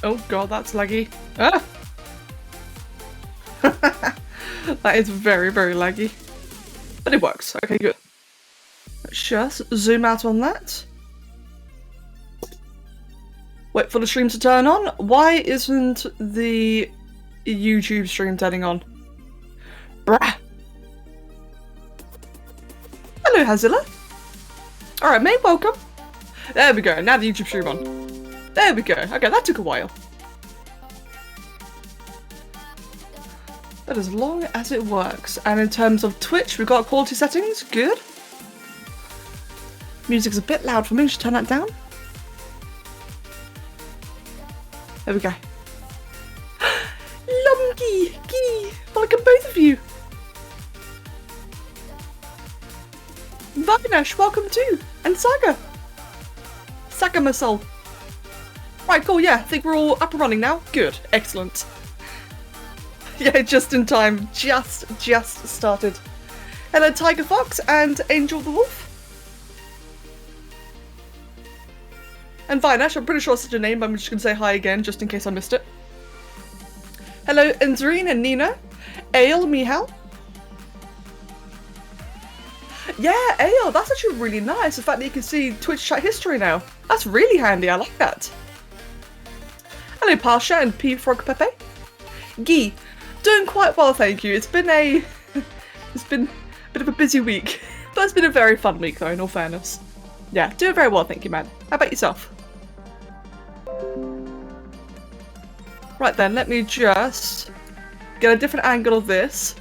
Oh god, that's laggy. Ah! That is very, very laggy. But it works. Okay, good. Let's just zoom out on that. Wait for the stream to turn on. Why isn't the YouTube stream turning on? Bruh. Hello, Hazilla. Alright, mate, welcome. There we go. Now the YouTube stream on. There we go. Okay, that took a while. But as long as it works. And in terms of Twitch, we've got quality settings. Good. Music's a bit loud for me. Just turn that down. There we go. Lumgy! Gee! Welcome both of you! Vinash, welcome too! And Saga! Saga my soul. Right, cool, yeah, I think we're all up and running now. Good, excellent. Yeah, just in time. Just started. Hello, Tiger Fox and Angel the Wolf. And Vinash, I'm pretty sure it's such a name, but I'm just going to say hi again, just in case I missed it. Hello, Endrine and Nina. Ale, Mihal. Yeah, Ale, that's actually really nice, the fact that you can see Twitch chat history now. That's really handy, I like that. Hello, Pasha and P. Frog Pepe. Guy, doing quite well, thank you. It's been a bit of a busy week, but it's been a very fun week, though, in all fairness. Yeah, doing very well, thank you, man. How about yourself? Right then, let me just get a different angle of this.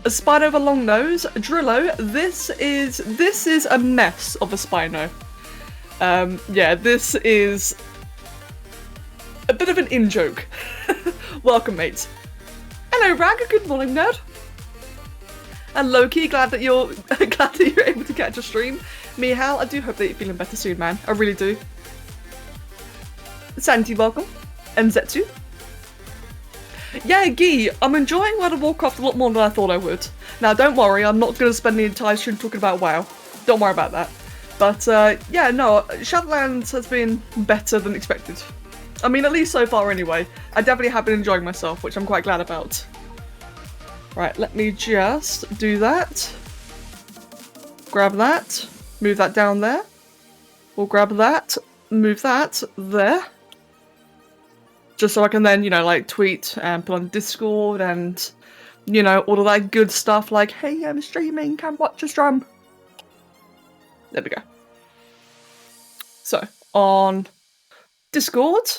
A Spino with a long nose. Drillo, this is a mess of a Spino. Yeah, this is a bit of an in-joke. Welcome, mates. Hello, Rag. Good morning, nerd. And Loki, glad that you're able to catch a stream. Mihal, I do hope that you're feeling better soon, man. I really do. Santi, welcome. And Zetsu. Yeah, Guy, I'm enjoying World of Warcraft a lot more than I thought I would. Now, don't worry, I'm not going to spend the entire stream talking about WoW. Don't worry about that. But, yeah, no, Shadowlands has been better than expected. I mean, at least so far anyway. I definitely have been enjoying myself, which I'm quite glad about. Right, let me just do that. Grab that. Move that down there. We'll grab that. Move that there. Just so I can then, you know, like tweet and put on Discord and, you know, all of that good stuff like, hey, I'm streaming, come watch a stream. There we go. So, on Discord,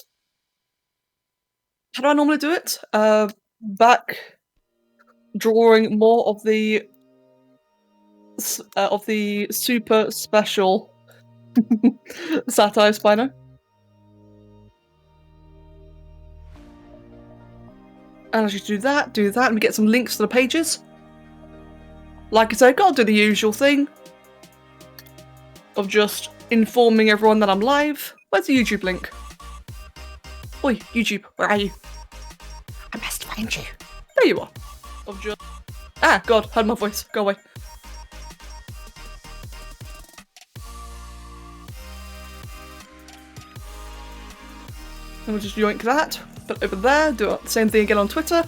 how do I normally do it? Back drawing more of the super special Satirus Spino. And as you do that, and we get some links to the pages. Like I said, gotta do the usual thing of just informing everyone that I'm live. Where's the YouTube link? Oi, YouTube, where are you? I must find you. There you are. Of just... Ah, God, heard my voice. Go away. And we'll just yoink that. Put it over there, do the same thing again on Twitter.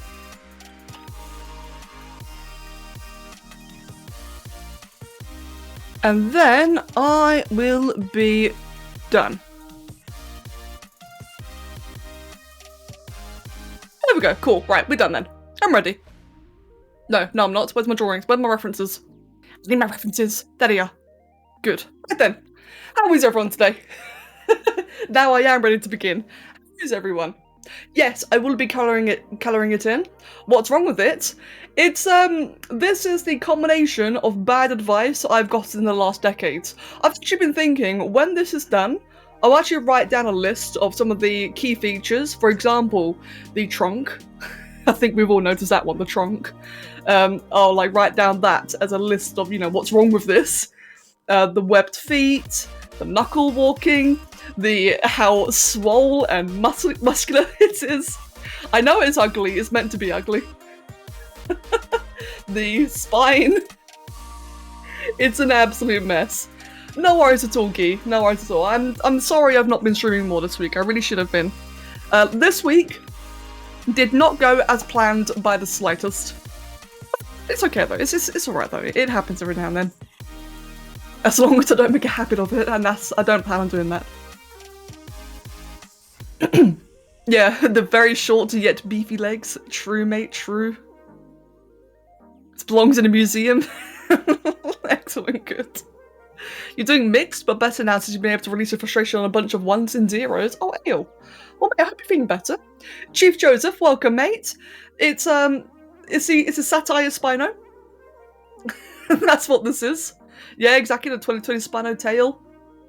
And then I will be done. There we go, cool. Right, we're done then. I'm ready. No, I'm not. Where's my drawings? Where's my references? I need my references. There they are. Good. Right then. How is everyone today? Now I am ready to begin. How is everyone? Yes, I will be colouring it in. What's wrong with it? It's this is the combination of bad advice I've gotten in the last decades. I've actually been thinking, when this is done, I'll actually write down a list of some of the key features. For example, the trunk. I think we've all noticed that one, the trunk. I'll like write down that as a list of, you know, what's wrong with this. The webbed feet, the knuckle walking, the how swole and muscular it is. I know it's ugly, it's meant to be ugly. The spine. It's an absolute mess. No worries at all, Guy. No worries at all. I'm sorry I've not been streaming more this week. I really should have been. This week did not go as planned by the slightest. It's okay though. It's alright though. It happens every now and then. As long as I don't make a habit of it, and I don't plan on doing that. Yeah, the very short yet beefy legs. True, mate, true. This belongs in a museum. Excellent, good. You're doing mixed, but better now since you've been able to release your frustration on a bunch of ones and zeros. Oh, ew. Well, mate, I hope you're feeling better. Chief Joseph, welcome, mate. It's a Satirus Spino. That's what this is. Yeah, exactly, the 2020 Spino tail.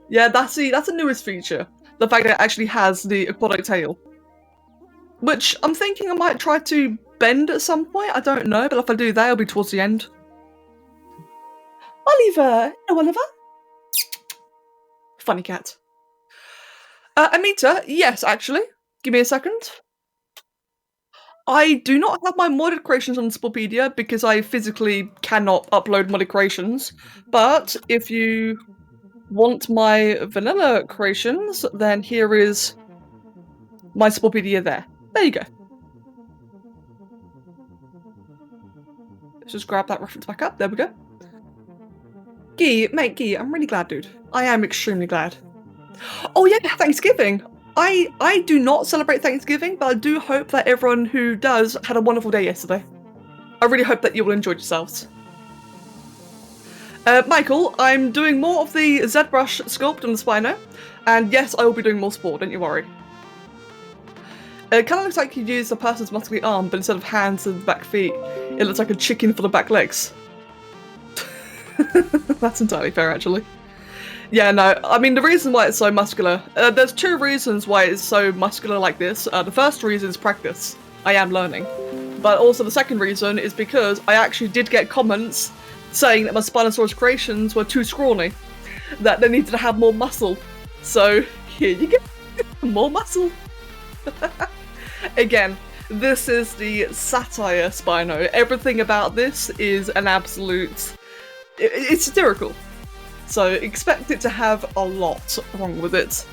Yeah, that's the newest feature. The fact that it actually has the aquatic tail. Which I'm thinking I might try to bend at some point, I don't know, but if I do that, it'll be towards the end. Oliver! Hello, Oliver. Funny cat. Amita, yes, actually. Give me a second. I do not have my modded creations on Spopedia because I physically cannot upload modded creations, but if you want my vanilla creations, then here is my Spopedia there. There you go. Let's just grab that reference back up. There we go. Gee, mate, Gee, I'm really glad, dude. I am extremely glad. Oh yeah, Thanksgiving. I do not celebrate Thanksgiving, but I do hope that everyone who does had a wonderful day yesterday. I really hope that you all enjoyed yourselves. Michael, I'm doing more of the ZBrush sculpt on the Spino, and yes, I will be doing more sport, don't you worry. It kind of looks like you used a person's muscly arm, but instead of hands and back feet, it looks like a chicken for the back legs. That's entirely fair, actually. Yeah, no, I mean, the reason why it's so muscular, there's two reasons why it's so muscular like this. The first reason is practice. I am learning. But also the second reason is because I actually did get comments saying that my Spinosaurus creations were too scrawny, that they needed to have more muscle. So, here you go. More muscle. Again, this is the satire Spino. Everything about this is an absolute... It's satirical. So expect it to have a lot wrong with it.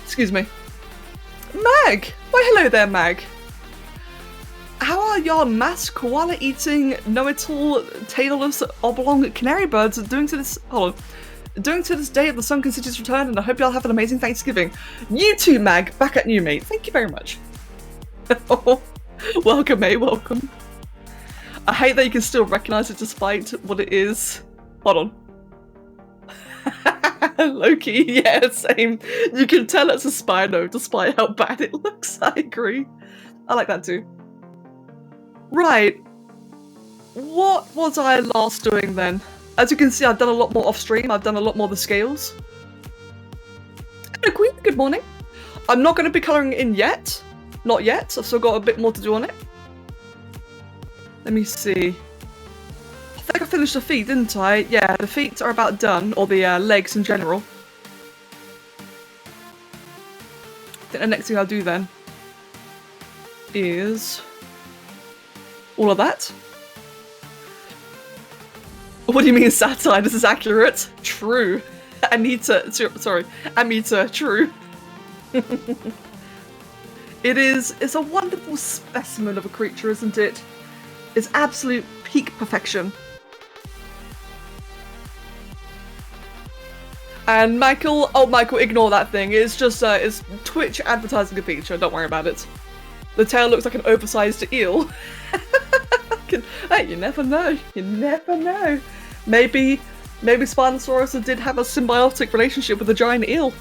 Excuse me. Mag! Why hello there, Mag. How are your mass koala-eating, know-it-all, tailless, oblong canary birds doing to this... Hold on. Doing to this day of the sunken city's return, and I hope y'all have an amazing Thanksgiving. You too, Mag. Back at you, mate. Thank you very much. Welcome, mate. Welcome. I hate that you can still recognise it despite what it is. Hold on. Loki, yeah, same. You can tell it's a Spino despite how bad it looks. I agree. I like that too. Right. What was I last doing then? As you can see, I've done a lot more off-stream. I've done a lot more of the scales. Hello, Queen. Good morning. I'm not going to be colouring it in yet. Not yet. I've still got a bit more to do on it. Let me see. I think I finished the feet, didn't I? Yeah, the feet are about done, or the legs in general. I think the next thing I'll do then is all of that. What do you mean satire? This is accurate. True. Anita, sorry, Amita, true. It's a wonderful specimen of a creature, isn't it? It's absolute peak perfection. And Michael, oh Michael, ignore that thing. It's just, it's Twitch advertising a feature, don't worry about it. The tail looks like an oversized eel. Hey, you never know, you never know. Maybe Spinosaurus did have a symbiotic relationship with a giant eel.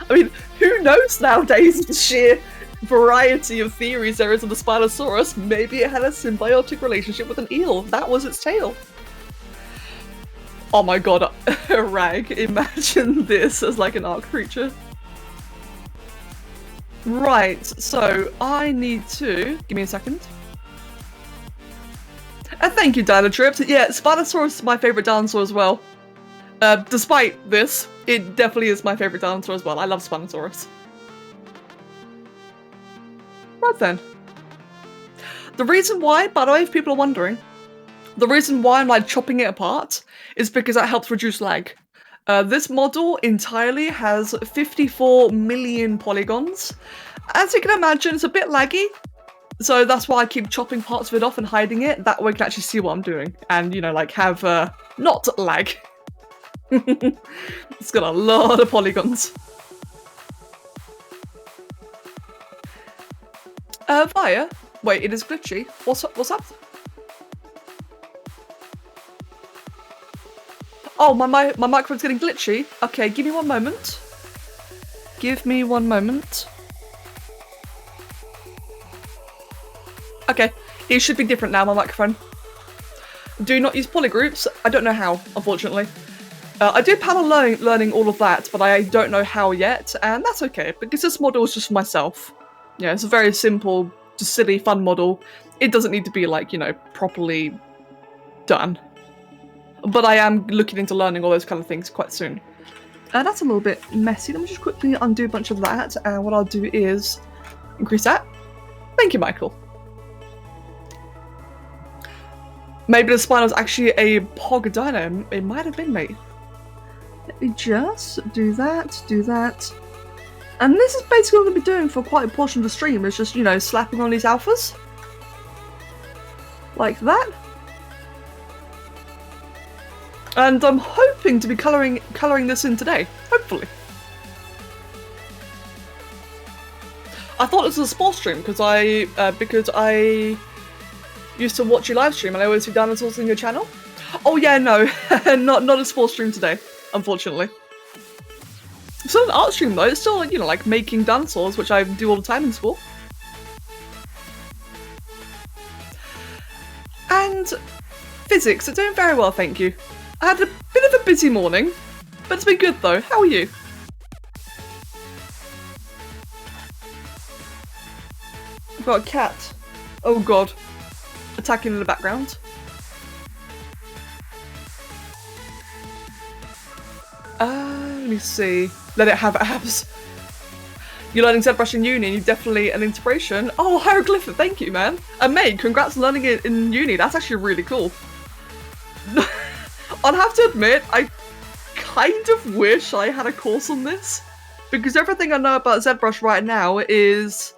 I mean, who knows nowadays, the sheer variety of theories there is on the Spinosaurus. Maybe it had a symbiotic relationship with an eel. That was its tail. Oh my god, Rag, imagine this as like an arc creature. Right, so I need to... Give me a second. Thank you, Dinotrips. Yeah, Spinosaurus is my favourite dinosaur as well. Despite this, it definitely is my favourite dinosaur as well. I love Spinosaurus. Right then. The reason why, by the way, if people are wondering, the reason why I'm like chopping it apart is because that helps reduce lag. This model entirely has 54 million polygons. As you can imagine, it's a bit laggy. So that's why I keep chopping parts of it off and hiding it. That way I can actually see what I'm doing. And, you know, like have, not lag. It's got a lot of polygons. Via? Wait, it is glitchy. What's up? Oh, my microphone's getting glitchy. Okay, give me one moment. Okay, it should be different now, my microphone. Do not use polygroups. I don't know how, unfortunately. I do plan on learning all of that, but I don't know how yet, and that's okay, because this model is just for myself. Yeah, it's a very simple, just silly, fun model. It doesn't need to be, like, you know, properly done. But I am looking into learning all those kind of things quite soon. That's a little bit messy. Let me just quickly undo a bunch of that, and what I'll do is increase that. Thank you, Michael. Maybe the spine was actually a pog dino. It might have been, mate. Let me just do that. And this is basically what I'm going to be doing for quite a portion of the stream, is just, you know, slapping on these alphas. Like that. And I'm hoping to be colouring this in today. Hopefully. I thought this was a sports stream because I used to watch your live stream and I always see dinosaurs in your channel. Oh yeah, no, not a sports stream today, unfortunately. It's still an art stream though. It's still, you know, like making dinosaurs, which I do all the time in school. And physics are doing very well, thank you. I had a bit of a busy morning, but it's been good though. How are you? I've got a cat. Oh god. Attacking in the background. Let me see. Let it have abs. You're learning ZBrush in uni and you're definitely an inspiration. Oh, hieroglyphic, thank you, man. And mate, congrats on learning it in uni. That's actually really cool. I'll have to admit, I kind of wish I had a course on this. Because everything I know about ZBrush right now is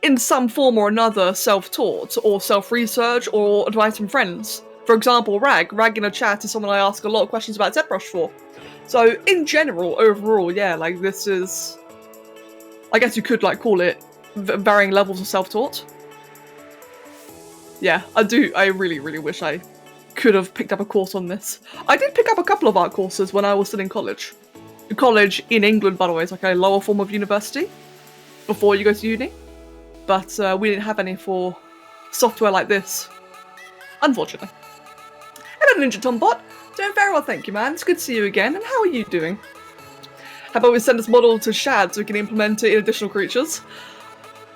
in some form or another self-taught or self-research or advice from friends. For example, Rag in a chat is someone I ask a lot of questions about ZBrush for. So in general, overall, yeah, like this is, I guess you could like call it varying levels of self-taught. Yeah, I really wish I could have picked up a course on this. I did pick up a couple of art courses when I was still in college. College in England, by the way, is like a lower form of university before you go to uni. But we didn't have any for software like this, unfortunately. Hello, Ninja Tombot. Doing very well, thank you, man. It's good to see you again. And how are you doing? How about we send this model to Shad so we can implement it in additional creatures?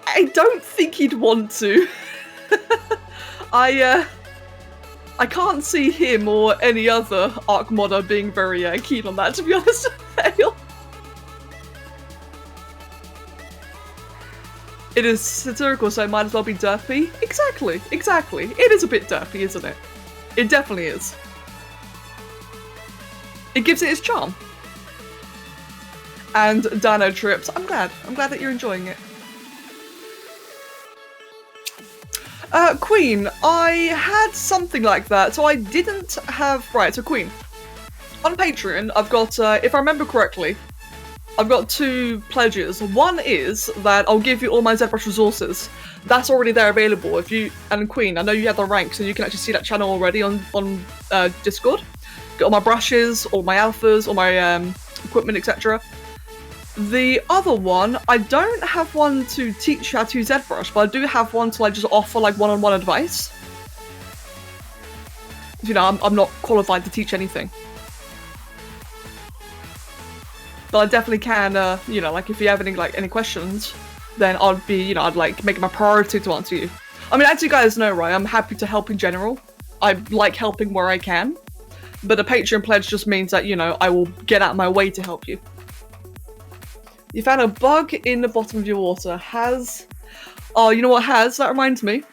I don't think he'd want to. I can't see him or any other Arc modder being very keen on that, to be honest. It is satirical, so it might as well be derpy. Exactly. It is a bit derpy, isn't it? It definitely is. It gives it its charm. And Dino Trips. I'm glad that you're enjoying it. Queen, I had something like that, so I didn't have... Right, so Queen. On Patreon, I've got, if I remember correctly, I've got 2 pledges. One is that I'll give you all my ZBrush resources. That's already there available. If you... And Queen, I know you have the rank, so you can actually see that channel already on Discord. Got all my brushes, all my alphas, all my equipment, etc. The other one, I don't have one to teach you how to use ZBrush, but I do have one to like just offer like one-on-one advice. You know, I'm not qualified to teach anything. But I definitely can, you know, like if you have any questions, then I'd be, you know, I'd like make it my priority to answer you. I mean, as you guys know, right, I'm happy to help in general. I like helping where I can. But a Patreon pledge just means that, you know, I will get out of my way to help you. You found a bug in the bottom of your water. Oh, you know what, That reminds me.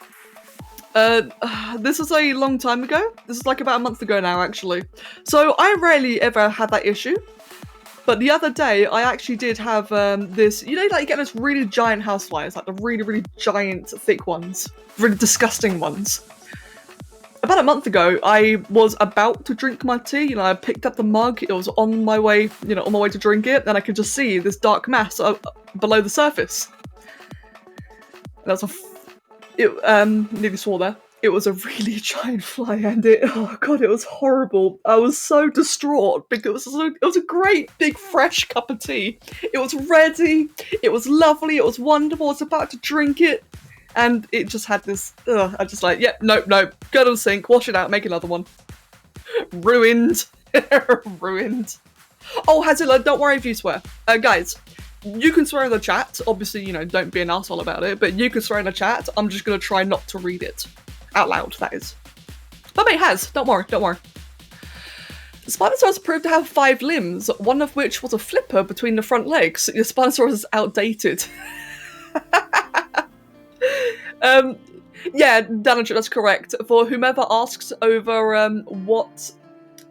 This is a long time ago. This is like about a month ago now, actually. So I rarely ever had that issue. But the other day, I actually did have this, you know, like you get those really giant houseflies, like the really, really giant, thick ones. Really disgusting ones. About a month ago, I was about to drink my tea. You know, I picked up the mug. It was on my way, on my way to drink it, and I could just see this dark mass below the surface. And that's nearly swore there. It was a really giant fly, and oh god, it was horrible. I was so distraught because it was a great big fresh cup of tea. It was ready. It was lovely. It was wonderful. I was about to drink it. And it just had this, I just like, yep, nope, go to the sink, wash it out, make another one. Ruined. Ruined. Oh, Hazilla, don't worry if you swear. Guys, you can swear in the chat. Obviously, don't be an asshole about it, but you can swear in the chat. I'm just going to try not to read it. Out loud, that is. But mate, Haz, don't worry. Spinosaurus proved to have 5 limbs, one of which was a flipper between the front legs. Your Spinosaurus is outdated. Yeah, Danager, that's correct. For whomever asks over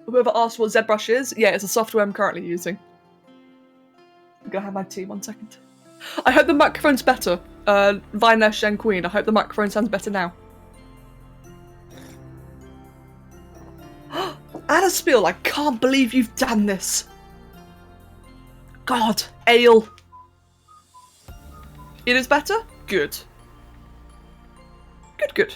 whoever asked what ZBrush is, yeah, it's a software I'm currently using. I'm gonna have my tea 1 second. I hope the microphone's better. Vinesh and Queen, I hope the microphone sounds better now. Anna Spiel, I can't believe you've done this. God, ale. It is better? Good. Good.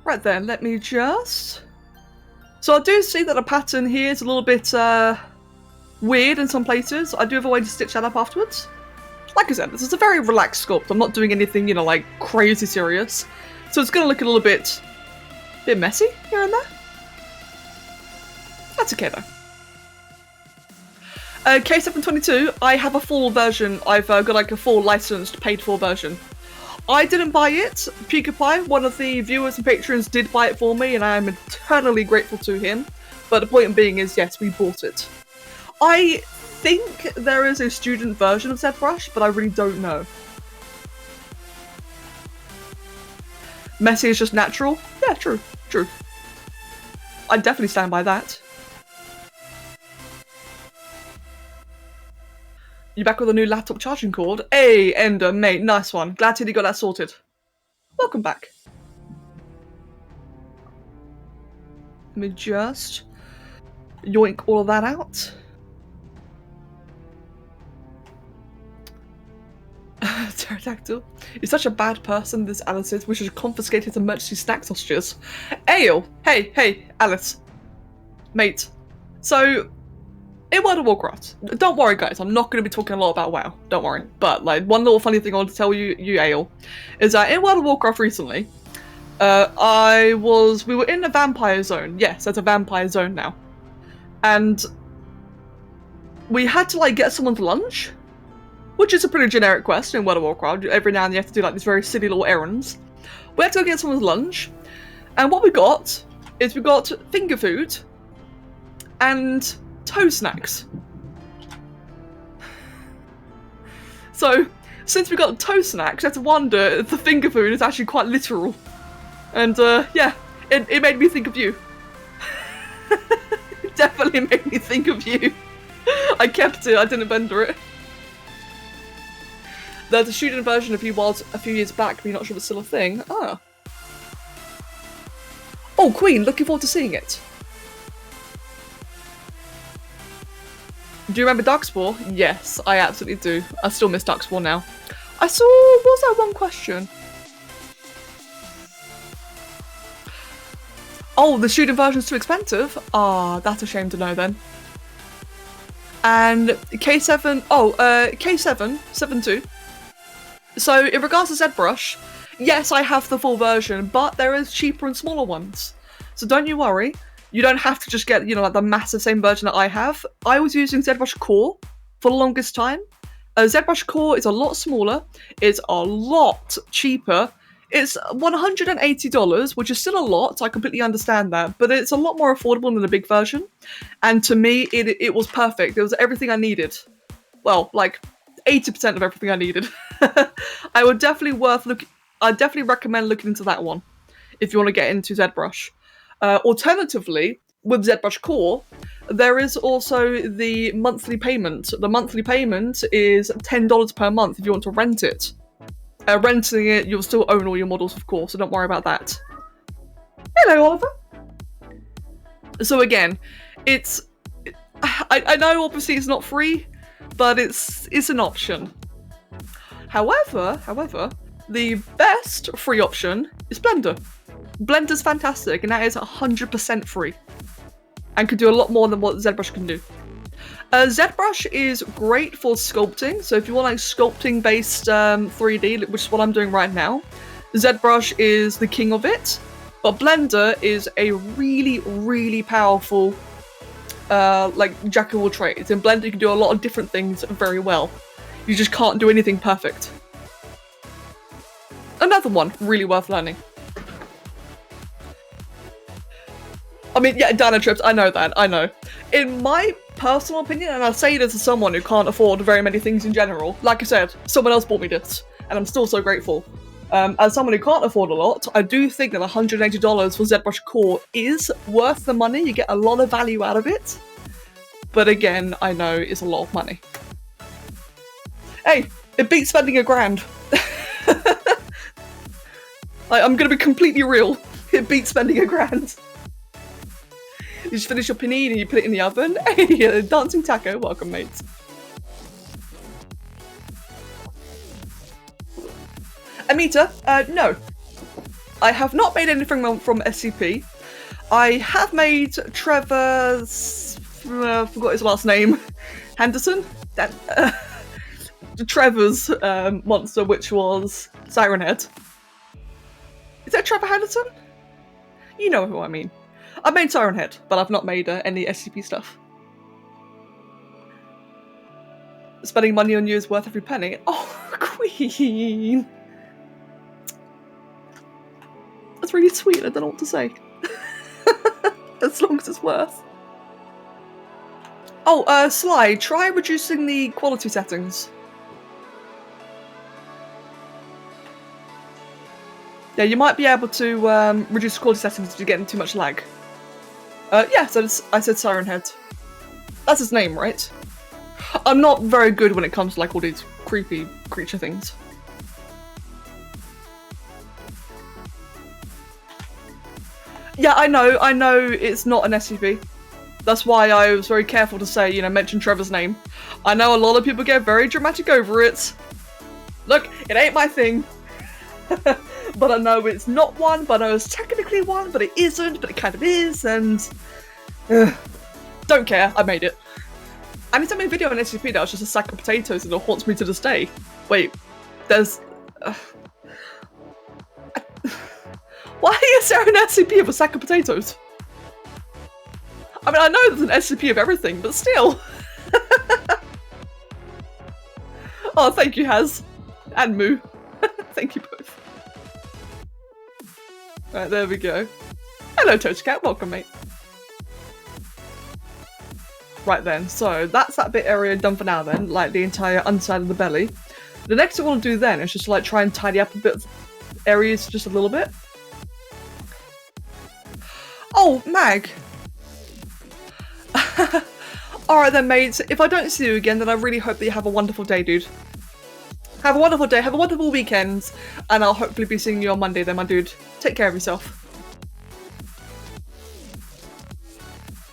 Right then, let me just... So I do see that the pattern here is a little bit weird in some places. I do have a way to stitch that up afterwards. Like I said, this is a very relaxed sculpt. I'm not doing anything, like crazy serious. So it's going to look a little bit messy here and there. That's okay though. K722, I have a full version. I've got like a full licensed, paid for version. I didn't buy it. PewDiePie, one of the viewers and patrons, did buy it for me, and I am eternally grateful to him. But the point being is, yes, we bought it. I think there is a student version of ZBrush, but I really don't know. Messy is just natural? Yeah, true. I'd definitely stand by that. You back with a new laptop charging cord? Hey, Ender, mate, nice one. Glad to hear you got that sorted. Welcome back. Let me just yoink all of that out. Pterodactyl. You're such a bad person, this Alice is. We should confiscate his emergency snack sausages. Ale! Hey, Alice. Mate. So... in World of Warcraft, don't worry guys, I'm not going to be talking a lot about WoW, don't worry. But like one little funny thing I want to tell you Ale, is that in World of Warcraft recently, we were in a vampire zone. Yes, there's a vampire zone now. And we had to like get someone's lunch, which is a pretty generic quest in World of Warcraft. Every now and then you have to do like these very silly little errands. We had to go get someone's lunch, and what we got is we got finger food and toe snacks. So, since we got toe snacks, I had to wonder if the finger food is actually quite literal. And yeah, it made me think of you. It definitely made me think of you. I kept it, I didn't bender it. There's a student version of you was a few years back, but you're not sure if it's still a thing. Ah. Oh, Queen, looking forward to seeing it. Do you remember Darkspawn? Yes, I absolutely do. I still miss Darkspawn now. I saw... what was that one question? Oh, the student version's too expensive? Ah, that's a shame to know then. And K7... oh, K772. So, in regards to ZBrush, yes, I have the full version, but there is cheaper and smaller ones. So don't you worry. You don't have to just get, like the massive same version that I have. I was using ZBrush Core for the longest time. ZBrush Core is a lot smaller. It's a lot cheaper. It's $180, which is still a lot. I completely understand that. But it's a lot more affordable than the big version. And to me, it was perfect. It was everything I needed. Well, like, 80% of everything I needed. I'd definitely recommend looking into that one if you want to get into ZBrush. Alternatively, with ZBrush Core, there is also the monthly payment. The monthly payment is $10 per month if you want to rent it. Renting it, you'll still own all your models, of course, so don't worry about that. Hello, Oliver. So again, I know obviously it's not free, but it's an option. However, the best free option is Blender. Blender's fantastic, and that is 100% free, and can do a lot more than what ZBrush can do. ZBrush is great for sculpting, so if you want like sculpting-based 3D, which is what I'm doing right now, ZBrush is the king of it. But Blender is a really, really powerful, like, jack of all trades. In Blender, you can do a lot of different things very well. You just can't do anything perfect. Another one, really worth learning. I mean, yeah, Dino Trips, I know that, I know. In my personal opinion, and I say this as someone who can't afford very many things in general, like I said, someone else bought me this, and I'm still so grateful. As someone who can't afford a lot, I do think that $180 for ZBrush Core is worth the money. You get a lot of value out of it. But again, I know it's a lot of money. Hey, it beats spending $1,000. Like, I'm gonna be completely real. It beats spending $1,000. You just finish your panini and you put it in the oven. Hey, dancing taco, welcome mates. Amita, no. I have not made anything from SCP. I have made Trevor's... forgot his last name. Henderson? Trevor's monster, which was Siren Head. Is that Trevor Henderson? You know who I mean. I made Siren Head, but I've not made any SCP stuff. Spending money on you is worth every penny. Oh, Queen! That's really sweet, I don't know what to say. As long as it's worth. Oh, Sly, try reducing the quality settings. Yeah, you might be able to reduce the quality settings if you're getting too much lag. Yeah, so I said Siren Head. That's his name, right? I'm not very good when it comes to like all these creepy creature things. Yeah, I know it's not an SCP. That's why I was very careful to say, you know, mention Trevor's name. I know a lot of people get very dramatic over it. Look, it ain't my thing. But I know it's not one, but I know it's technically one, but it isn't, but it kind of is, and... don't care, I made it. Anytime I made a video on SCP that was just a sack of potatoes and it haunts me to this day. Wait, there's... Why is there an SCP of a sack of potatoes? I mean, I know there's an SCP of everything, but still. Oh, thank you, Haz. And Moo. Thank you both. Right, there we go. Hello, Toast Cat. Welcome, mate. Right then, so that's that bit area done for now then, like the entire underside of the belly. The next thing I want to do then is just like try and tidy up a bit of areas just a little bit. Oh, Mag! Alright then, mates. If I don't see you again, then I really hope that you have a wonderful day, dude. Have a wonderful day, have a wonderful weekend, and I'll hopefully be seeing you on Monday then, my dude. Take care of yourself.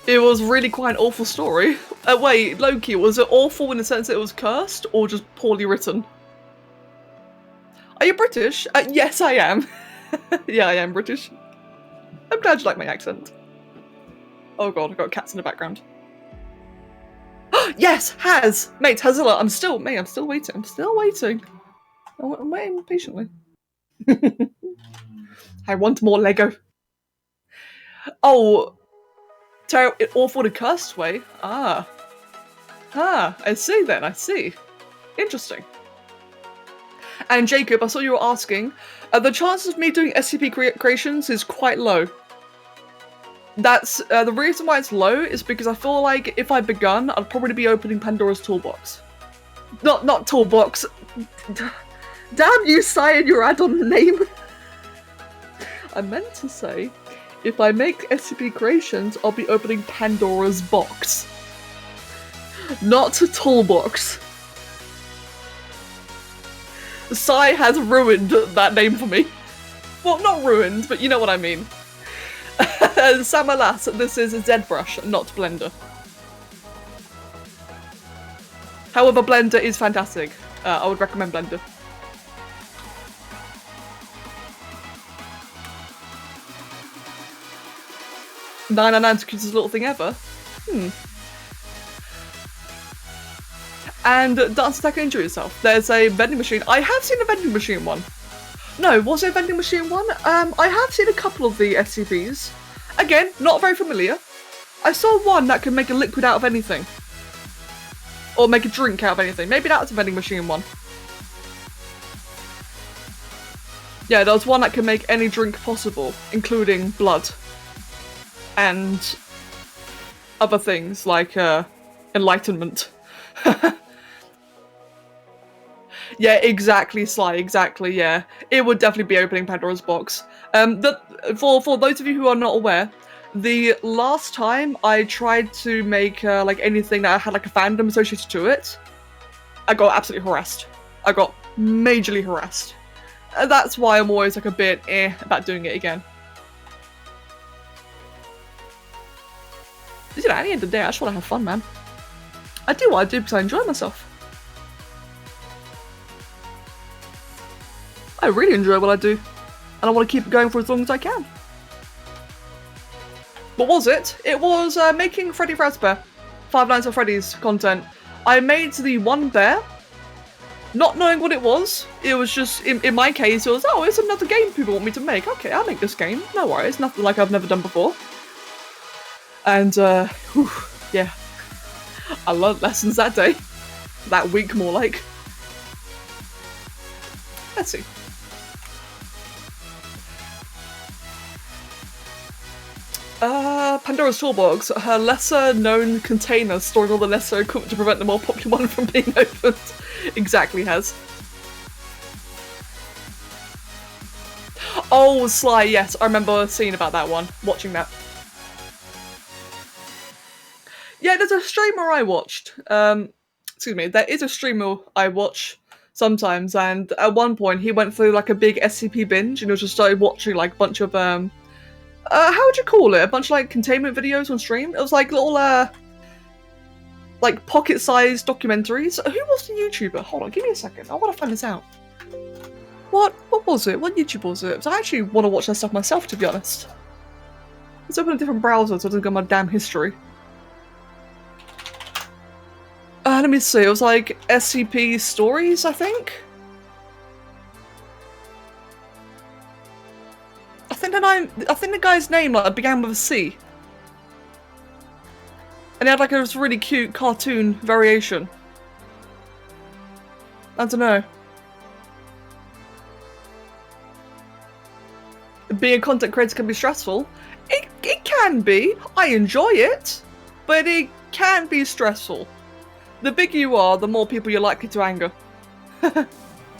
It was really quite an awful story. Wait, Loki, was it awful in the sense that it was cursed, or just poorly written? Are you British? Yes, I am. Yeah, I am British. I'm glad you like my accent. Oh god, I've got cats in the background. Yes, Haz! Mate, Hazilla, I'm still waiting. I'm still waiting. I'm waiting patiently. I want more Lego. Oh, awful the cursed way. Ah, I see then, I see. Interesting. And Jacob, I saw you were asking, the chances of me doing SCP creations is quite low. That's, the reason why it's low is because I feel like if I'd begun, I'd probably be opening Pandora's toolbox. Not toolbox. Damn you, Sai, your add-on name. I meant to say, if I make SCP creations, I'll be opening Pandora's box. Not a toolbox. Sai has ruined that name for me. Well, not ruined, but you know what I mean. Sam alas, this is a ZBrush, not Blender. However, Blender is fantastic. I would recommend Blender. $9.99's the cutest little thing ever. And Dance Attack and Enjoy Yourself. There's a vending machine. I have seen a vending machine one. No, was it a vending machine one? I have seen a couple of the SCPs. Again, not very familiar. I saw one that could make a liquid out of anything. Or make a drink out of anything. Maybe that's a vending machine one. Yeah, there was one that could make any drink possible, including blood. And other things like enlightenment. Yeah, exactly, Sly, exactly, yeah. It would definitely be opening Pandora's box. For those of you who are not aware, the last time I tried to make like anything that had like a fandom associated to it, I got absolutely harassed. I got majorly harassed. That's why I'm always like a bit about doing it again. You know, at the end of the day, I just want to have fun, man. I do what I do because I enjoy myself. I really enjoy what I do, and I want to keep it going for as long as I can. What was it? It was making Freddy Fazbear, Five Nights at Freddy's content. I made the one bear, not knowing what it was. It was just, in my case, it was, oh, it's another game people want me to make. Okay, I'll make this game. No worries, nothing like I've never done before. And, whew, yeah. I learned lessons that day. That week, more like. Let's see. Pandora's Toolbox, her lesser-known container storing all the lesser equipment to prevent the more popular one from being opened. Exactly has. Oh, Sly, yes, I remember seeing about that one, watching that. Yeah, there's a streamer I watched. Excuse me, there is a streamer I watch sometimes, and at one point he went through like a big SCP binge and he just started watching like a bunch of how would you call it? A bunch of like containment videos on stream? It was like little like pocket-sized documentaries. Who was the YouTuber? Hold on, give me a second. I want to find this out. What was it? What YouTube was it? I actually want to watch that stuff myself, to be honest. Let's open a different browser so I don't get my damn history. Let me see, it was like SCP Stories, I think? I think the guy's name like began with a C. And he had like a really cute cartoon variation. I don't know. Being a content creator can be stressful. It can be. I enjoy it. But it can be stressful. The bigger you are, the more people you're likely to anger.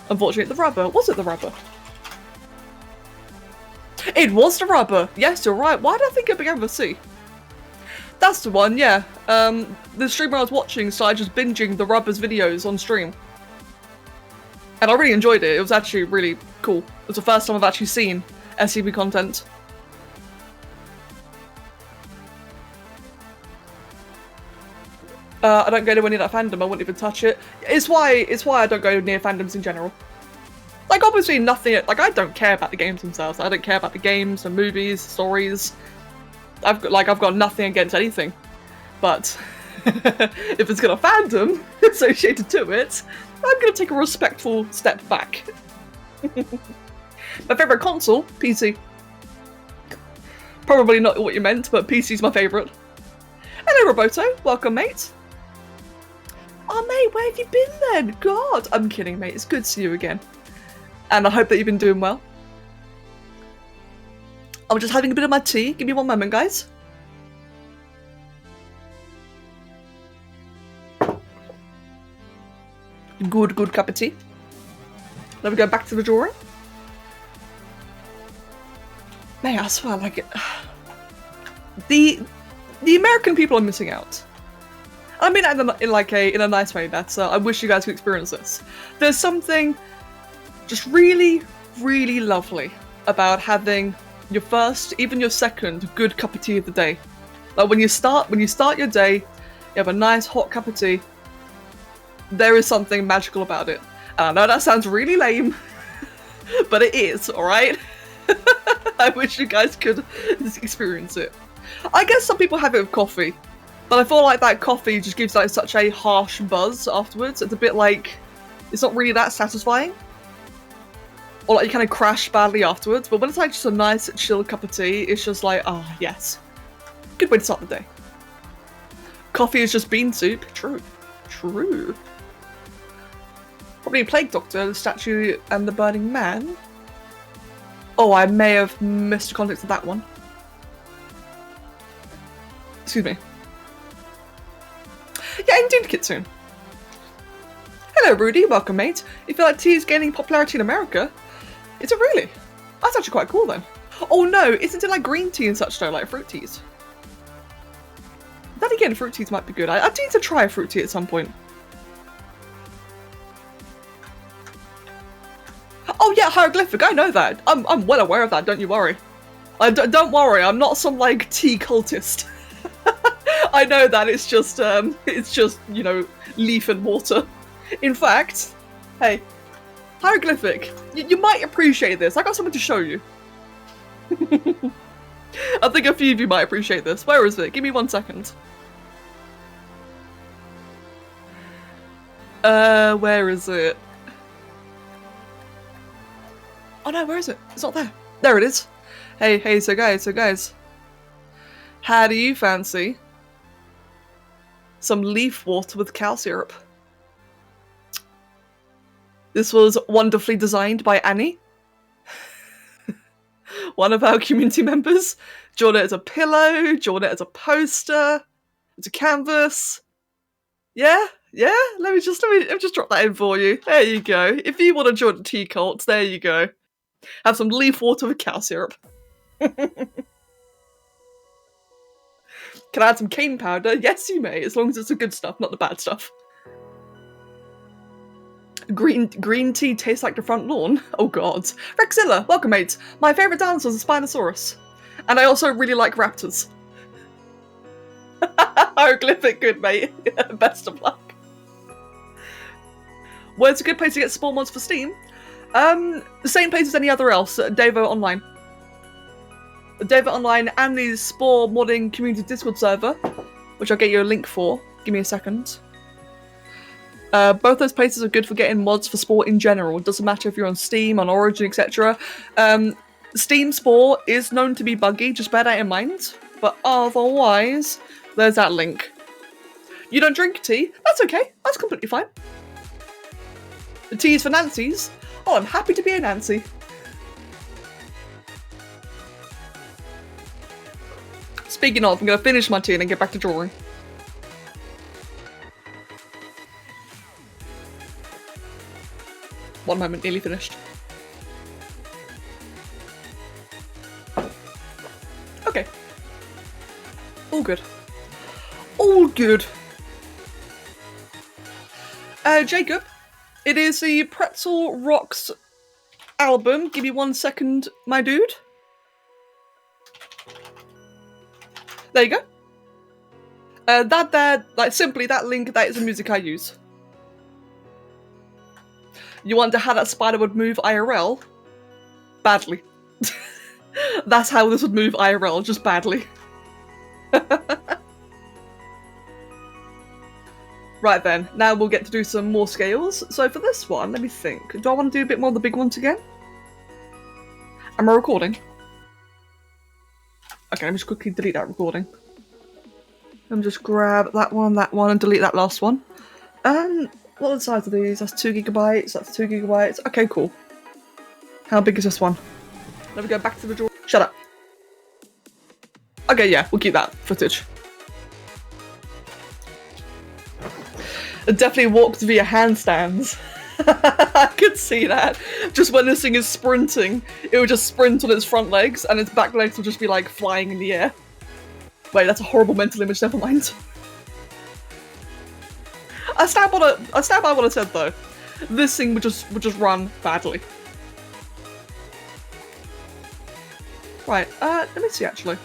Unfortunately, the rubber. Was it the rubber? It was the rubber! Yes, you're right. Why did I think it began with a C? That's the one, yeah. The streamer I was watching started just binging the rubber's videos on stream. And I really enjoyed it. It was actually really cool. It was the first time I've actually seen SCP content. I don't go anywhere near that fandom. I wouldn't even touch it. It's why I don't go near fandoms in general. Like, obviously nothing, like, I don't care about the games themselves. I don't care about the games, the movies, stories. I've got nothing against anything. But, if it's got a fandom associated to it, I'm gonna take a respectful step back. My favourite console? PC. Probably not what you meant, but PC's my favourite. Hello, Roboto. Welcome, mate. Oh, mate, where have you been then? God, I'm kidding, mate. It's good to see you again. And I hope that you've been doing well. I'm just having a bit of my tea. Give me one moment, guys. Good cup of tea. Then we go back to the drawing. Man, I swear, like, the American people are missing out. I mean, in a nice way. That's I wish you guys could experience this. There's something just really, really lovely about having your first, even your second, good cup of tea of the day. Like when you start your day, you have a nice hot cup of tea. There is something magical about it. And I know that sounds really lame, but it is. All right. I wish you guys could experience it. I guess some people have it with coffee. But I feel like that coffee just gives like such a harsh buzz afterwards. It's a bit like, it's not really that satisfying. Or like you kind of crash badly afterwards. But when it's like just a nice chill cup of tea, it's just like, oh yes. Good way to start the day. Coffee is just bean soup. True. True. Probably Plague Doctor, the Statue and the Burning Man. Oh, I may have missed the context of that one. Excuse me. Yeah, indeed, Kitsune. Hello, Rudy. Welcome, mate. You feel like tea is gaining popularity in America? Is it really? That's actually quite cool, then. Oh, no. Isn't it like green tea and such, though? Like fruit teas? Then again, fruit teas might be good. I need to try a fruit tea at some point. Oh, yeah, hieroglyphic. I know that. I'm well aware of that. Don't you worry. Don't worry. I'm not some, like, tea cultist. I know that it's just, you know, leaf and water. In fact, hey, hieroglyphic, you might appreciate this. I got something to show you. I think a few of you might appreciate this. Where is it? Give me 1 second. Where is it? Oh no, where is it? It's not there. There it is. Hey, so guys. How do you fancy some leaf water with cow syrup? This was wonderfully designed by Annie, one of our community members. Drawn it as a pillow, drawn it as a poster, it's a canvas. Yeah. Let me just drop that in for you. There you go. If you want to join the tea cult, there you go. Have some leaf water with cow syrup. Can I add some cane powder? Yes, you may, as long as it's the good stuff, not the bad stuff. Green tea tastes like the front lawn? Oh god. Rexilla, welcome mate. My favourite dinosaur is a Spinosaurus. And I also really like raptors. Hieroglyphic, good mate. Best of luck. Where's a good place to get spawn mods for Steam? The same place as any other else, Devo Online. Devo Online and the Spore Modding Community Discord server, which I'll get you a link for. Give me a second. Both those places are good for getting mods for Spore in general. It doesn't matter if you're on Steam, on Origin, etc. Steam Spore is known to be buggy, just bear that in mind. But otherwise, there's that link. You don't drink tea? That's okay. That's completely fine. The tea is for Nancy's. Oh, I'm happy to be a Nancy. Speaking of, I'm going to finish my tea and then get back to drawing. One moment, nearly finished. Okay. All good. All good. Jacob, it is the Pretzel Rocks album. Give me 1 second, my dude. There you go. That there, like simply that link, that is the music I use. You wonder how that spider would move IRL? Badly. That's how this would move IRL, just badly. Right then, now we'll get to do some more scales. So for this one, let me think. Do I want to do a bit more of the big ones again? Am I recording? Okay, let me just quickly delete that recording. Let me just grab that one, and delete that last one. What are the size of these? That's 2 gigabytes, that's 2 gigabytes. Okay, cool. How big is this one? Let me go back to the drawer. Shut up. Okay, yeah, we'll keep that footage. Definitely walked via handstands. I could see that. Just when this thing is sprinting, it would just sprint on its front legs and its back legs would just be like flying in the air. Wait, that's a horrible mental image, never mind. I stand by what I said though. This thing would just run badly. Right, let me see actually.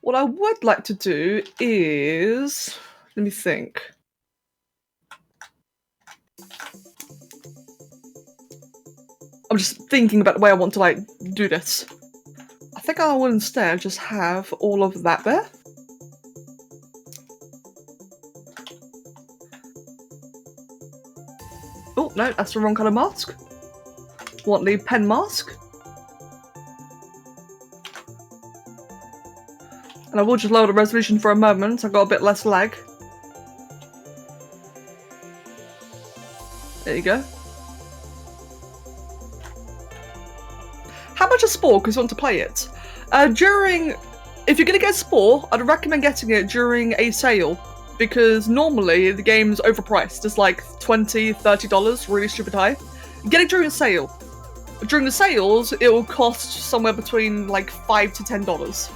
What I would like to do is, let me think. I'm just thinking about the way I want to like do this. I think I will instead just have all of that there. Oh no, that's the wrong kind of mask. Want the pen mask. And I will just lower the resolution for a moment, so I've got a bit less lag. There you go. How much is Spore, because you want to play it? If you're going to get Spore, I'd recommend getting it during a sale, because normally the game's overpriced. It's like $20, $30, really stupid high. Get it during a sale. During the sales, it will cost somewhere between like $5 to $10.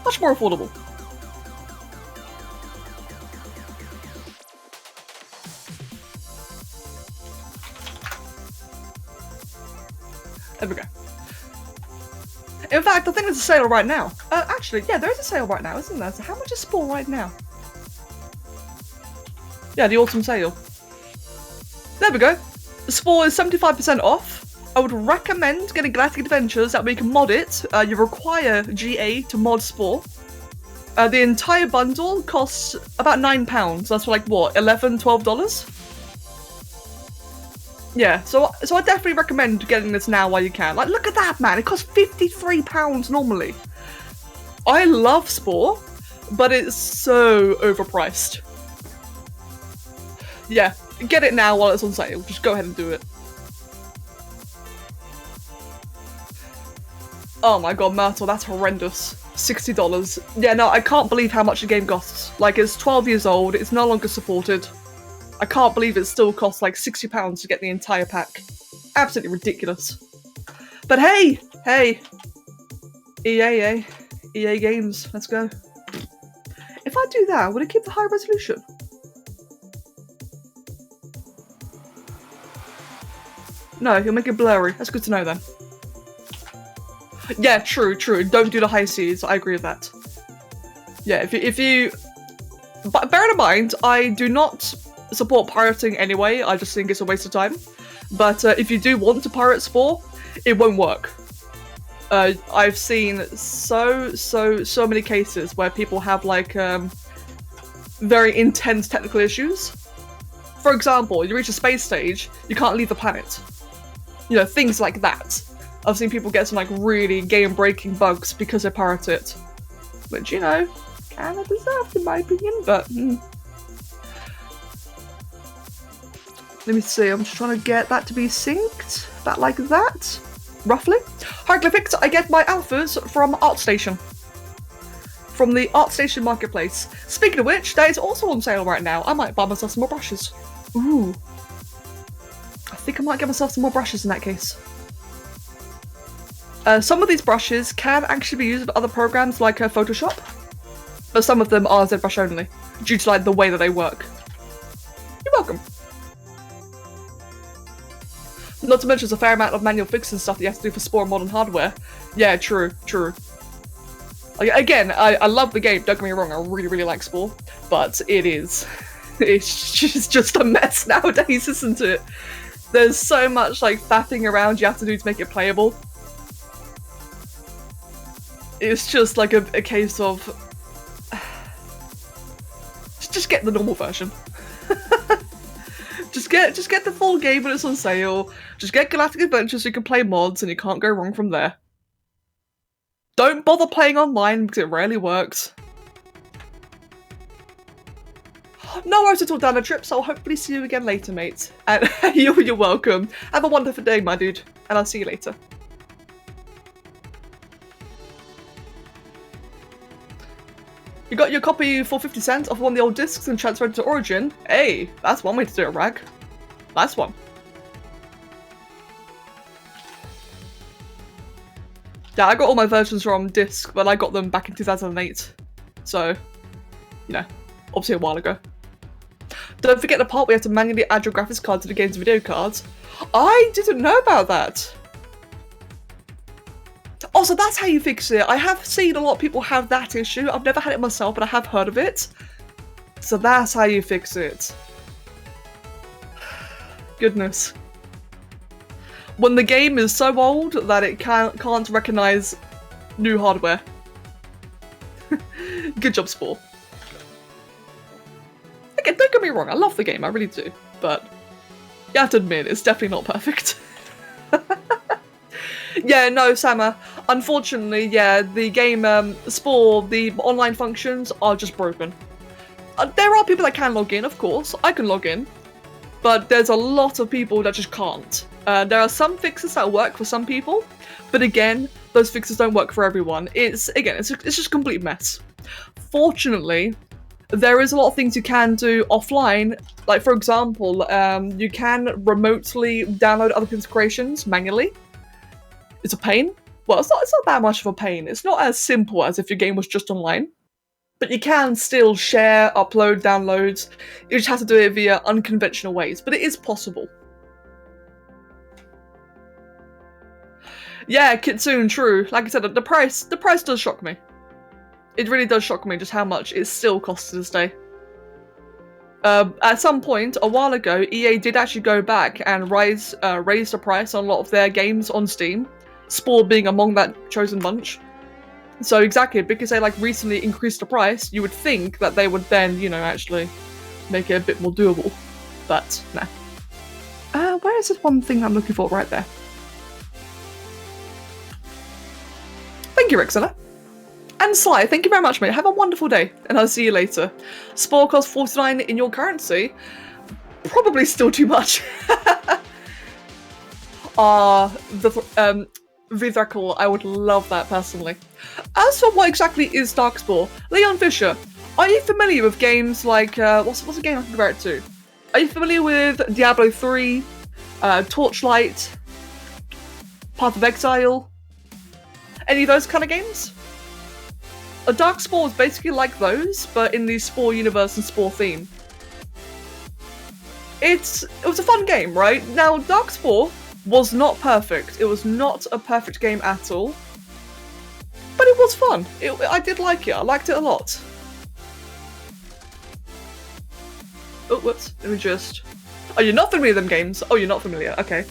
Much more affordable. There we go. In fact, I think there's a sale right now. Actually, yeah, there is a sale right now, isn't there? So how much is Spore right now? Yeah, the autumn sale. There we go. Spore is 75% off. I would recommend getting Galactic Adventures, that way you can mod it. You require GA to mod Spore. The entire bundle costs about £9. That's for like, what, $11, $12? Yeah, so I definitely recommend getting this now while you can. Like, look at that, man! It costs £53 normally. I love Spore, but it's so overpriced. Yeah, get it now while it's on sale. Just go ahead and do it. Oh my god, Myrtle, that's horrendous. $60. Yeah, no, I can't believe how much the game costs. Like, it's 12 years old, it's no longer supported. I can't believe it still costs like £60 to get the entire pack. Absolutely ridiculous. But hey! EA games, let's go. If I do that, would it keep the high resolution? No, you'll make it blurry. That's good to know then. Yeah, true. Don't do the high Cs. I agree with that. Yeah, if you... But bear in mind, I do not support pirating anyway. I just think it's a waste of time. But if you do want to pirate Spore, it won't work. I've seen so many cases where people have like very intense technical issues. For example, you reach a space stage, you can't leave the planet. You know, things like that. I've seen people get some like really game-breaking bugs because they pirate it. Which, you know, kind of deserved in my opinion, but... Let me see, I'm just trying to get that to be synced. About like that, roughly. Hieroglyphics, I get my alphas from ArtStation. From the ArtStation marketplace. Speaking of which, that is also on sale right now. I might buy myself some more brushes. Ooh. I think I might get myself some more brushes in that case. Some of these brushes can actually be used with other programs like Photoshop, but some of them are ZBrush only, due to like the way that they work. You're welcome. Not to mention there's a fair amount of manual fixing stuff that you have to do for Spore modern hardware. Yeah, true. Like, again, I love the game, don't get me wrong, I really like Spore, but it's just a mess nowadays, isn't it? There's so much like faffing around you have to do to make it playable. It's just like a case of... just get the normal version. Just get the full game when it's on sale. Just get Galactic Adventures so you can play mods and you can't go wrong from there. Don't bother playing online because it rarely works. No worries at all, down the trip, so I'll hopefully see you again later, mate. And you're welcome. Have a wonderful day, my dude, and I'll see you later. You got your copy for 50 cents off one of the old discs and transferred it to Origin. Hey, that's one way to do it, Rag. Nice one. Yeah, I got all my versions from disc, but I got them back in 2008. So, you know, obviously a while ago. Don't forget the part where you have to manually add your graphics card to the game's video cards. I didn't know about that. Also, that's how you fix it. I have seen a lot of people have that issue. I've never had it myself, but I have heard of it. So that's how you fix it. Goodness. When the game is so old that it can't recognize new hardware. Good job, Spore. Again, don't get me wrong, I love the game, I really do. But you have to admit, it's definitely not perfect. Yeah, no, Sama. Unfortunately, yeah, the game, Spore, the online functions are just broken. There are people that can log in, of course. I can log in. But there's a lot of people that just can't. There are some fixes that work for some people. But again, those fixes don't work for everyone. It's just a complete mess. Fortunately, there is a lot of things you can do offline. Like, for example, you can remotely download other people's creations manually. It's a pain. Well, it's not that much of a pain. It's not as simple as if your game was just online. But you can still share, upload, downloads. You just have to do it via unconventional ways, but it is possible. Yeah, Kitsune, true. Like I said, the price does shock me. It really does shock me just how much it still costs to this day. At some point, a while ago, EA did actually go back and raise the price on a lot of their games on Steam. Spore being among that chosen bunch. So exactly, because they like recently increased the price, you would think that they would then, you know, actually make it a bit more doable. But nah. Where is this one thing I'm looking for? Right there. Thank you, Rixana. And Sly, thank you very much, mate. Have a wonderful day, and I'll see you later. Spore costs 49 in your currency. Probably still too much. Vithrakul, I would love that personally. As for what exactly is Darkspawn, Leon Fisher, are you familiar with games like, what's a game I can compare it to? Are you familiar with Diablo 3, Torchlight, Path of Exile? Any of those kind of games? A Darkspawn is basically like those, but in the Spore universe and Spore theme. It was a fun game, right? Now, Darkspawn was not perfect. It was not a perfect game at all. But it was fun. I did like it. I liked it a lot. Oh, whoops. Let me just... Oh, you're not familiar with them games? Oh, you're not familiar. Okay.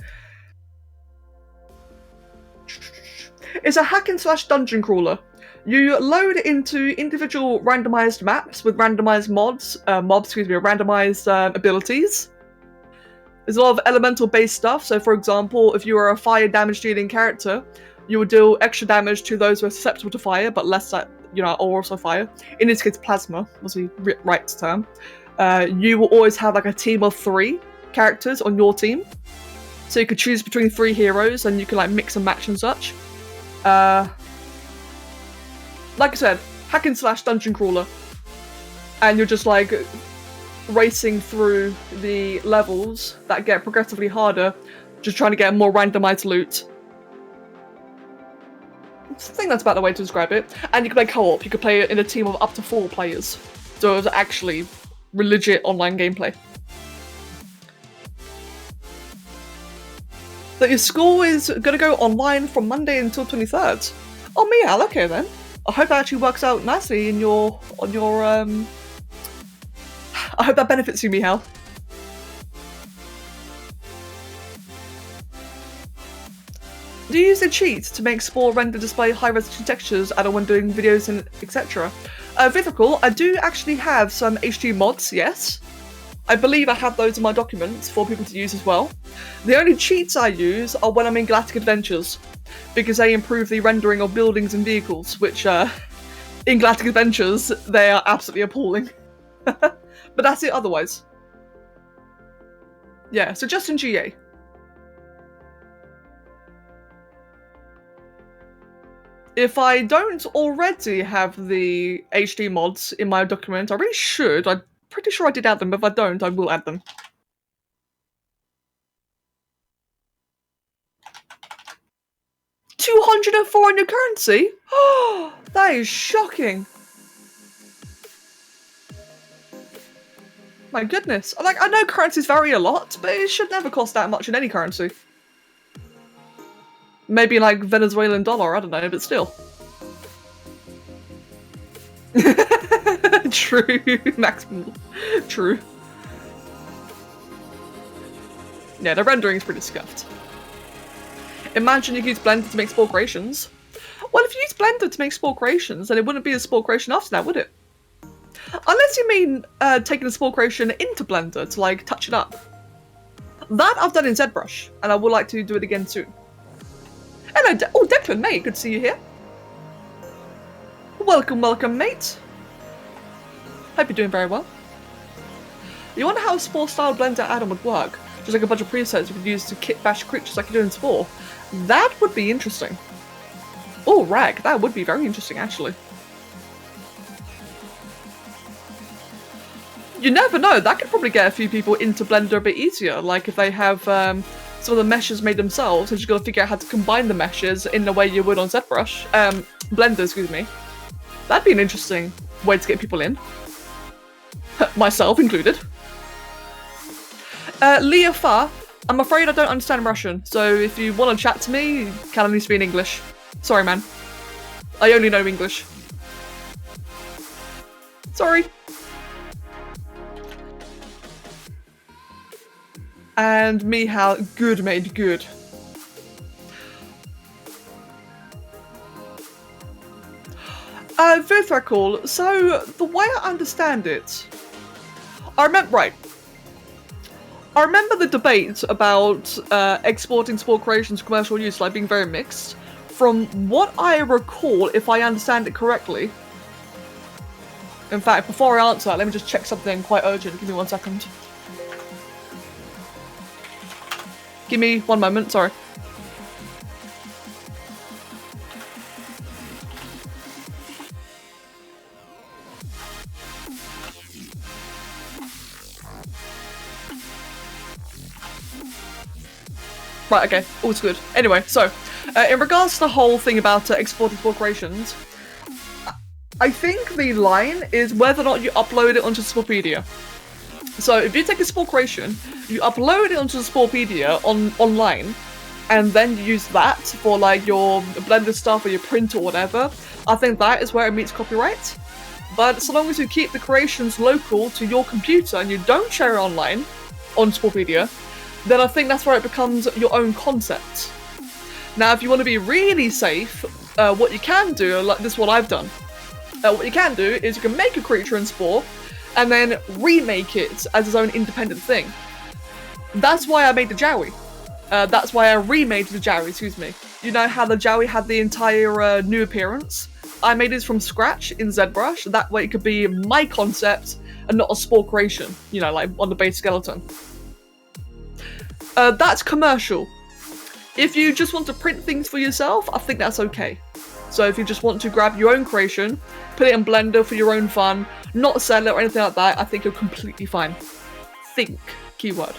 It's a hack-and-slash dungeon crawler. You load into individual randomized maps with randomized randomized abilities. There's a lot of elemental-based stuff, so for example, if you are a fire damage-dealing character, you will deal extra damage to those who are susceptible to fire, but less that, you know, are also fire. In this case, plasma was the right term. You will always have like a team of 3 characters on your team. So you could choose between 3 heroes, and you can like mix and match and such. Like I said, hack and slash dungeon crawler. And you're just like racing through the levels that get progressively harder, just trying to get more randomized loot. I think that's about the way to describe it. And you can play co-op. You could play it in a team of up to 4 players. So it was actually legit online gameplay. So your school is going to go online from Monday until 23rd. Oh, Mial, okay then. I hope that actually works out nicely in your I hope that benefits you, Mihal. Do you use a cheat to make Spore render display high-resolution textures and when doing videos and etc.? Vithrakul, I do actually have some HD mods, yes. I believe I have those in my documents for people to use as well. The only cheats I use are when I'm in Galactic Adventures, because they improve the rendering of buildings and vehicles, which, in Galactic Adventures, they are absolutely appalling. But that's it otherwise. Yeah, so just in GA. If I don't already have the HD mods in my document, I really should. I'm pretty sure I did add them, but if I don't, I will add them. $204 in your currency? Oh, that is shocking. My goodness. Like, I know currencies vary a lot, but it should never cost that much in any currency. Maybe like Venezuelan dollar, I don't know, but still. True, maximum. True. Yeah, the rendering is pretty scuffed. Imagine you could use Blender to make spore creations. Well, if you use Blender to make spore creations, then it wouldn't be a spore creation after that, would it? Unless you mean taking a spore creation into Blender to like touch it up. That I've done in ZBrush, and I would like to do it again soon. Hello, Declan, mate. Good to see you here. Welcome, welcome, mate. Hope you're doing very well. You wonder how a Spore-style Blender add-on would work? Just like a bunch of presets you could use to kit bash creatures like you do in Spore. That would be interesting. Oh, rag. That would be very interesting, actually. You never know. That could probably get a few people into Blender a bit easier. Like if they have some of the meshes made themselves, and you just got to figure out how to combine the meshes in the way you would on ZBrush. Blender, excuse me. That'd be an interesting way to get people in. Myself included. Leah Fa, I'm afraid I don't understand Russian, so if you want to chat to me, you can only speak in English. Sorry, man. I only know English. Sorry. And Mihal, good mate, good. Very cool. So, the way I understand it, I remember the debate about exporting spore creations for commercial use, like being very mixed. From what I recall, if I understand it correctly. In fact, before I answer that, let me just check something quite urgent. Give me 1 second. Give me 1 moment, sorry. Right, okay, all's good. Anyway, so, in regards to the whole thing about exporting spore creations, I think the line is whether or not you upload it onto Sporepedia. So, if you take a spore creation, you upload it onto the Sporepedia online, and then you use that for like your Blender stuff or your print or whatever, I think that is where it meets copyright. But so long as you keep the creations local to your computer and you don't share it online on Sporepedia, then I think that's where it becomes your own concept. Now, if you want to be really safe, what you can do, like this is what I've done. What you can do is you can make a creature in Spore, and then remake it as its own independent thing. That's why I made the Jowie. That's why I remade the Jowie, excuse me. You know how the Jowie had the entire new appearance? I made it from scratch in ZBrush, that way it could be my concept and not a Spore creation, you know, like on the base skeleton. That's commercial. If you just want to print things for yourself, I think that's okay. So if you just want to grab your own creation, put it in Blender for your own fun, not sell it or anything like that, I think you're completely fine. Think, keyword.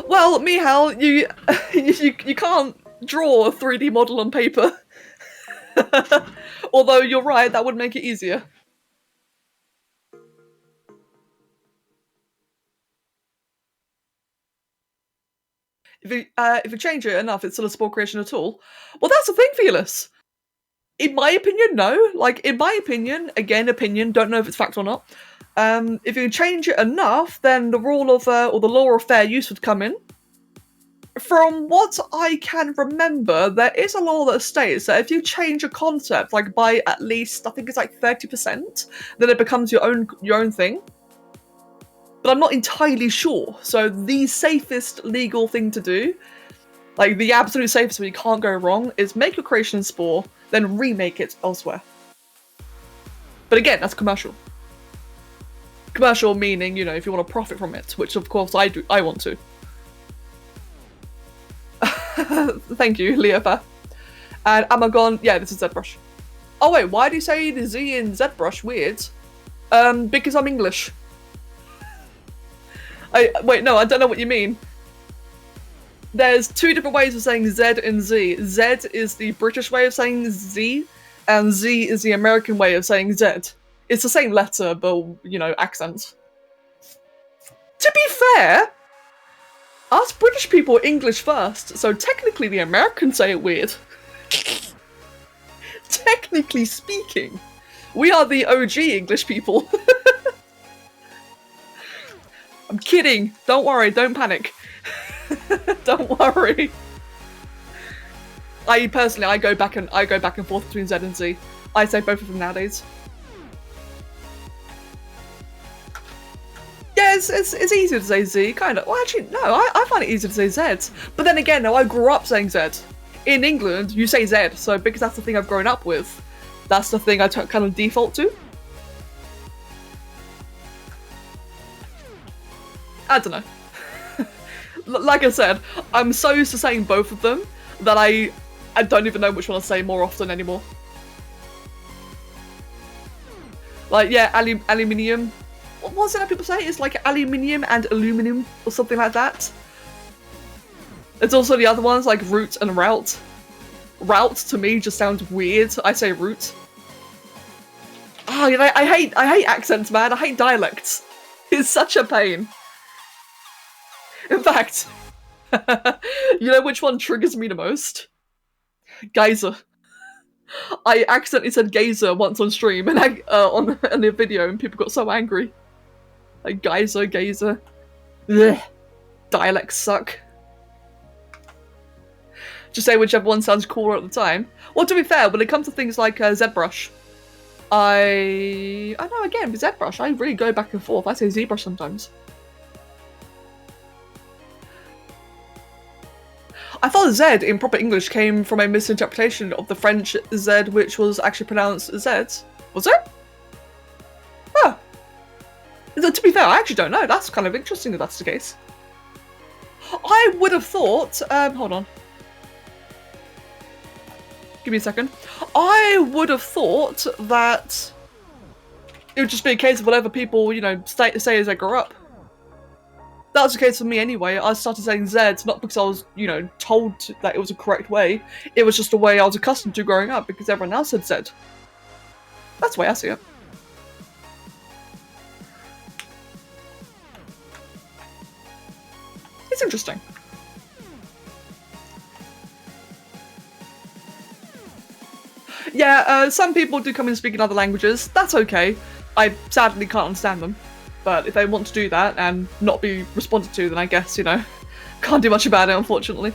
Well, Mihal, you can't draw a 3D model on paper. Although you're right, that would make it easier. If you change it enough, it's still a spore creation at all. Well, that's the thing, Fearless. In my opinion, no. Like, in my opinion, again, opinion, don't know if it's fact or not. If you change it enough, then the rule of, or the law of fair use would come in. From what I can remember, there is a law that states that if you change a concept, like by at least, I think it's like 30%, then it becomes your own thing. But I'm not entirely sure. So the safest legal thing to do, like the absolute safest where you can't go wrong, is make your creation in Spore, then remake it elsewhere. But again, that's commercial. Commercial meaning, you know, if you want to profit from it, which of course I want to. Thank you, Leopa. And Amagon, yeah, this is ZBrush. Oh wait, why do you say the Z in ZBrush? Weird. Because I'm English. Wait, no, I don't know what you mean. There's two different ways of saying Z and Z. Z is the British way of saying Z, and Z is the American way of saying Z. It's the same letter, but, you know, accent. To be fair, us British people are English first, so technically the Americans say it weird. Technically speaking, we are the OG English people. I'm kidding. Don't worry. Don't panic. Don't worry. I go back and forth between Z and Z. I say both of them nowadays. Yeah, it's easier to say Z, kind of. Well, actually, no, I find it easier to say Z. But then again, no, I grew up saying Z. In England, you say Z, so because that's the thing I've grown up with, that's the thing I kind of default to. I don't know. Like I said, I'm so used to saying both of them that I don't even know which one I say more often anymore. Like, yeah, aluminium. What was it that people say? It's like aluminium and aluminum or something like that. There's also the other ones like route and route. Route to me just sounds weird. I say route. Oh, you know, I hate accents, man. I hate dialects. It's such a pain. In fact, you know which one triggers me the most? Geyser. I accidentally said geyser once on stream and on a video, and people got so angry. Like geyser. Ugh. Dialects suck. Just say whichever one sounds cooler at the time. Well, to be fair, when it comes to things like ZBrush, I know, again, with ZBrush, I really go back and forth. I say ZBrush sometimes. I thought Z in proper English came from a misinterpretation of the French Z, which was actually pronounced Z. Was it? Oh. To be fair, I actually don't know. That's kind of interesting if that's the case. I would have thought... hold on. Give me a second. I would have thought that it would just be a case of whatever people, you know, say as they grow up. That was the case for me anyway. I started saying Z, not because I was, you know, told that it was a correct way. It was just the way I was accustomed to growing up because everyone else said Z. That's the way I see it. It's interesting. Yeah, some people do come in speaking other languages. That's okay. I sadly can't understand them. But if they want to do that and not be responded to, then I guess, you know, can't do much about it, unfortunately.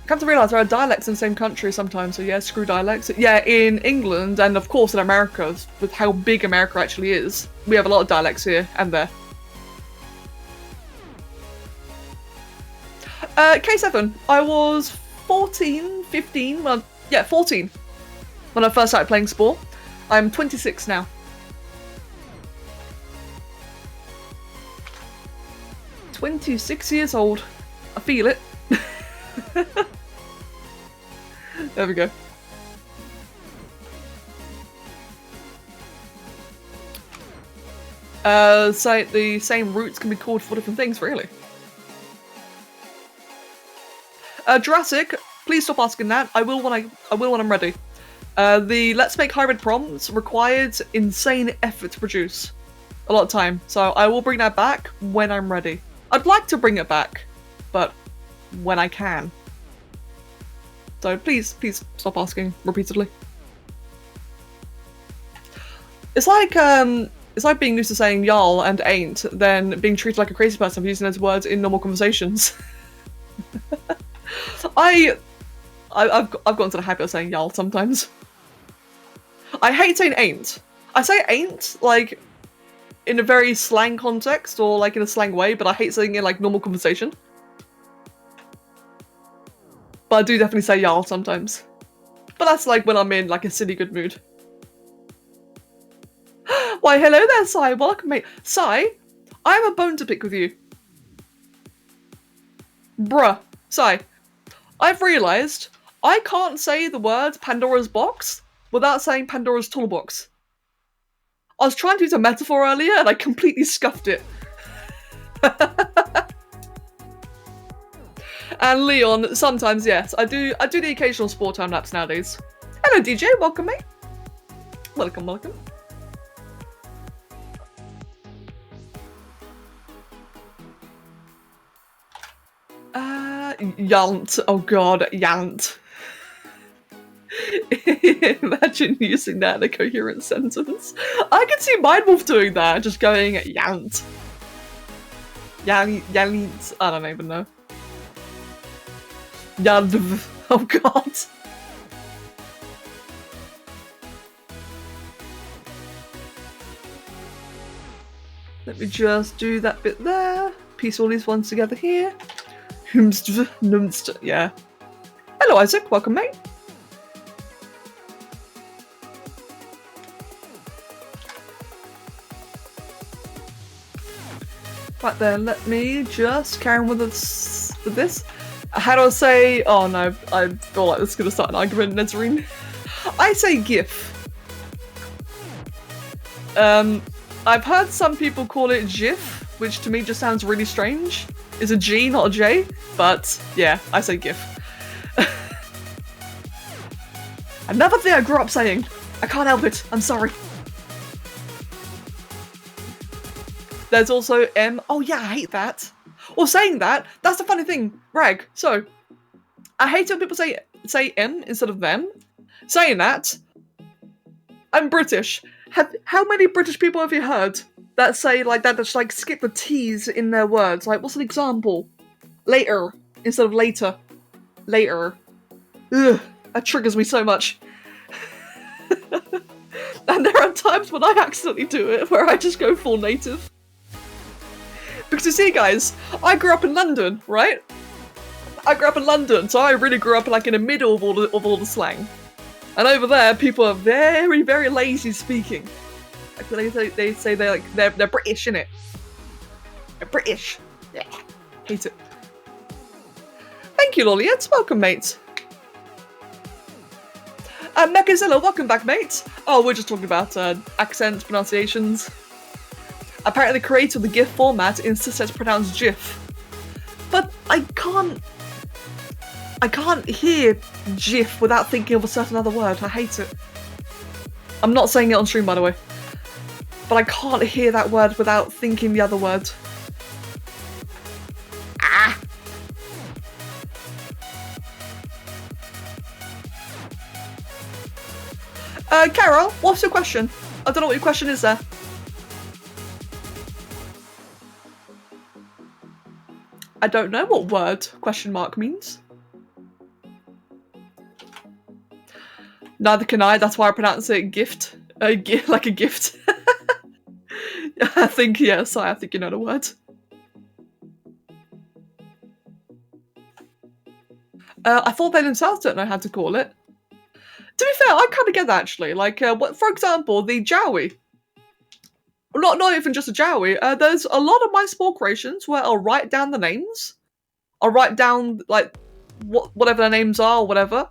Come to realise there are dialects in the same country sometimes, so yeah, screw dialects. Yeah, in England and of course in America, with how big America actually is, we have a lot of dialects here and there. K7, I was 14, 15, well, yeah, 14 when I first started playing Spore. I'm 26 now. "26 years old. I feel it." There we go. So the same roots can be called for different things, really. Jurassic, please stop asking that. I will when I'm ready. The Let's Make Hybrid prompts required insane effort to produce. A lot of time. So I will bring that back when I'm ready. I'd like to bring it back, but when I can. So please stop asking repeatedly. It's like being used to saying y'all and ain't, then being treated like a crazy person for using those words in normal conversations. I've gotten to the habit of saying y'all sometimes. I hate saying ain't. I say ain't, like, in a very slang context, or like in a slang way, but I hate saying it in like normal conversation. But I do definitely say y'all sometimes. But that's like when I'm in like a silly good mood. Why, hello there, Sai. Welcome, mate. Sai, I have a bone to pick with you. Bruh, Sai, I've realised I can't say the word Pandora's box without saying Pandora's toolbox. I was trying to use a metaphor earlier and I completely scuffed it. And Leon, sometimes yes, I do the occasional sport time lapse nowadays. Hello DJ, welcome mate. Welcome, welcome. Yant. Oh god, yant. Imagine using that in a coherent sentence. I can see Mindwolf doing that, just going yant. Yant. I don't even know. Yadv. Oh god. Let me just do that bit there. Piece all these ones together here. Yeah. Hello Isaac, welcome mate. Right then, let me just carry on with this. How do I say? Oh no, I feel like this is gonna start an argument, Nezarine. I say GIF. I've heard some people call it GIF, which to me just sounds really strange. It's a G, not a J, but yeah, I say GIF. Another thing I grew up saying. I can't help it, I'm sorry. There's also M. Oh yeah, I hate that. Or saying that, that's the funny thing, Rag. So, I hate when people say M instead of them. Saying that, I'm British. How many British people have you heard that say like that, just like skip the T's in their words? Like, what's an example? Later instead of later. Later. Ugh, that triggers me so much. And there are times when I accidentally do it, where I just go full native. Because you see, guys, I grew up in London, right? I grew up in London, so I really grew up like in the middle of all the slang. And over there, people are very, very lazy speaking. Like they say they're British, innit? They're British. Yeah, hate it. Thank you, Lolliet. Welcome, mate. Mechazilla, welcome back, mate. Oh, we're just talking about accents, pronunciations. Apparently the creator of the GIF format insists it's pronounced GIF. But I can't hear GIF without thinking of a certain other word. I hate it. I'm not saying it on stream, by the way. But I can't hear that word without thinking the other word. Ah! Carol, what's your question? I don't know what your question is there. I don't know what word question mark means. Neither can I, that's why I pronounce it gift. Like a gift. I think, yes, I think you know the word. I thought they themselves don't know how to call it. To be fair, I kind of get that actually. Like, for example, the Jowie. Not even just a Jowie. There's a lot of my small creations where I'll write down the names. I'll write down like whatever their names are or whatever,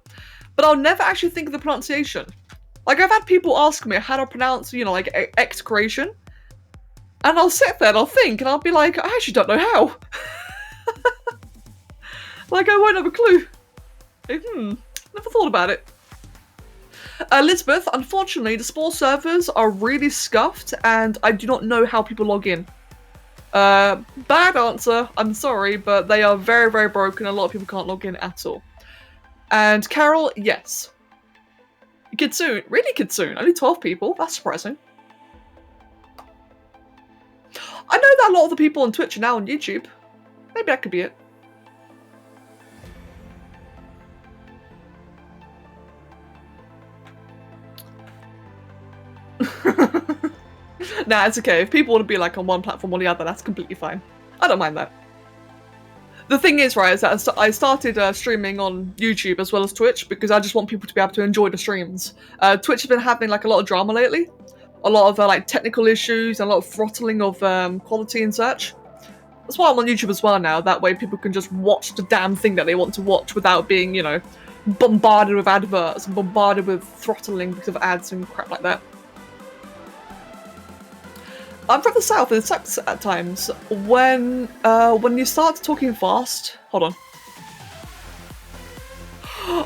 but I'll never actually think of the pronunciation. Like I've had people ask me how to pronounce, you know, like X creation, and I'll sit there and I'll think, and I'll be like, I actually don't know how. Like I won't have a clue. Like, never thought about it. Elizabeth, unfortunately, the small servers are really scuffed, and I do not know how people log in. Bad answer, I'm sorry, but they are very, very broken. A lot of people can't log in at all. And Carol, yes. Kitsune, really Kitsune, only 12 people, that's surprising. I know that a lot of the people on Twitch are now on YouTube. Maybe that could be it. Nah, it's okay. If people want to be like on one platform or the other, that's completely fine. I don't mind that. The thing is, right, is that I started streaming on YouTube as well as Twitch because I just want people to be able to enjoy the streams. Twitch has been having like a lot of drama lately. A lot of like technical issues and a lot of throttling of quality and such. That's why I'm on YouTube as well now. That way people can just watch the damn thing that they want to watch without being, you know, bombarded with adverts and bombarded with throttling because of ads and crap like that. I'm from the south and it sucks at times when you start talking fast. Hold on.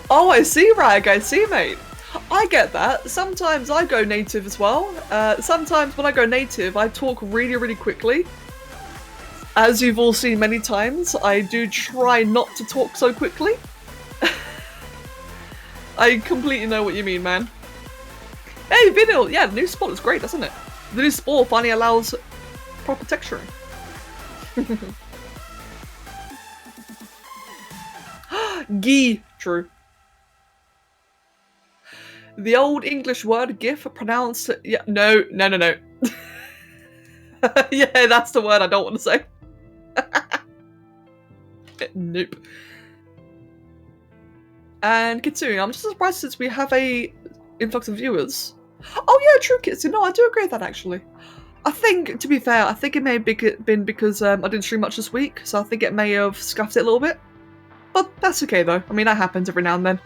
Oh, I see, Rag. I see, mate. I get that. Sometimes I go native as well. Sometimes when I go native, I talk really, really quickly. As you've all seen many times, I do try not to talk so quickly. I completely know what you mean, man. Hey, Vinyl! Yeah, the new spot is great, doesn't it? The new sport finally allows proper texturing. Gee, true. The old English word GIF pronounced... Yeah, no. Yeah, that's the word I don't want to say. Nope. And Kitsune, I'm just surprised since we have a influx of viewers. Oh yeah, true, Kitsune. No, I do agree with that actually. I think, to be fair, I think it may have been because I didn't stream much this week, so I think it may have scuffed it a little bit. But that's okay though. I mean, that happens every now and then.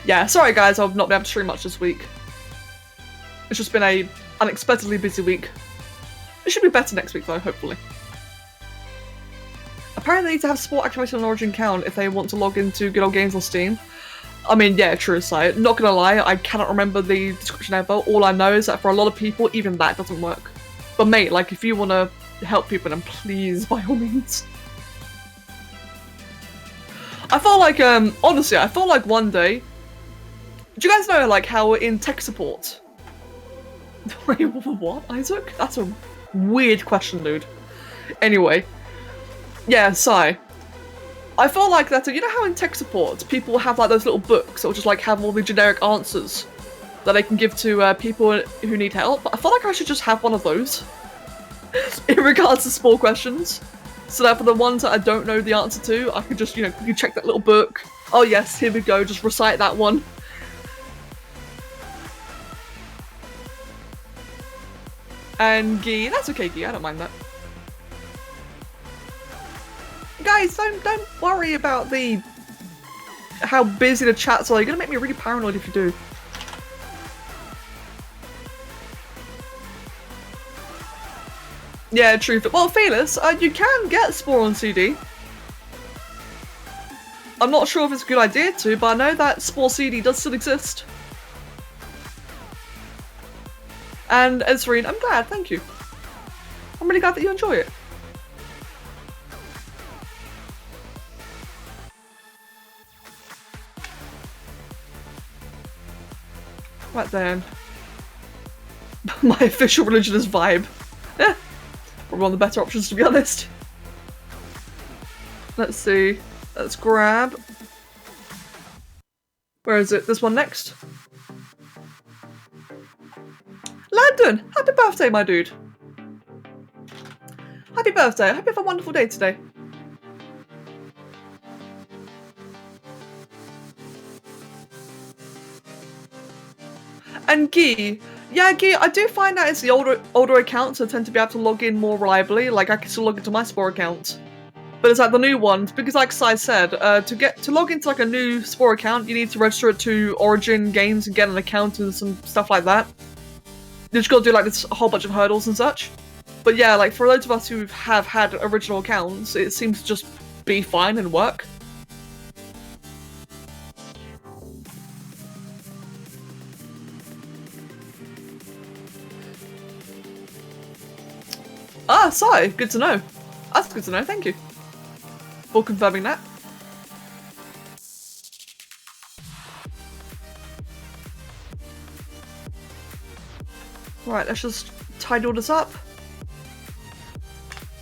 Yeah, sorry guys, I've not been able to stream much this week. It's just been a unexpectedly busy week. It should be better next week though, hopefully. Apparently they need to have support activated on Origin account if they want to log into Good Old Games on Steam. I mean, yeah, true aside. Not gonna lie, I cannot remember the description ever. All I know is that for a lot of people, even that doesn't work. But mate, like, if you want to help people, then please, by all means. I felt like, honestly, I felt like one day... Do you guys know, like, how in tech support... Wait, what, Isaac? That's a weird question, dude. Anyway. Yeah, Sai. I feel like that, you know how in tech support people have like those little books that will just like have all the generic answers that they can give to people who need help? I feel like I should just have one of those in regards to small questions, so that for the ones that I don't know the answer to, I could just, you know, you check that little book. Oh yes, here we go, just recite that one. And Gee, that's okay Gee, I don't mind that. Guys, don't worry about how busy the chats are. You're gonna make me really paranoid if you do. Yeah, true. Well, Fearless, you can get Spore on CD. I'm not sure if it's a good idea to, but I know that Spore CD does still exist. And Ezreen, I'm glad, thank you. I'm really glad that you enjoy it. Right then. My official religion is vibe. Eh, probably one of the better options to be honest. Let's see. Let's grab... Where is it? This one next? Landon! Happy birthday, my dude! Happy birthday. I hope you have a wonderful day today. And Gee, yeah, Gee, I do find that it's the older accounts that tend to be able to log in more reliably. Like, I can still log into my Spore account. But it's like the new ones, because like Sai said, to log into like a new Spore account, you need to register it to Origin Games and get an account and some stuff like that. You just gotta do like this whole bunch of hurdles and such. But yeah, like for those of us who have had original accounts, it seems to just be fine and work. Ah, Sai, good to know. That's good to know, thank you for confirming that. Right, let's just tidy all this up.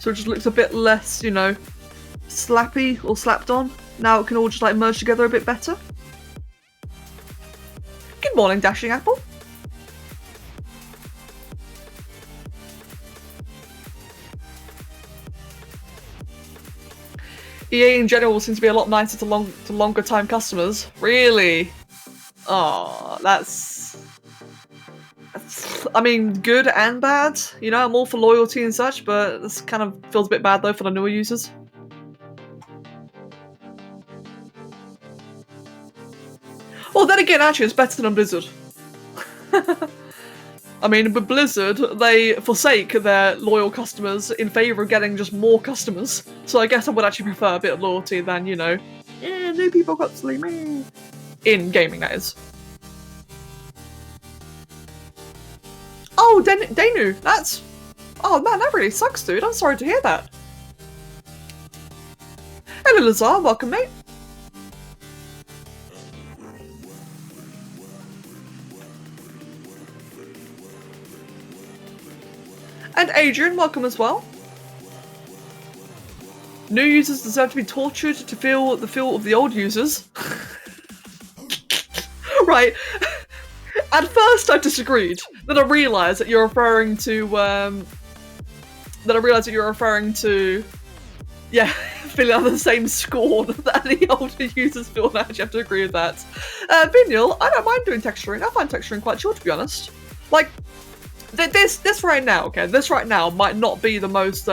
So it just looks a bit less, you know, slappy or slapped on. Now it can all just like merge together a bit better. Good morning, Dashing Apple. EA in general seems to be a lot nicer to longer time customers. Really? Oh, that's I mean, good and bad. You know, I'm all for loyalty and such, but this kind of feels a bit bad though for the newer users. Well, then again, actually, it's better than Blizzard. I mean, with Blizzard, they forsake their loyal customers in favour of getting just more customers. So I guess I would actually prefer a bit of loyalty than, you know, new people constantly, me. In gaming, that is. Oh, Danu, that's... Oh man, that really sucks, dude. I'm sorry to hear that. Hello, Lazar. Welcome, mate. And Adrian, welcome as well. New users deserve to be tortured to feel the feel of the old users. Right. At first I disagreed. Then I realised that you're referring to yeah, feeling under the same scorn that the older users feel. Now, you have to agree with that. Vinyl, I don't mind doing texturing. I find texturing quite chill, to be honest. Like, this right now, okay, this right now might not be the most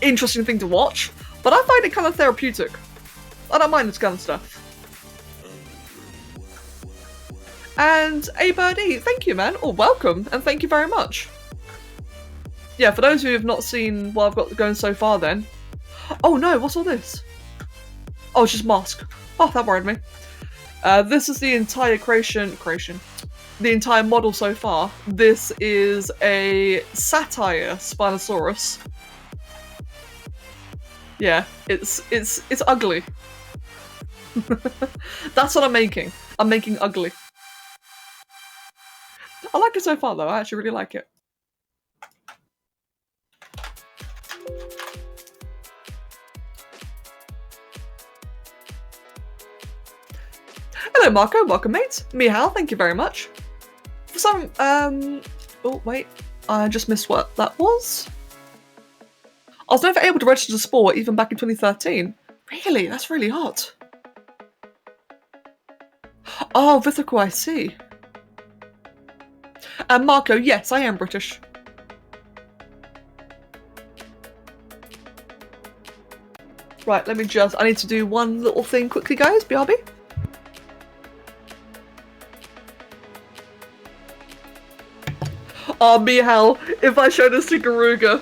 interesting thing to watch, but I find it kind of therapeutic. I don't mind this kind of stuff. And A Birdie, thank you, man. Oh, welcome, and thank you very much. Yeah, for those who have not seen what I've got going so far then. Oh no, what's all this? Oh, it's just mask. Oh, that worried me. This is the entire creation. The entire model so far. This is a Satirus Spinosaurus. Yeah, it's ugly. That's what I'm making. I'm making ugly. I like it so far though, I actually really like it. Hello Marco, welcome mate. Mihal, thank you very much. For some, oh wait, I just missed what that was. I was never able to register the sport even back in 2013. Really? That's really hot. Oh, Vithical, I see. And Marco, yes, I am British. Right, let me just... I need to do one little thing quickly, guys. BRB. Oh, Mihal, if I show this to Garuga.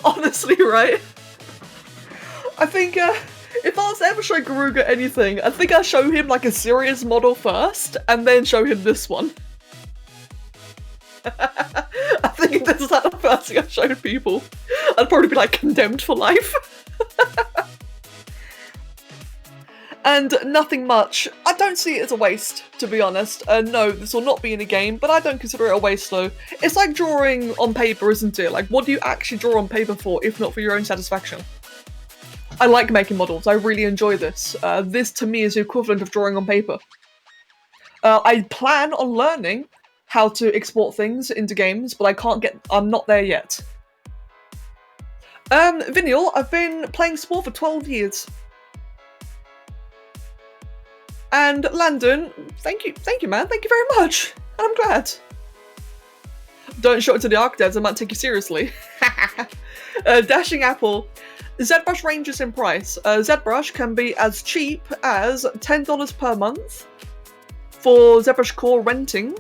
Honestly, right? I think, if I was to ever show Garuga anything, I think I'd show him like a serious model first, and then show him this one. I think this is like the first thing I've shown people. I'd probably be like condemned for life. And nothing much. I don't see it as a waste, to be honest. No, this will not be in a game, but I don't consider it a waste though. It's like drawing on paper, isn't it? Like, what do you actually draw on paper for, if not for your own satisfaction? I like making models, I really enjoy this. This to me is the equivalent of drawing on paper. I plan on learning how to export things into games, but I'm not there yet. Vinyl, I've been playing sport for 12 years. And Landon, thank you man, thank you very much. And I'm glad. Don't show it to the ArcDevs, I might take you seriously. Dashing Apple. ZBrush ranges in price. ZBrush can be as cheap as $10 per month for ZBrush Core renting,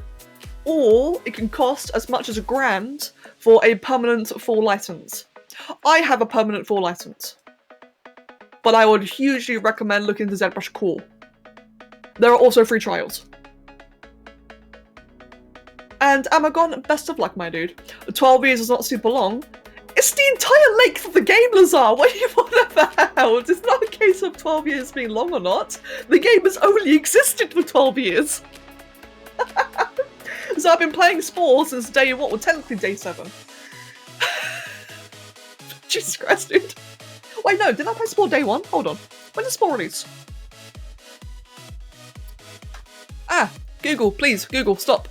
or it can cost as much as $1,000 for a permanent full license. I have a permanent full license, but I would hugely recommend looking into ZBrush Core. There are also free trials. And Amagon, best of luck, my dude. 12 years is not super long. It's the entire length of the game, Lazar! What are you on about? It's not a case of 12 years being long or not. The game has only existed for 12 years. So I've been playing Spore since day, what, well technically day 7. Jesus Christ, dude. Wait, no, didn't I play Spore day 1? Hold on. When did Spore release? Ah, Google, please, Google, stop.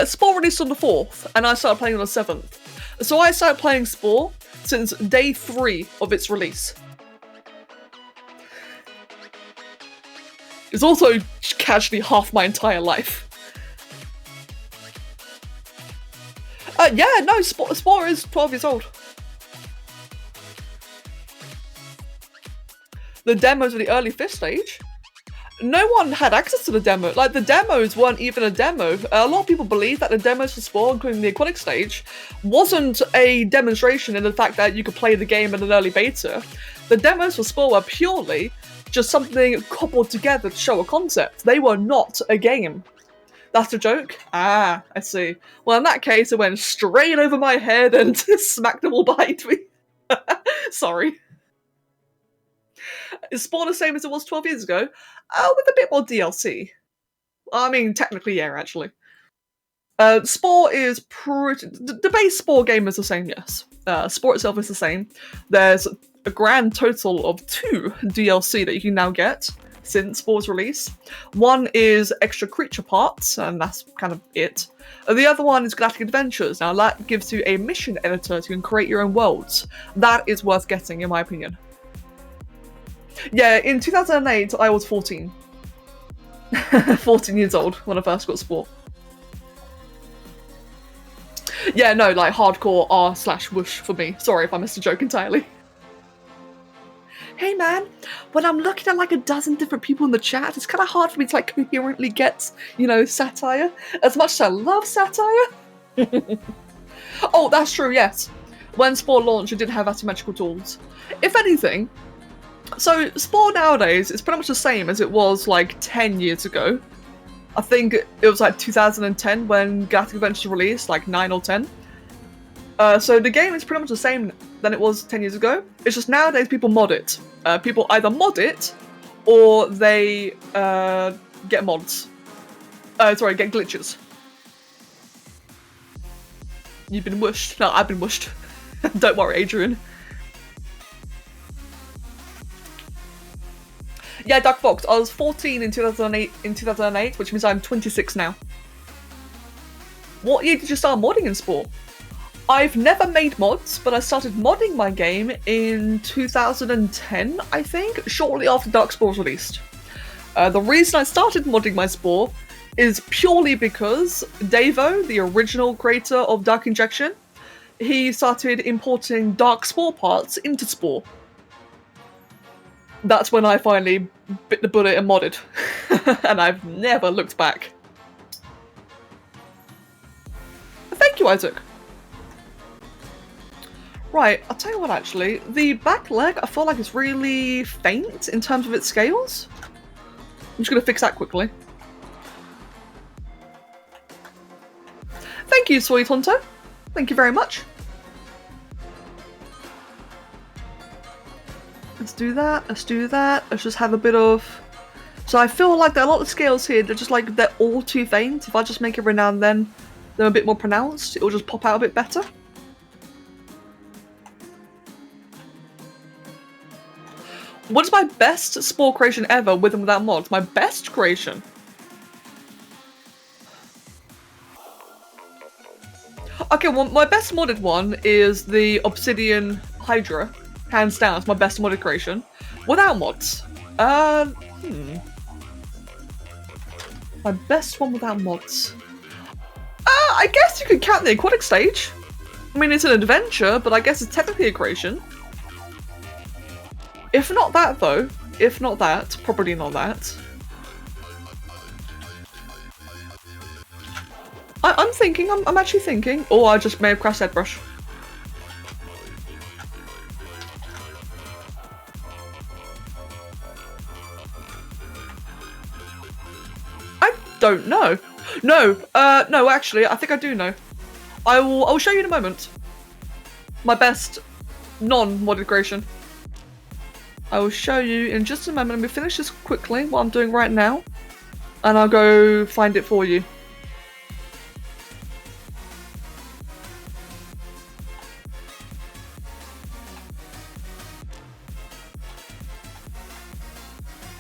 Spore released on the 4th, and I started playing on the 7th. So I started playing Spore since day 3 of its release. It's also casually half my entire life. Yeah, no, Spore is 12 years old. The demos of the early 5th stage, no one had access to the demo. Like, the demos weren't even a demo. A lot of people believe that the demos for Spore, including the aquatic stage, wasn't a demonstration in the fact that you could play the game in an early beta. The demos for Spore were purely just something cobbled together to show a concept. They were not a game. That's a joke? Ah, I see. Well, in that case, it went straight over my head and smacked them all behind me. Sorry. Is Spawn the same as it was 12 years ago? With a bit more DLC. I mean, technically, yeah, actually. Spore is pretty... The base Spore game is the same, yes. Spore itself is the same. There's a grand total of 2 DLC that you can now get since Spore's release. One is extra creature parts, and that's kind of it. The other one is Galactic Adventures. Now, that gives you a mission editor so you can create your own worlds. That is worth getting, in my opinion. Yeah, in 2008, I was 14. 14 years old when I first got Spore. Yeah, no, like hardcore r/whoosh for me. Sorry if I missed a joke entirely. Hey man, when I'm looking at like a dozen different people in the chat, it's kind of hard for me to like coherently get, you know, satire. As much as I love satire. Oh, that's true, yes. When Spore launched, it did have asymmetrical tools. If anything, so Spore nowadays is pretty much the same as it was like 10 years ago. I think it was like 2010 when Galactic Adventures released, like 9 or 10. So the game is pretty much the same than it was 10 years ago. It's just nowadays people mod it. People either mod it or they get mods. Sorry, get glitches. You've been whooshed. No, I've been whooshed. Don't worry, Adrian. Yeah, Dark Fox. I was 14 in 2008, which means I'm 26 now. What year did you start modding in Spore? I've never made mods, but I started modding my game in 2010, I think, shortly after Dark Spore was released. The reason I started modding my Spore is purely because Davo, the original creator of Dark Injection, he started importing Dark Spore parts into Spore. That's when I finally bit the bullet and modded. And I've never looked back. Thank you, Isaac. Right, I'll tell you what actually, the back leg I feel like it's really faint in terms of its scales. I'm just going to fix that quickly. Thank you, Soy Tonto. Thank you very much. Let's do that, let's do that. Let's just have a bit of... So I feel like there are a lot of scales here, they're just like, they're all too faint. If I just make every now and then they're a bit more pronounced, it'll just pop out a bit better. What is my best Spore creation ever with and without mods? My best creation? Okay, well, my best modded one is the Obsidian Hydra. Hands down, it's my best modded creation. Without mods. My best one without mods. I guess you could count the aquatic stage. I mean, it's an adventure, but I guess it's technically a creation. If not that, though. If not that, probably not that. I'm thinking, I'm actually thinking. Or I just may have crashed that brush. I don't know. No, no, actually, I think I do know. I'll show you in a moment. My best non-modded creation. I will show you in just a moment. Let me finish this quickly, what I'm doing right now, and I'll go find it for you.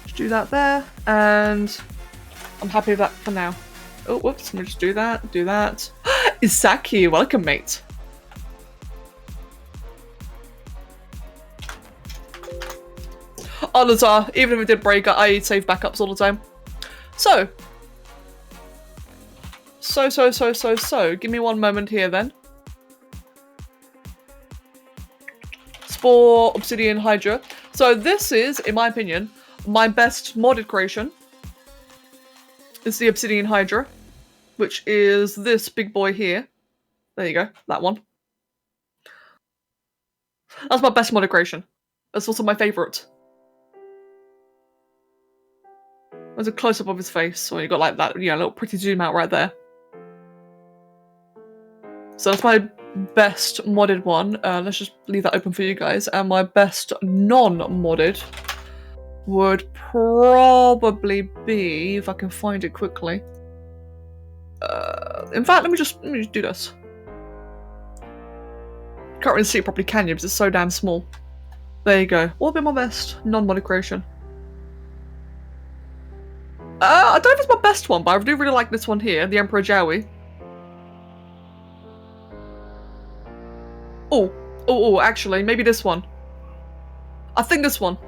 Just do that there, and I'm happy with that for now. Oh, whoops, let me just do that, do that. Isaki, welcome, mate. Odds are, even if it did break, I save backups all the time. So. Give me one moment here then. Spore, Obsidian, Hydra. So this is, in my opinion, my best modded creation. It's the Obsidian Hydra, which is this big boy here. There you go, that one. That's my best modded creation. That's also my favourite. There's a close-up of his face, so you got like that, you know, little pretty zoom out right there. So that's my best modded one. Let's just leave that open for you guys. And my best non-modded would probably be, if I can find it quickly. In fact, let me just do this. Can't really see it properly, can you? Because it's so damn small. There you go. What would be my best non-modded creation? I don't know if it's my best one, but I do really like this one here, the Emperor Jowie. Oh, actually, maybe this one. I think this one.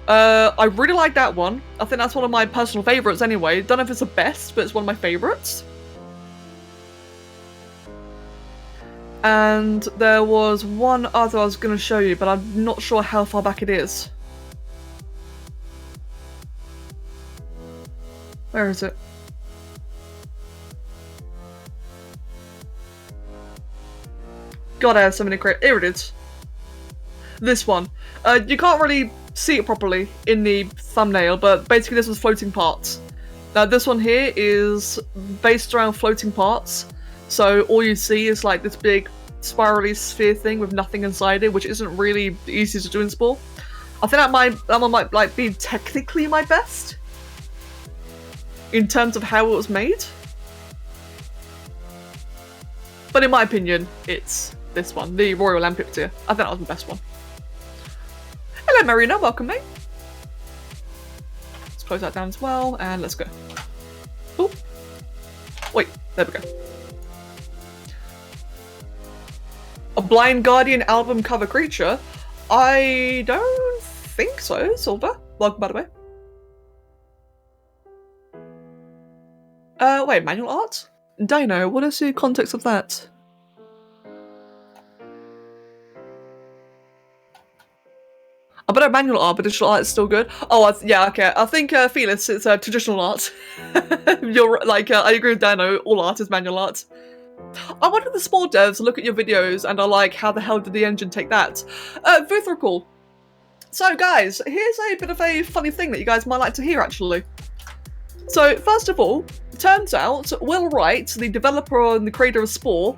I really like that one. I think that's one of my personal favourites anyway. Don't know if it's the best, but it's one of my favourites. And there was one other I was going to show you, but I'm not sure how far back it is. Where is it? God, I have so many great. Here it is. This one. You can't really see it properly in the thumbnail, but basically this was floating parts. Now this one here is based around floating parts, so all you see is like this big spirally sphere thing with nothing inside it, which isn't really easy to do in Spore. I think that one might like be technically my best in terms of how it was made, but in my opinion, it's this one, the Royal Amphitheater. I think that was the best one. Hello, Marina. Welcome, mate. Let's close that down as well, and let's go. Oh, wait. There we go. A Blind Guardian album cover creature? I don't think so. Silver. Welcome, by the way. Wait. Manual art? Dino. What is the context of that? I bet manual art, but digital art is still good. Oh, yeah, okay. I think, Felix, it's traditional art. You're like, I agree with Dano, all art is manual art. I wonder if the Spore devs look at your videos and are like, how the hell did the engine take that? Vithrical. So, guys, here's a bit of a funny thing that you guys might like to hear, actually. So, first of all, it turns out Will Wright, the developer and the creator of Spore,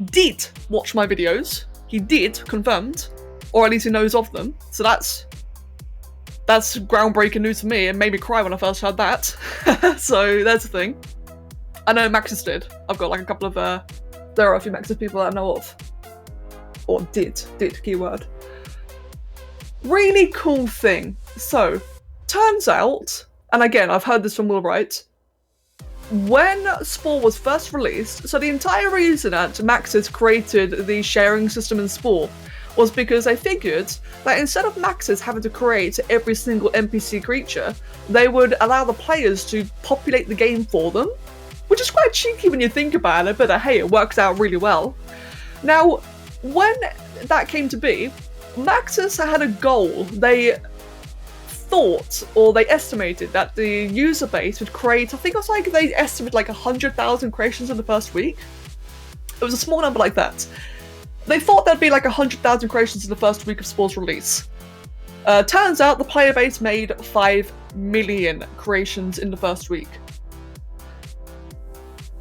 did watch my videos. He did, confirmed. Or at least he knows of them. So that's groundbreaking news for me. It made me cry when I first heard that. So that's the thing. I know Maxis did. I've got like a couple of, there are a few Maxis people that I know of. Or did, keyword. Really cool thing. So, turns out, and again, I've heard this from Will Wright, when Spore was first released, so the entire reason that Maxis created the sharing system in Spore was because they figured that instead of Maxis having to create every single NPC creature, they would allow the players to populate the game for them, which is quite cheeky when you think about it, but hey, it works out really well. Now, when that came to be, Maxis had a goal. They thought, or they estimated, that the user base would create, I think it was like, they estimated like 100,000 creations in the first week. It was a small number like that. They thought there'd be like 100,000 creations in the first week of Spore's release. Turns out the player base made 5 million creations in the first week.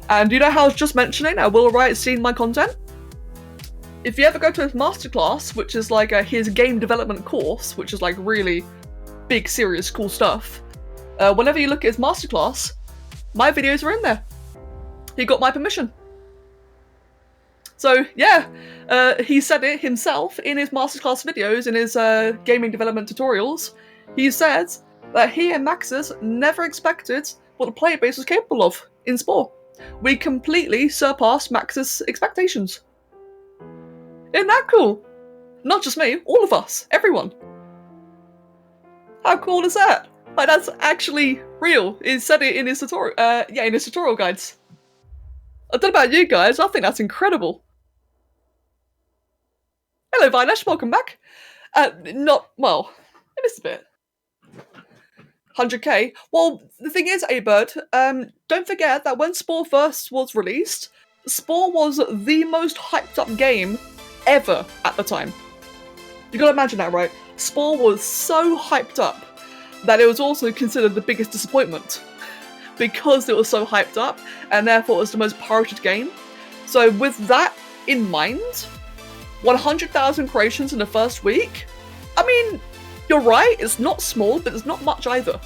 And you know how I was just mentioning, Will Wright seen my content? If you ever go to his masterclass, which is like his game development course, which is like really big, serious, cool stuff, whenever you look at his masterclass, my videos are in there. He got my permission. So yeah, he said it himself in his masterclass videos, in his gaming development tutorials. He said that he and Maxis never expected what the player base was capable of in Spore. We completely surpassed Maxis' expectations. Isn't that cool? Not just me, all of us, everyone. How cool is that? Like, that's actually real. He said it in his tutorial, in his tutorial guides. I don't know about you guys, I think that's incredible. Hello, Vinesh, welcome back. Well, I missed a bit. 100k? Well, the thing is, A-Bird, don't forget that when Spore first was released, Spore was the most hyped up game ever at the time. You gotta imagine that, right? Spore was so hyped up that it was also considered the biggest disappointment because it was so hyped up and therefore it was the most pirated game. So with that in mind, 100,000 creations in the first week? I mean, you're right, it's not small, but it's not much either.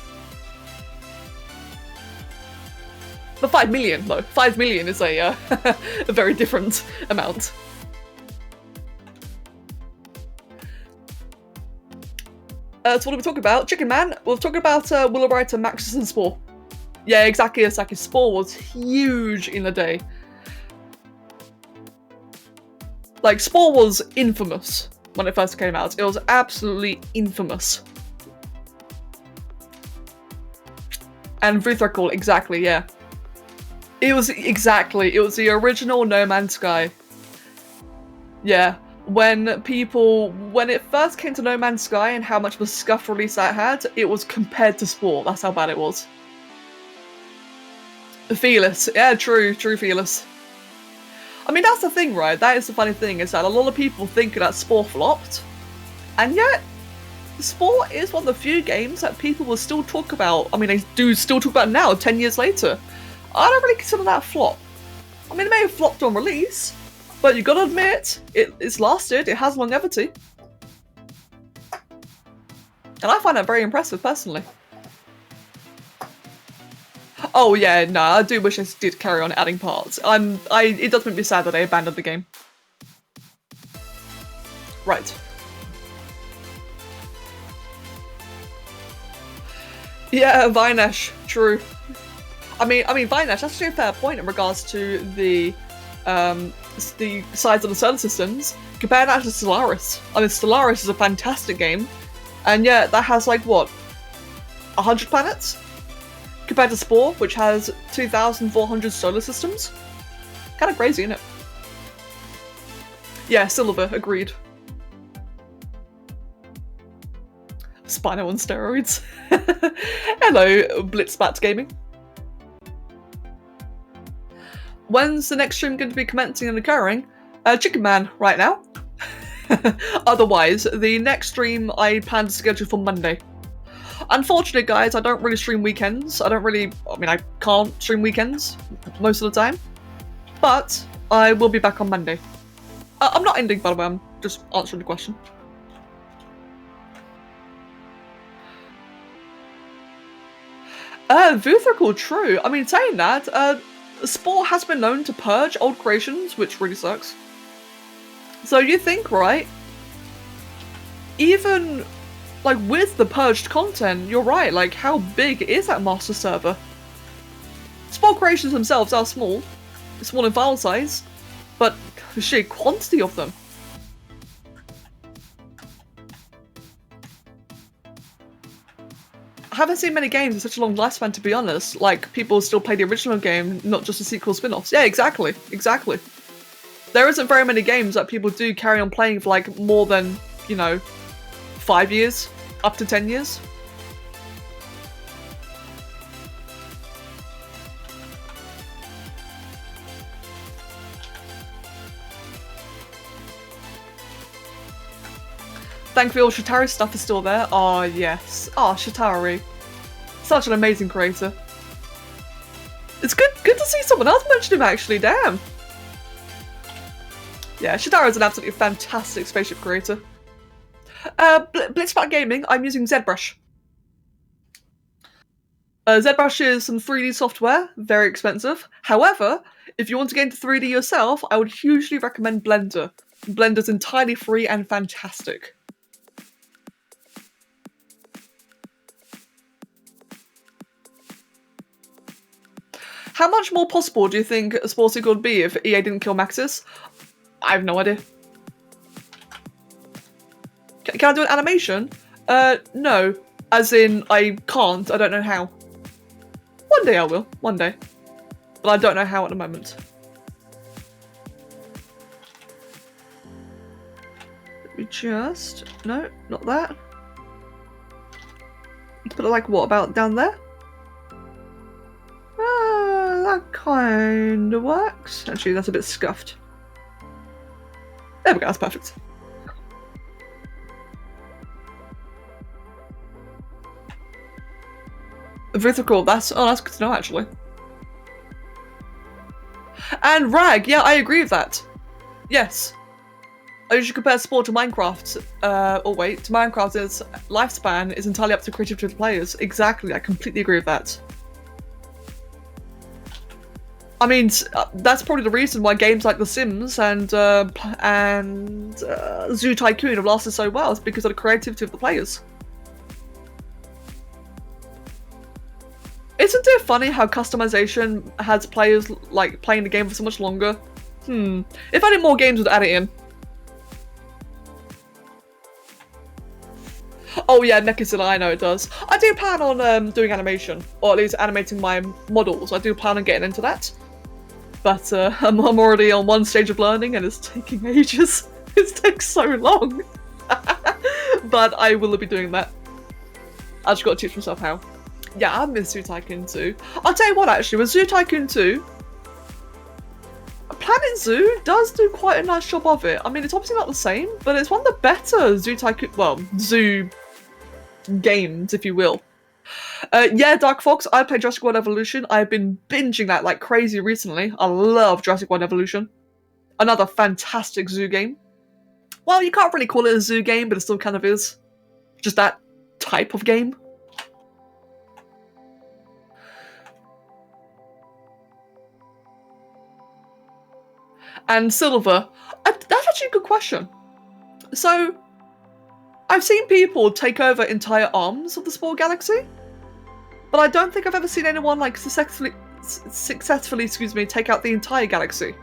But 5 million, though. 5 million is a, a very different amount. So what are we talking about? Chicken Man. We're talking about Willow Writer, Maxis, and Spore. Yeah, exactly. It's like Spore was huge in the day. Like, Spore was infamous when it first came out. It was absolutely infamous. And Vuthrakul, exactly, yeah. It was the original No Man's Sky. Yeah. When it first came to No Man's Sky and how much of a scuffed release that had, it was compared to Spore. That's how bad it was. Fearless. Yeah, true, Fearless. I mean, that's the thing, right? That is the funny thing, is that a lot of people think that Spore flopped, and yet Spore is one of the few games that people will still talk about. I mean, they do still talk about it now, 10 years later. I don't really consider that a flop. I mean, it may have flopped on release, but you gotta admit, it's lasted, it has longevity. And I find that very impressive, personally. Oh yeah, no, I do wish I did carry on adding parts. It does make me sad that they abandoned the game. Right. Yeah, Vinesh, true. I mean, Vinesh, that's actually a fair point in regards to the size of the solar systems. Compare that to Stellaris. I mean, Stellaris is a fantastic game, and yet that has like what, 100 planets? Compared to Spore, which has 2,400 solar systems? Kind of crazy, isn't it? Yeah, Silver, agreed. Spino on steroids. Hello, Blitzbat Gaming. When's the next stream going to be commencing and occurring? Chicken Man, right now. Otherwise, the next stream I plan to schedule for Monday. Unfortunately, guys, I don't really stream weekends. I can't stream weekends most of the time. But I will be back on Monday. I'm not ending, by the way, I'm just answering the question. Vuthrakul, true. I mean, saying that, Spore has been known to purge old creations, which really sucks. So you think, right? Even, like, with the purged content, you're right, like, how big is that master server? Spore creations themselves are small in file size, but the sheer quantity of them. I haven't seen many games with such a long lifespan, to be honest. Like, people still play the original game, not just the sequel spin-offs. Yeah, exactly. There isn't very many games that people do carry on playing for, like, more than, 5 years, up to 10 years. Thankfully, all Shatari's stuff is still there. Oh, yes. Oh, Shatari. Such an amazing creator. It's good to see someone else mention him, actually. Damn. Yeah, Shatari is an absolutely fantastic spaceship creator. Blitzbat Gaming, I'm using ZBrush. ZBrush is some 3D software, very expensive. However, if you want to get into 3D yourself, I would hugely recommend Blender. Blender's entirely free and fantastic. How much more possible do you think a sports sequel would be if EA didn't kill Maxis? I have no idea. Can I do an animation? No. As in, I can't. I don't know how. One day I will. One day. But I don't know how at the moment. Let me just... No, not that. Put it like, what, about down there? That kind of works. Actually, that's a bit scuffed. There we go, that's perfect. Vertical, that's good to know actually. And rag, yeah, I agree with that. Yes. I usually compare sport to Minecraft. To Minecraft's lifespan is entirely up to creativity of the players. Exactly, I completely agree with that. I mean, that's probably the reason why games like The Sims and Zoo Tycoon have lasted so well. It's because of the creativity of the players. Isn't it funny how customization has players like playing the game for so much longer? If only more games would add it in. Oh yeah, Nekazilla, I know it does. I do plan on doing animation, or at least animating my models. I do plan on getting into that. But I'm already on one stage of learning and it's taking ages. It takes so long. But I will be doing that. I just got to teach myself how. Yeah, I miss Zoo Tycoon 2. I'll tell you what actually, with Zoo Tycoon 2, Planet Zoo does do quite a nice job of it. I mean, it's obviously not the same, but it's one of the better Zoo Tycoon, well, Zoo games, if you will. Yeah, Dark Fox, I played Jurassic World Evolution. I've been binging that like crazy recently. I love Jurassic World Evolution. Another fantastic zoo game. Well, you can't really call it a zoo game, but it still kind of is. Just that type of game. And Silver, that's actually a good question. So, I've seen people take over entire arms of the Spore Galaxy, but I don't think I've ever seen anyone like successfully, take out the entire galaxy.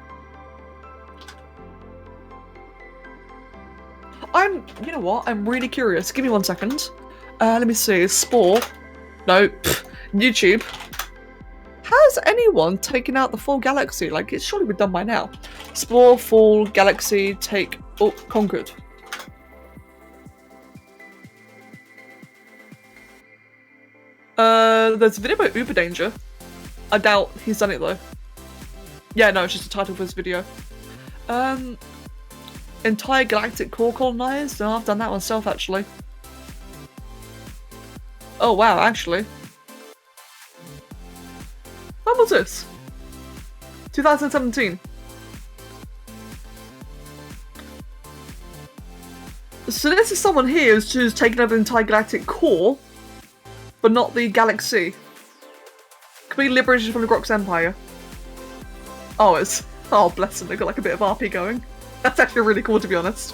You know what? I'm really curious. Give me 1 second. Let me see. Spore. No. YouTube. Has anyone taken out the full galaxy? Like, it's surely been done by now. Spore, full galaxy, conquered. There's a video about Uber Danger. I doubt he's done it though. Yeah, no, it's just a title for this video. Entire galactic core colonized? No, I've done that myself actually. Oh wow, actually. When was this? 2017. So this is someone here who's taken over the entire galactic core, but not the galaxy. Complete liberation from the Grox Empire. Oh, bless them, they've got like a bit of RP going. That's actually really cool, to be honest.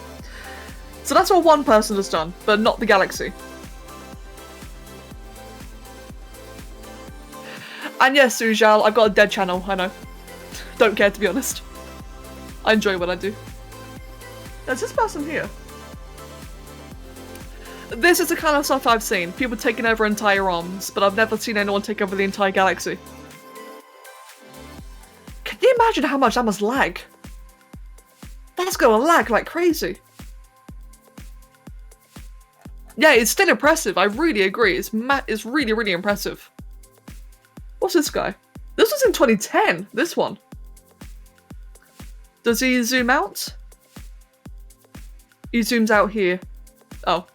So that's what one person has done, but not the galaxy. And yes, Sujal, I've got a dead channel, I know. Don't care, to be honest. I enjoy what I do. There's this person here. This is the kind of stuff I've seen. People taking over entire arms, but I've never seen anyone take over the entire galaxy. Can you imagine how much that must lag? That's gonna lag like crazy. Yeah, it's still impressive. I really agree. It's really, really impressive. What's this guy? This was in 2010, this one. Does he zoom out? He zooms out here. Oh.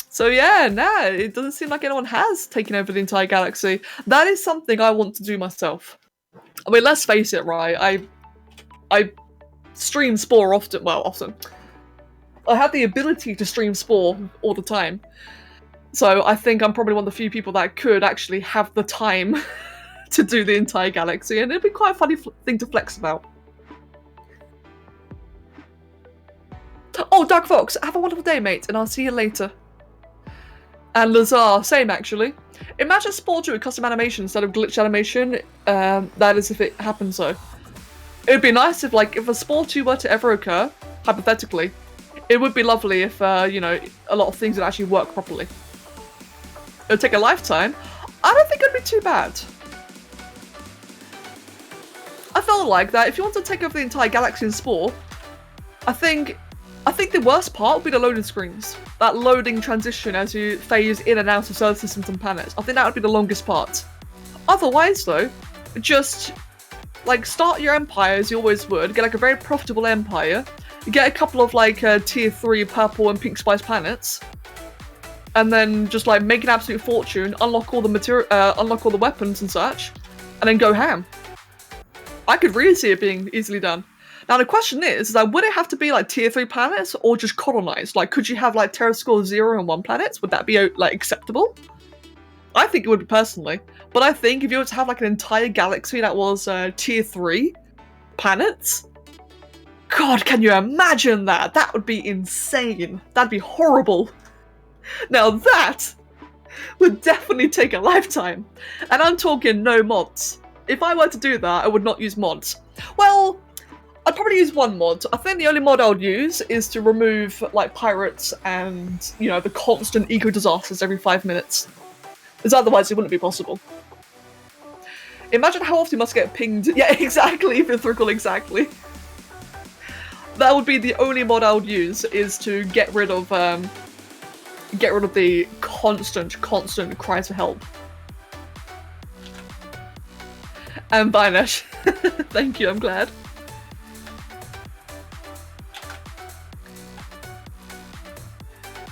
So yeah, nah, it doesn't seem like anyone has taken over the entire galaxy. That is something I want to do myself. I mean, let's face it, right? I stream Spore often. Well, often. I have the ability to stream Spore all the time. So I think I'm probably one of the few people that could actually have the time to do the entire galaxy, and it'd be quite a funny thing to flex about. Oh, Dark Fox, have a wonderful day, mate, and I'll see you later. And Lazar, same actually. Imagine Spore doing custom animation instead of glitch animation. That is if it happens though. It would be nice if, like, if a Spore 2 were to ever occur, hypothetically, It would be lovely if, you know, a lot of things would actually work properly. It would take a lifetime. I don't think it'd be too bad. I felt like that if you want to take over the entire galaxy in Spore, I think the worst part would be the loading screens. That loading transition as you phase in and out of solar systems and planets. I think that would be the longest part. Otherwise, though, just like start your empire as you always would, get like a very profitable empire, get a couple of like tier 3 purple and pink spice planets, and then just like make an absolute fortune, unlock all the material, unlock all the weapons and such, and then go ham. I could really see it being easily done. Now the question is like, would it have to be like tier 3 planets or just colonized? Like, could you have like Terra Score 0 and 1 planets? Would that be like acceptable? I think it would personally, but I think if you were to have like an entire galaxy that was tier 3 planets, God, can you imagine that? That would be insane. That'd be horrible. Now that would definitely take a lifetime, and I'm talking no mods. If I were to do that, I would not use mods. Well, I'd probably use one mod. I think the only mod I would use is to remove like pirates and, you know, the constant eco disasters every 5 minutes. Because otherwise it wouldn't be possible. Imagine how often you must get pinged. Yeah, exactly, Vithrical, exactly. That would be the only mod I would use, is to get rid of the constant cries for help. And bye, Nesh. Thank you, I'm glad.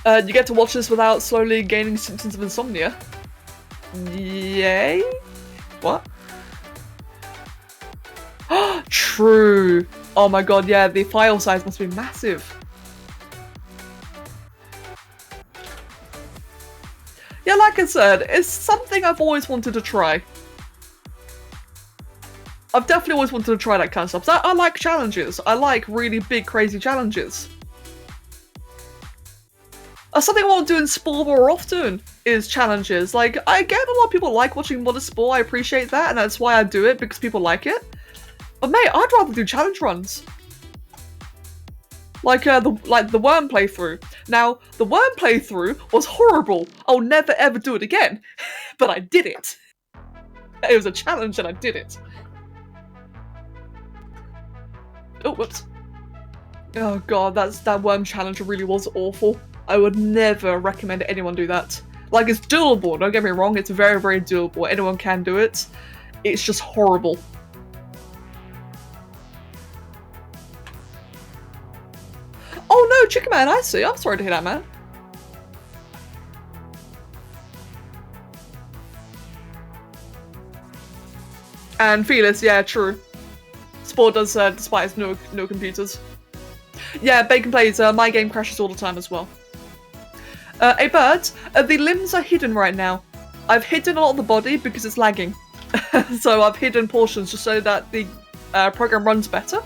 You get to watch this without slowly gaining symptoms of insomnia. Yay? What? True. Oh my god, yeah, the file size must be massive. Yeah, like I said, it's something I've always wanted to try. I've definitely always wanted to try that kind of stuff. So I like challenges. I like really big, crazy challenges. Something I want to do in Spore more often is challenges. Like, I get a lot of people like watching Modern Spore, I appreciate that, and that's why I do it, because people like it. But mate, I'd rather do challenge runs. Like the worm playthrough. Now, the worm playthrough was horrible. I'll never ever do it again. But I did it. It was a challenge and I did it. Oh, whoops. Oh god, that worm challenge really was awful. I would never recommend anyone do that. Like, it's doable, don't get me wrong, it's very, very doable. Anyone can do it. It's just horrible. Oh no, Chicken Man, I see. I'm sorry to hear that, man. And Felis, yeah, true. Spore does, despite its no computers. Yeah, Bacon plays, my game crashes all the time as well. Hey Bird, the limbs are hidden right now. I've hidden a lot of the body because it's lagging. So I've hidden portions just so that the program runs better.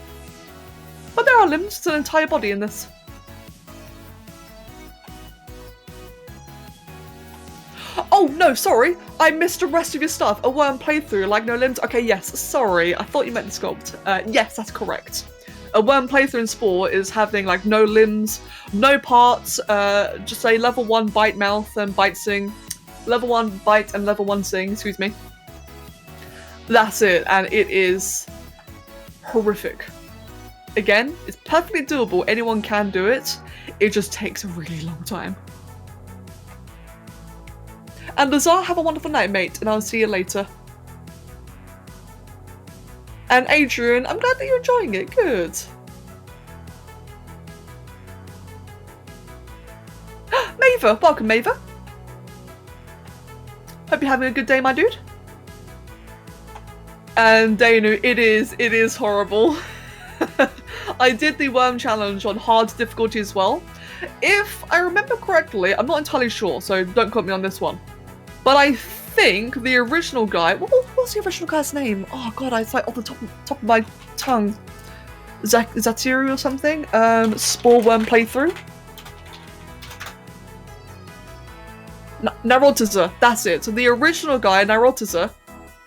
But there are limbs, it's an entire body in this. Oh no, sorry, I missed the rest of your stuff. A worm playthrough, like no limbs? Okay, yes, sorry, I thought you meant the sculpt. Yes, that's correct. A worm playthrough in Spore is having like no limbs, no parts, just a level 1 bite mouth and bite sing. Level 1 bite and level 1 sing, excuse me. That's it, and it is horrific. Again, it's perfectly doable, anyone can do it. It just takes a really long time. And Lazar, have a wonderful night, mate, and I'll see you later. And Adrian, I'm glad that you're enjoying it. Good. Maver, welcome, Maver. Hope you're having a good day, my dude. And Danu, it is horrible. I did the worm challenge on hard difficulty as well. If I remember correctly, I'm not entirely sure, so don't quote me on this one. But I think the original guy, what's the original guy's name? Oh god, it's like off the top of my tongue. Satirus or something? Spore worm playthrough? Narotiza, that's it. So the original guy, Narotiza,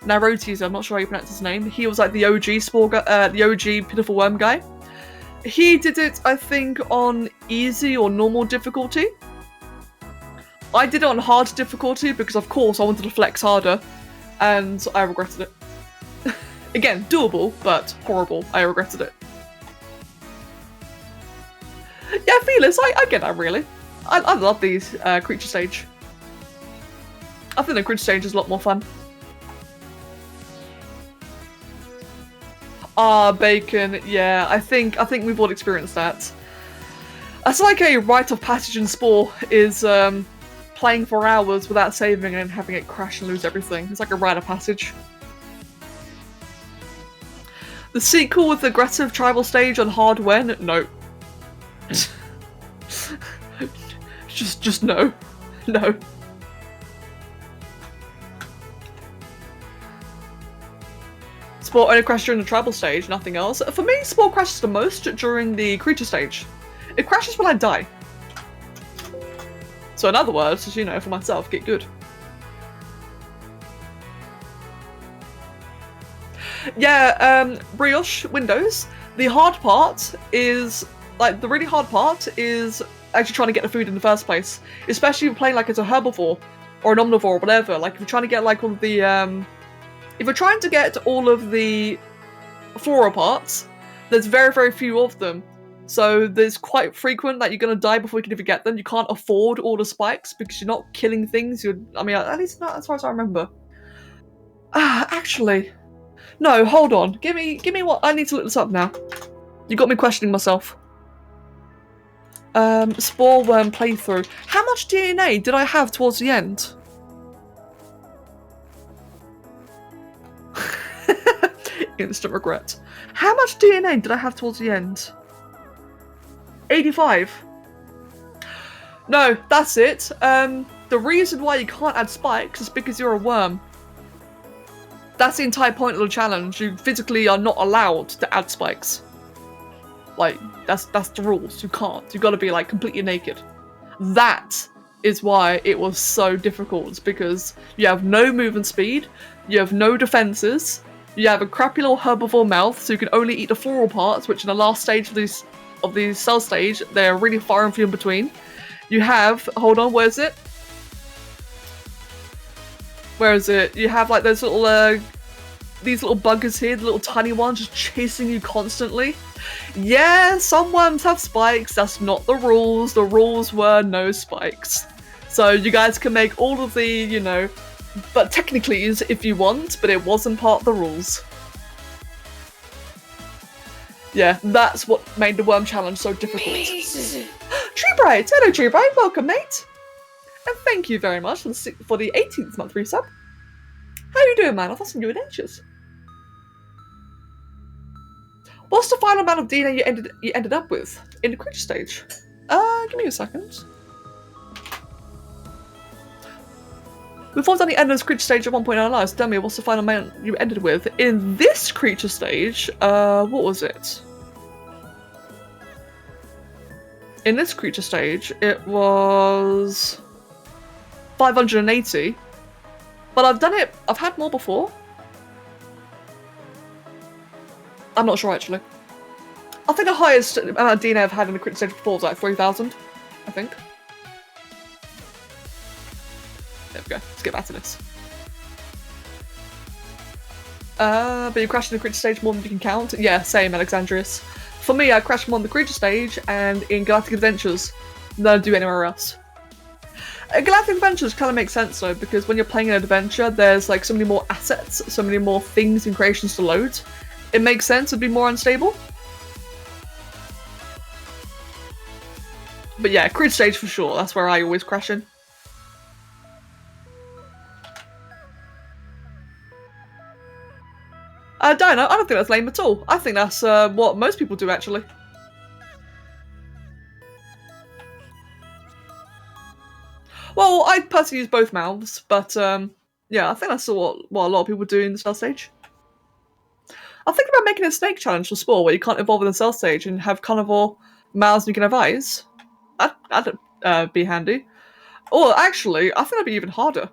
I'm not sure how you pronounce his name. He was like the OG Spore guy, the OG Pitiful Worm guy. He did it, I think, on easy or normal difficulty. I did it on hard difficulty because, of course, I wanted to flex harder, and I regretted it. Again, doable, but horrible. I regretted it. Yeah, Felis, I get that, really. I love these creature stage. I think the creature stage is a lot more fun. Ah, bacon. Yeah, I think we've all experienced that. That's like a rite of passage in Spore is playing for hours without saving and having it crash and lose everything. It's like a rite of passage. The sequel with the aggressive tribal stage on hard when? No. just no. No. Spore only crashes during the tribal stage, nothing else. For me, Spore crashes the most during the creature stage. It crashes when I die. So in other words, you know, for myself, get good. Yeah, Brioche Windows. The hard part is, like, the really hard part is actually trying to get the food in the first place. Especially if you're playing like as a herbivore or an omnivore or whatever. Like if you're trying to get like all of the, if you're trying to get all of the flora parts, there's very, very few of them. So there's quite frequent that you're going to die before you can even get them. You can't afford all the spikes because you're not killing things. I mean, at least not as far as I remember. Actually, no, hold on. Give me what, I need to look this up now. You got me questioning myself. Spore worm playthrough. How much DNA did I have towards the end? Instant regret. How much DNA did I have towards the end? 85. No, that's it. The reason why you can't add spikes is because you're a worm. That's the entire point of the challenge. You physically are not allowed to add spikes. Like, that's the rules. You can't. You've got to be like completely naked. That is why it was so difficult, because you have no movement speed, you have no defenses, you have a crappy little herbivore mouth, so you can only eat the floral parts, which in the last stage of the cell stage, they're really far and few in between. You have, hold on, where is it? Where is it? You have like those little, these little buggers here, the little tiny ones just chasing you constantly. Yeah, some worms have spikes, that's not the rules. The rules were no spikes. So you guys can make all of the, you know, but technically if you want, but it wasn't part of the rules. Yeah, that's what made the worm challenge so difficult. Treebright! Hello Treebright, welcome mate! And thank you very much for the 18th month resub. How you doing, man? I thought you were anxious. What's the final amount of DNA you ended up with in the creature stage? Give me a second. Before done the end of this creature stage at 1.9 lives, tell me what's the final amount you ended with. In this creature stage, what was it? In this creature stage, it was 580. But I've had more before. I'm not sure actually. I think the highest amount of DNA I've had in the creature stage before was like 3,000, I think. There we go, let's get back to this. But you crashed in the creature stage more than you can count? Yeah, same, Alexandrius. For me, I crashed more on the creature stage and in Galactic Adventures than I do anywhere else. Galactic Adventures kind of makes sense though, because when you're playing an adventure, there's like so many more assets, so many more things and creations to load. It makes sense to be more unstable. But yeah, creature stage for sure, that's where I always crash in. Dino, I don't think that's lame at all. I think that's what most people do actually. Well, I personally use both mouths, but yeah, I think that's what a lot of people do in the cell stage. I'm thinking about making a snake challenge for Spore where you can't evolve in the cell stage and have carnivore mouths and you can have eyes. That'd be handy. Or actually, I think that'd be even harder.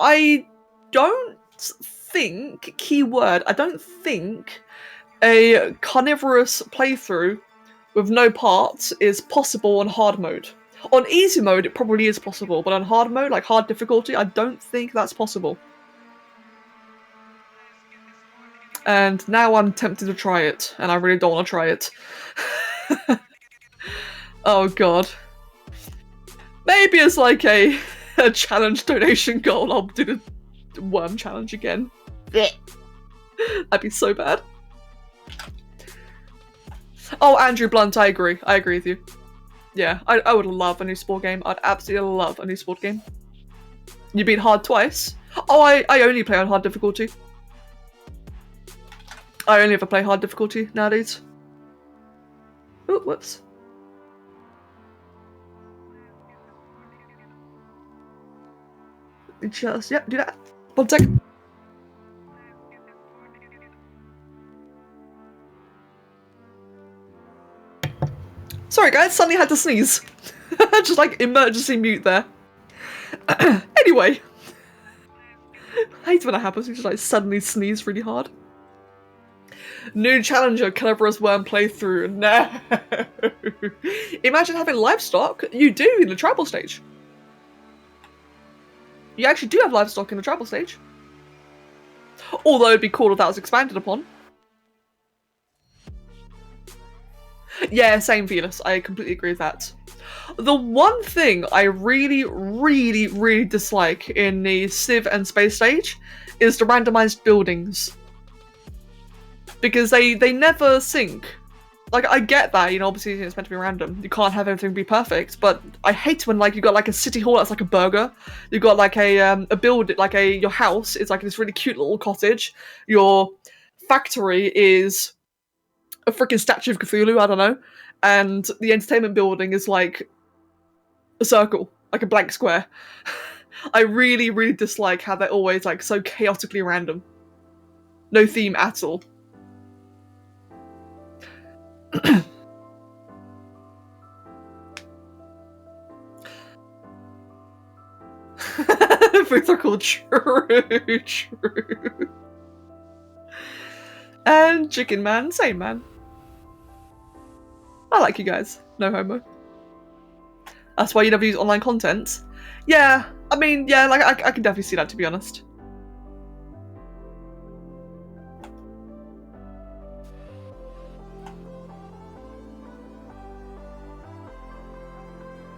I don't think, keyword, I don't think A carnivorous playthrough with no parts is possible on hard mode. On easy mode, it probably is possible, but on hard mode, like hard difficulty, I don't think that's possible. And now I'm tempted to try it, and I really don't want to try it. Oh god. Maybe it's like a challenge donation goal, I'll do the worm challenge again. That'd be so bad. Oh, Andrew Blunt, I agree. I agree with you. Yeah, I would love a new sport game. I'd absolutely love a new sport game. You beat hard twice? Oh, I only play on hard difficulty. I only ever play hard difficulty nowadays. Oh, whoops. Just, yep, do that. 1 second. Sorry guys, suddenly had to sneeze. Just like emergency mute there. Anyway. I hate when that happens, you just like suddenly sneeze really hard. New challenger, carnivorous worm playthrough. No. Imagine having livestock. You do in the tribal stage. You actually do have livestock in the tribal stage. Although it'd be cool if that was expanded upon. Yeah, same Venus. I completely agree with that. The one thing I really dislike in the Civ and Space stage is the randomized buildings. Because they never sync. Like, I get that, you know, obviously it's meant to be random. You can't have everything be perfect, but I hate when, like, you got, like, a city hall that's like a burger. You've got, like, a build, like, your house is, like, this really cute little cottage. Your factory is a freaking statue of Cthulhu, I don't know. And the entertainment building is, like, a circle, like a blank square. I really dislike how they're always, like, so chaotically random. No theme at all. Both are called true. And Chicken Man, same man. I like you guys. No homo. That's why you never use online content. Yeah, I mean, yeah, like I can definitely see that, to be honest.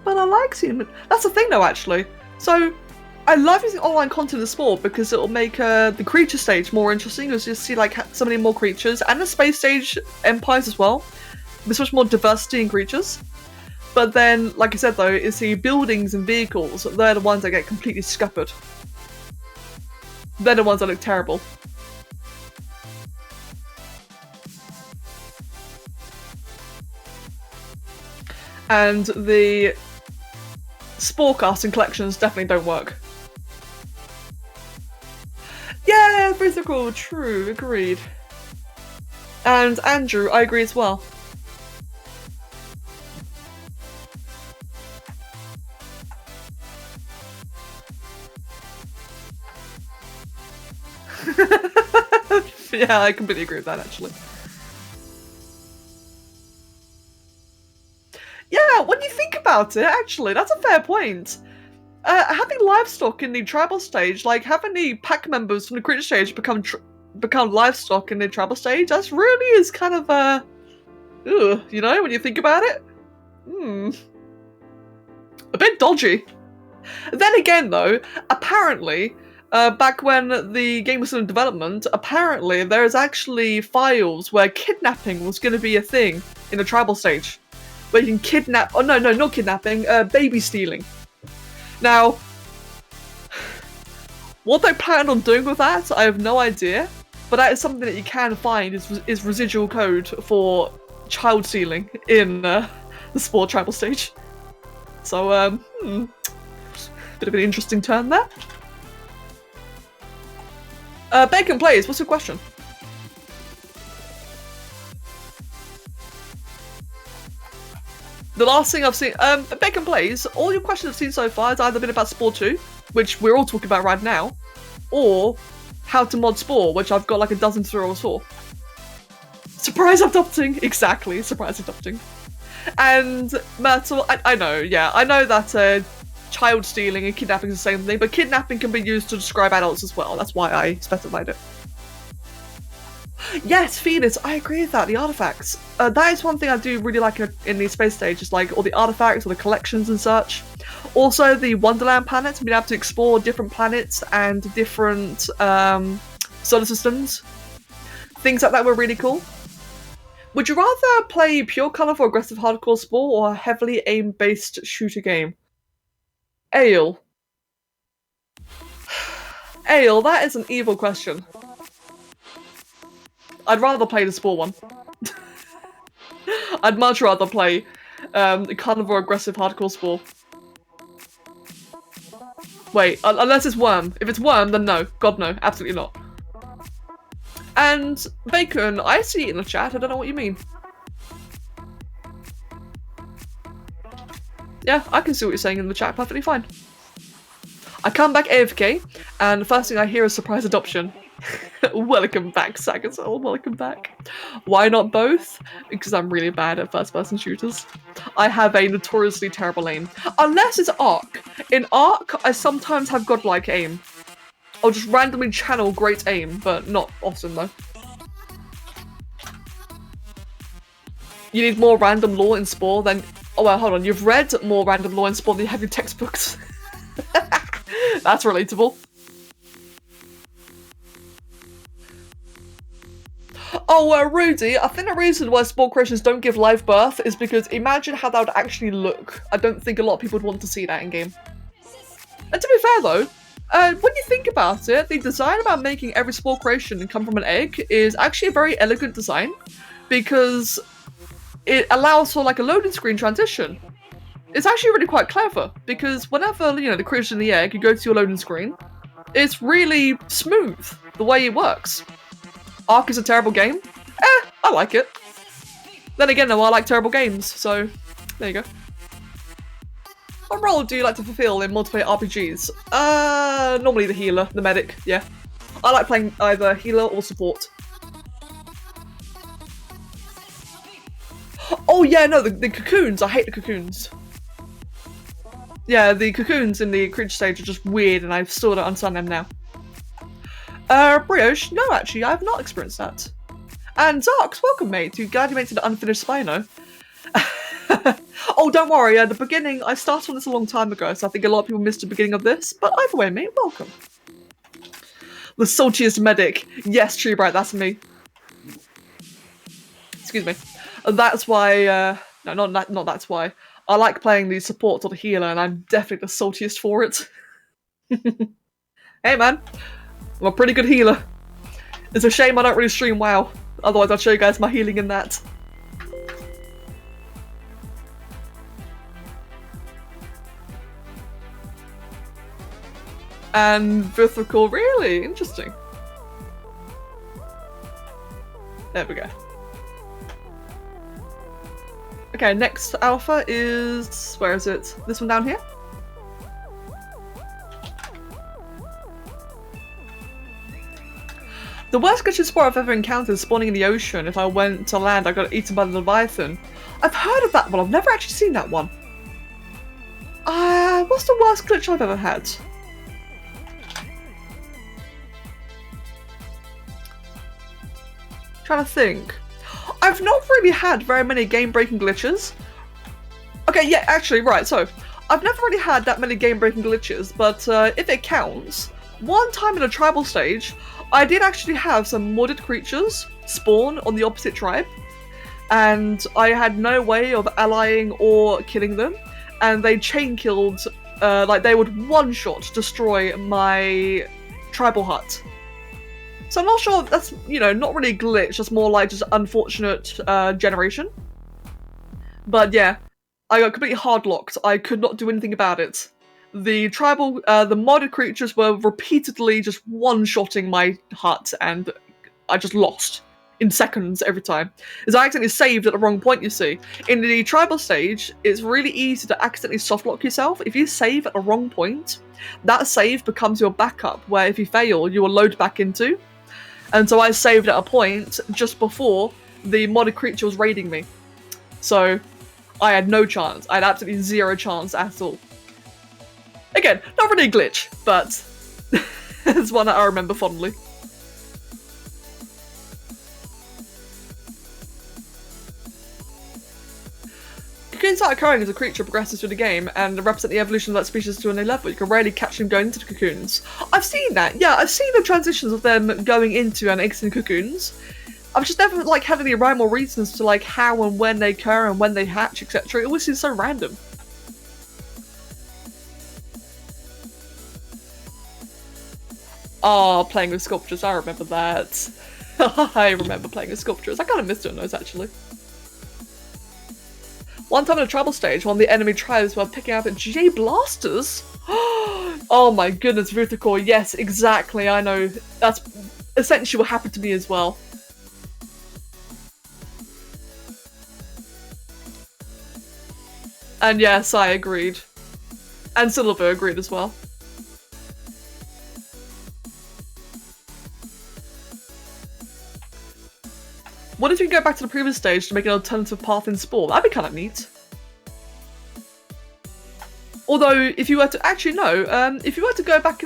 But I like seeing them. That's the thing though, actually. So, I love using online content in sport because it'll make the creature stage more interesting. You'll just see like so many more creatures, and the space stage empires as well. There's much more diversity in creatures. But then, like I said though, is the buildings and vehicles, they're the ones that get completely scuppered. They're the ones that look terrible. And the Sporecasting collections definitely don't work. Yeah, physical, true, agreed. And Andrew, I agree as well. Yeah, I completely agree with that, actually. Yeah, when you think about it, actually, that's a fair point. Having livestock in the tribal stage, like having the pack members from the creature stage become livestock in the tribal stage, that's really is kind of you know, when you think about it, a bit dodgy. Then again, though, apparently, back when the game was still in development, apparently there is actually files where kidnapping was going to be a thing in the tribal stage. Where you can kidnap, oh no, not kidnapping, baby stealing. Now, what they plan on doing with that, I have no idea, but that is something that you can find is residual code for child stealing in the sport tribal stage. So, bit of an interesting turn there. Bacon Plays, what's your question? The last thing I've seen, Bacon Plays, all your questions I've seen so far has either been about Spore 2, which we're all talking about right now, or how to mod Spore, which I've got like a dozen tutorials for. Surprise adopting! Exactly, surprise adopting. And Myrtle, I know, yeah, I know that child stealing and kidnapping is the same thing, but kidnapping can be used to describe adults as well. That's why I specified it. Yes, Phoenix, I agree with that, the artifacts. That is one thing I do really like in these space stages, like all the artifacts, all the collections and such. Also, the Wonderland planets, being able to explore different planets and different solar systems. Things like that were really cool. Would you rather play pure colourful aggressive hardcore sport or a heavily aim-based shooter game? Ale. Ale, that is an evil question. I'd rather play the sport one. I'd much rather play carnivore aggressive hardcore sport. Wait, unless it's worm. If it's worm, then no. God no, absolutely not. And Bacon, I see it in the chat, I don't know what you mean. Yeah, I can see what you're saying in the chat, perfectly fine. I come back AFK, and the first thing I hear is surprise adoption. Welcome back, Sagatol, welcome back. Why not both? Because I'm really bad at first-person shooters. I have a notoriously terrible aim. Unless it's Ark. In Ark, I sometimes have godlike aim. I'll just randomly channel great aim, but not often though. You need more random lore in Spore than... Oh well, hold on, you've read more random lore in Spore than you have in textbooks. That's relatable. Oh, Rudy, I think the reason why spore creations don't give live birth is because imagine how that would actually look. I don't think a lot of people would want to see that in game. And to be fair though, when you think about it, the design about making every spore creation come from an egg is actually a very elegant design because it allows for like a loading screen transition. It's actually really quite clever because whenever, you know, the creature's in the egg, you go to your loading screen, it's really smooth the way it works. Ark is a terrible game. I like it. Then again though, I like terrible games, so there you go. What role do you like to fulfill in multiplayer RPGs? Normally the healer, the medic, yeah. I like playing either healer or support. Oh yeah, no, the cocoons, I hate the cocoons. Yeah, the cocoons in the creature stage are just weird and I still don't understand them now. Brioche, no actually, I have not experienced that. And Zarks, welcome mate, you glad you made it to the unfinished Spino. Oh, don't worry, at the beginning, I started on this a long time ago, so I think a lot of people missed the beginning of this, but either way mate, welcome. The saltiest medic. Yes, True Bright, that's me. Excuse me. That's why, no, not that's why. I like playing the support or the healer, and I'm definitely the saltiest for it. Hey man, I'm a pretty good healer. It's a shame I don't really stream WoW, otherwise I'd show you guys my healing in that. And Vithical, really? Interesting. There we go. Okay, next alpha is... where is it? This one down here? The worst glitchy spore I've ever encountered is spawning in the ocean. If I went to land, I got eaten by the Leviathan. I've heard of that one, I've never actually seen that one. What's the worst glitch I've ever had? Trying to think. I've not really had very many game-breaking glitches. Okay, yeah, actually, right, so I've never really had that many game-breaking glitches, but if it counts, one time in a tribal stage, I did actually have some modded creatures spawn on the opposite tribe, and I had no way of allying or killing them, and they chain-killed, like they would one-shot destroy my tribal hut. So I'm not sure if that's, you know, not really a glitch, just more like just unfortunate generation. But yeah, I got completely hard-locked. I could not do anything about it. The tribal, the modded creatures were repeatedly just one-shotting my hut, and I just lost in seconds every time. As I accidentally saved at the wrong point, you see. In the tribal stage, it's really easy to accidentally soft-lock yourself. If you save at the wrong point, that save becomes your backup, where if you fail, you will load back into. And so I saved at a point just before the modded creature was raiding me. So I had no chance. I had absolutely zero chance at all. Again, not really a glitch, but it's one that I remember fondly. Cocoons start occurring as a creature progresses through the game and represent the evolution of that species to a new level. You can rarely catch them going into the cocoons. I've seen that, yeah, I've seen the transitions of them going into and exiting cocoons. I've just never like had any rhyme or reasons to like how and when they occur and when they hatch, etc. It always seems so random. Oh, playing with sculptures, I remember that. I remember playing with sculptures. I kind of missed doing those, actually. One time in a tribal stage, one of the enemy tribes were picking up GA blasters. Oh my goodness, Ruticore, yes, exactly, I know. That's essentially what happened to me as well. And yes, I agreed. And Silver agreed as well. What if you go back to the previous stage to make an alternative path in Spore? That'd be kind of neat. Although, if you were to actually no, if you were to go back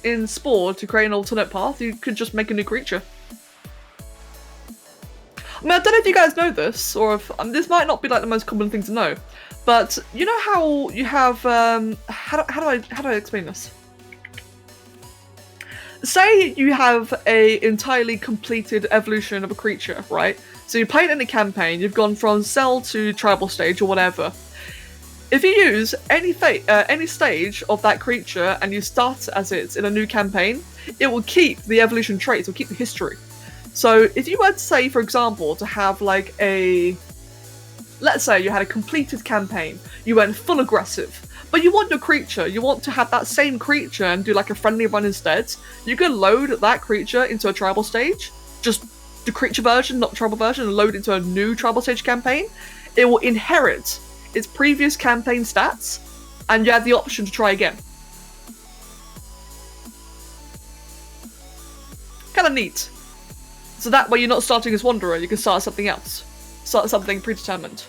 in Spore to create an alternate path, you could just make a new creature. I mean, I don't know if you guys know this, or if this might not be like the most common thing to know, but you know how you have how do I explain this? Say you have a entirely completed evolution of a creature, right? So you play it in a campaign, you've gone from cell to tribal stage or whatever. If you use any stage of that creature and you start as it in a new campaign, it will keep the evolution traits, it will keep the history. So if you were to say, for example, to have like let's say you had a completed campaign, you went full aggressive, but you want your creature, you want to have that same creature and do like a friendly run instead, you can load that creature into a tribal stage, just the creature version, not the tribal version, and load it into a new tribal stage campaign. It will inherit its previous campaign stats, and you have the option to try again. Kind of neat. So that way you're not starting as Wanderer, you can start something else. Start something predetermined.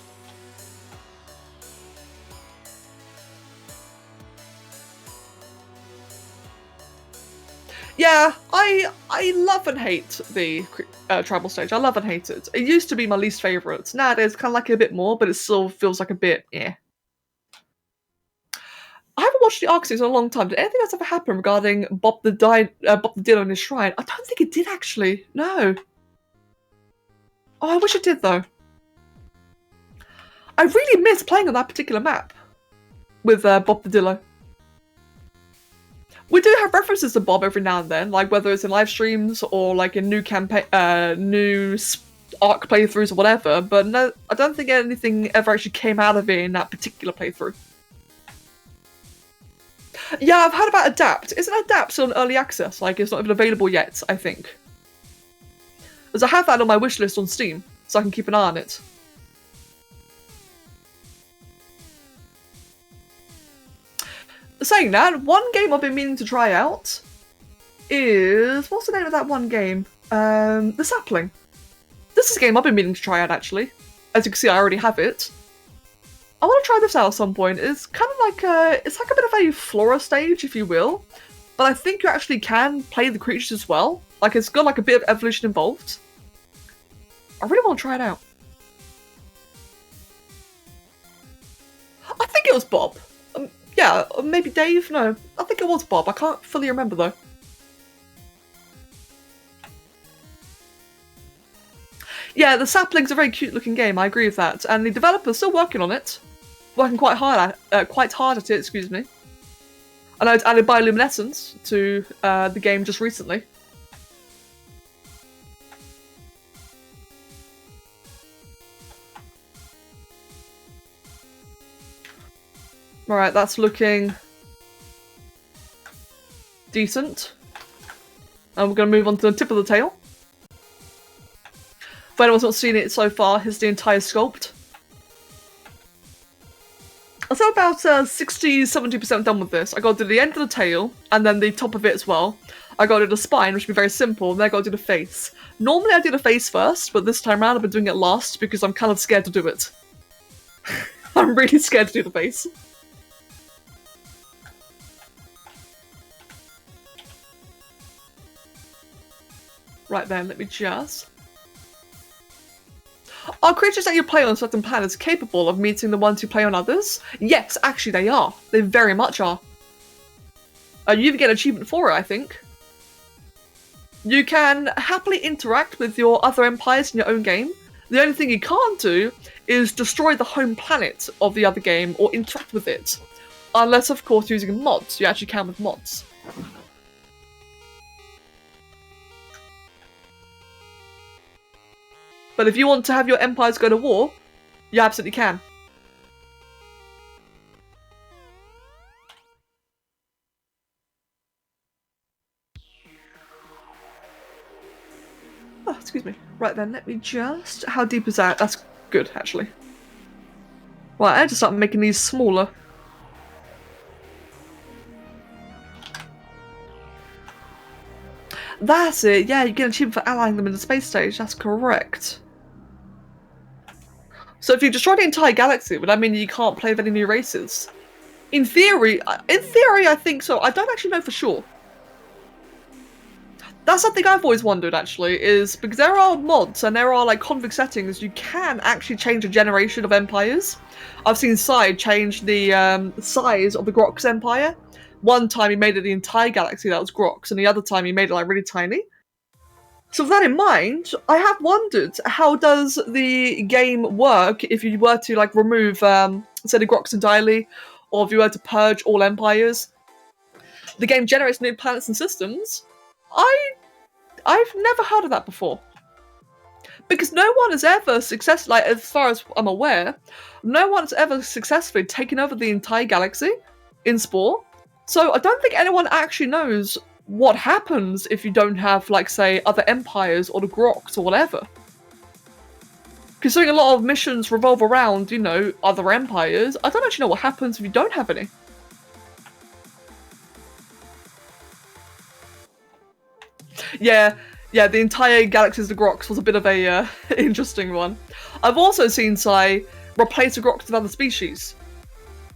Yeah, I love and hate the tribal stage. I love and hate it. It used to be my least favourite. Nowadays, kind of like it a bit more, but it still feels like a bit, yeah. I haven't watched the Ark series in a long time. Did anything else ever happen regarding Bob the Dillo and his shrine? I don't think it did, actually. No. Oh, I wish it did, though. I really miss playing on that particular map with Bob the Dillo. We do have references to Bob every now and then, like whether it's in live streams or like in new campaign, new Ark playthroughs or whatever. But no, I don't think anything ever actually came out of it in that particular playthrough. Yeah, I've heard about Adapt. Isn't Adapt still in early access? Like it's not even available yet, I think. Because I have that on my wish list on Steam, so I can keep an eye on it. Saying that, one game I've been meaning to try out is... what's the name of that one game? The Sapling. This is a game I've been meaning to try out, actually. As you can see, I already have it. I want to try this out at some point. It's kind of like it's like a bit of a Flora stage, if you will. But I think you actually can play the creatures as well. Like, it's got like a bit of evolution involved. I really want to try it out. I think it was Bob. Yeah, or maybe Dave? No, I think it was Bob. I can't fully remember though. Yeah, the Sapling's a very cute looking game, I agree with that. And the developer's still working on it. Working quite hard at it, excuse me. I know it's added bioluminescence to the game just recently. Alright, that's looking decent. And we're going to move on to the tip of the tail. If anyone's not seen it so far, here's the entire sculpt. I'm about 60-70% done with this. I got to the end of the tail, and then the top of it as well. I gotta do the spine, which would be very simple, and then I gotta do the face. Normally I do the face first, but this time around I've been doing it last because I'm kind of scared to do it. I'm really scared to do the face. Right then, let me just... Are creatures that you play on certain planets capable of meeting the ones you play on others? Yes, actually they are. They very much are. You even get an achievement for it, I think. You can happily interact with your other empires in your own game. The only thing you can't do is destroy the home planet of the other game or interact with it. Unless, of course, using mods. You actually can with mods. But if you want to have your empires go to war, you absolutely can. Oh, excuse me. Right then, let me just... How deep is that? That's good, actually. Right, I had to start making these smaller. That's it, yeah, you get an achievement for allying them in the space stage, that's correct. So if you destroy the entire galaxy, would that mean you can't play with any new races? In theory, I think so. I don't actually know for sure. That's something I've always wondered, actually, is because there are mods and there are like config settings, you can actually change a generation of empires. I've seen Side change the size of the Grox Empire. One time he made it the entire galaxy that was Grox, and the other time he made it like really tiny. So with that in mind, I have wondered, how does the game work if you were to like remove, say, the Grox entirely, or if you were to purge all empires? The game generates new planets and systems. I've never heard of that before. Because no one has ever like as far as I'm aware, no one has ever successfully taken over the entire galaxy in Spore. So I don't think anyone actually knows what happens if you don't have, like, say, other empires or the Grox or whatever. Considering a lot of missions revolve around, you know, other empires, I don't actually know what happens if you don't have any. Yeah, the entire galaxy of the Grox was a bit of a interesting one. I've also seen Sai replace the Grox with other species.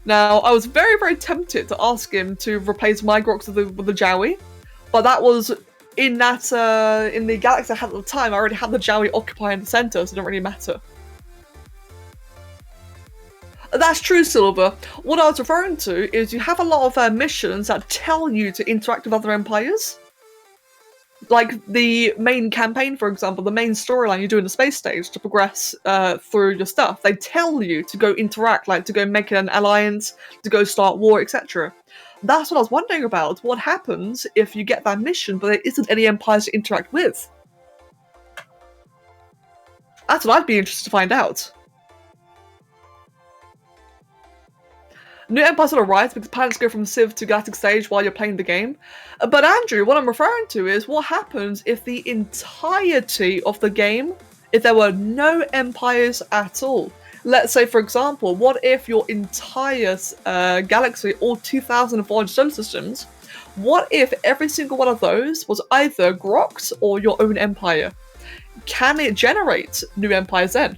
Now, I was very, very tempted to ask him to replace my Grox with the Jowie, but that was in that in the galaxy I had at the time. I already had the Jowie occupying the center, so it didn't really matter. That's true, Silver. What I was referring to is you have a lot of missions that tell you to interact with other empires. Like the main campaign, for example, the main storyline you do in the space stage to progress through your stuff, they tell you to go interact, like to go make an alliance, to go start war, etc. That's what I was wondering about. What happens if you get that mission, but there isn't any empires to interact with? That's what I'd be interested to find out. New empires will arise because planets go from Civ to Galactic Stage while you're playing the game. But Andrew, what I'm referring to is what happens if the entirety of the game, if there were no empires at all. Let's say, for example, what if your entire galaxy, all 2,400 solar systems, what if every single one of those was either Grox or your own empire? Can it generate new empires then?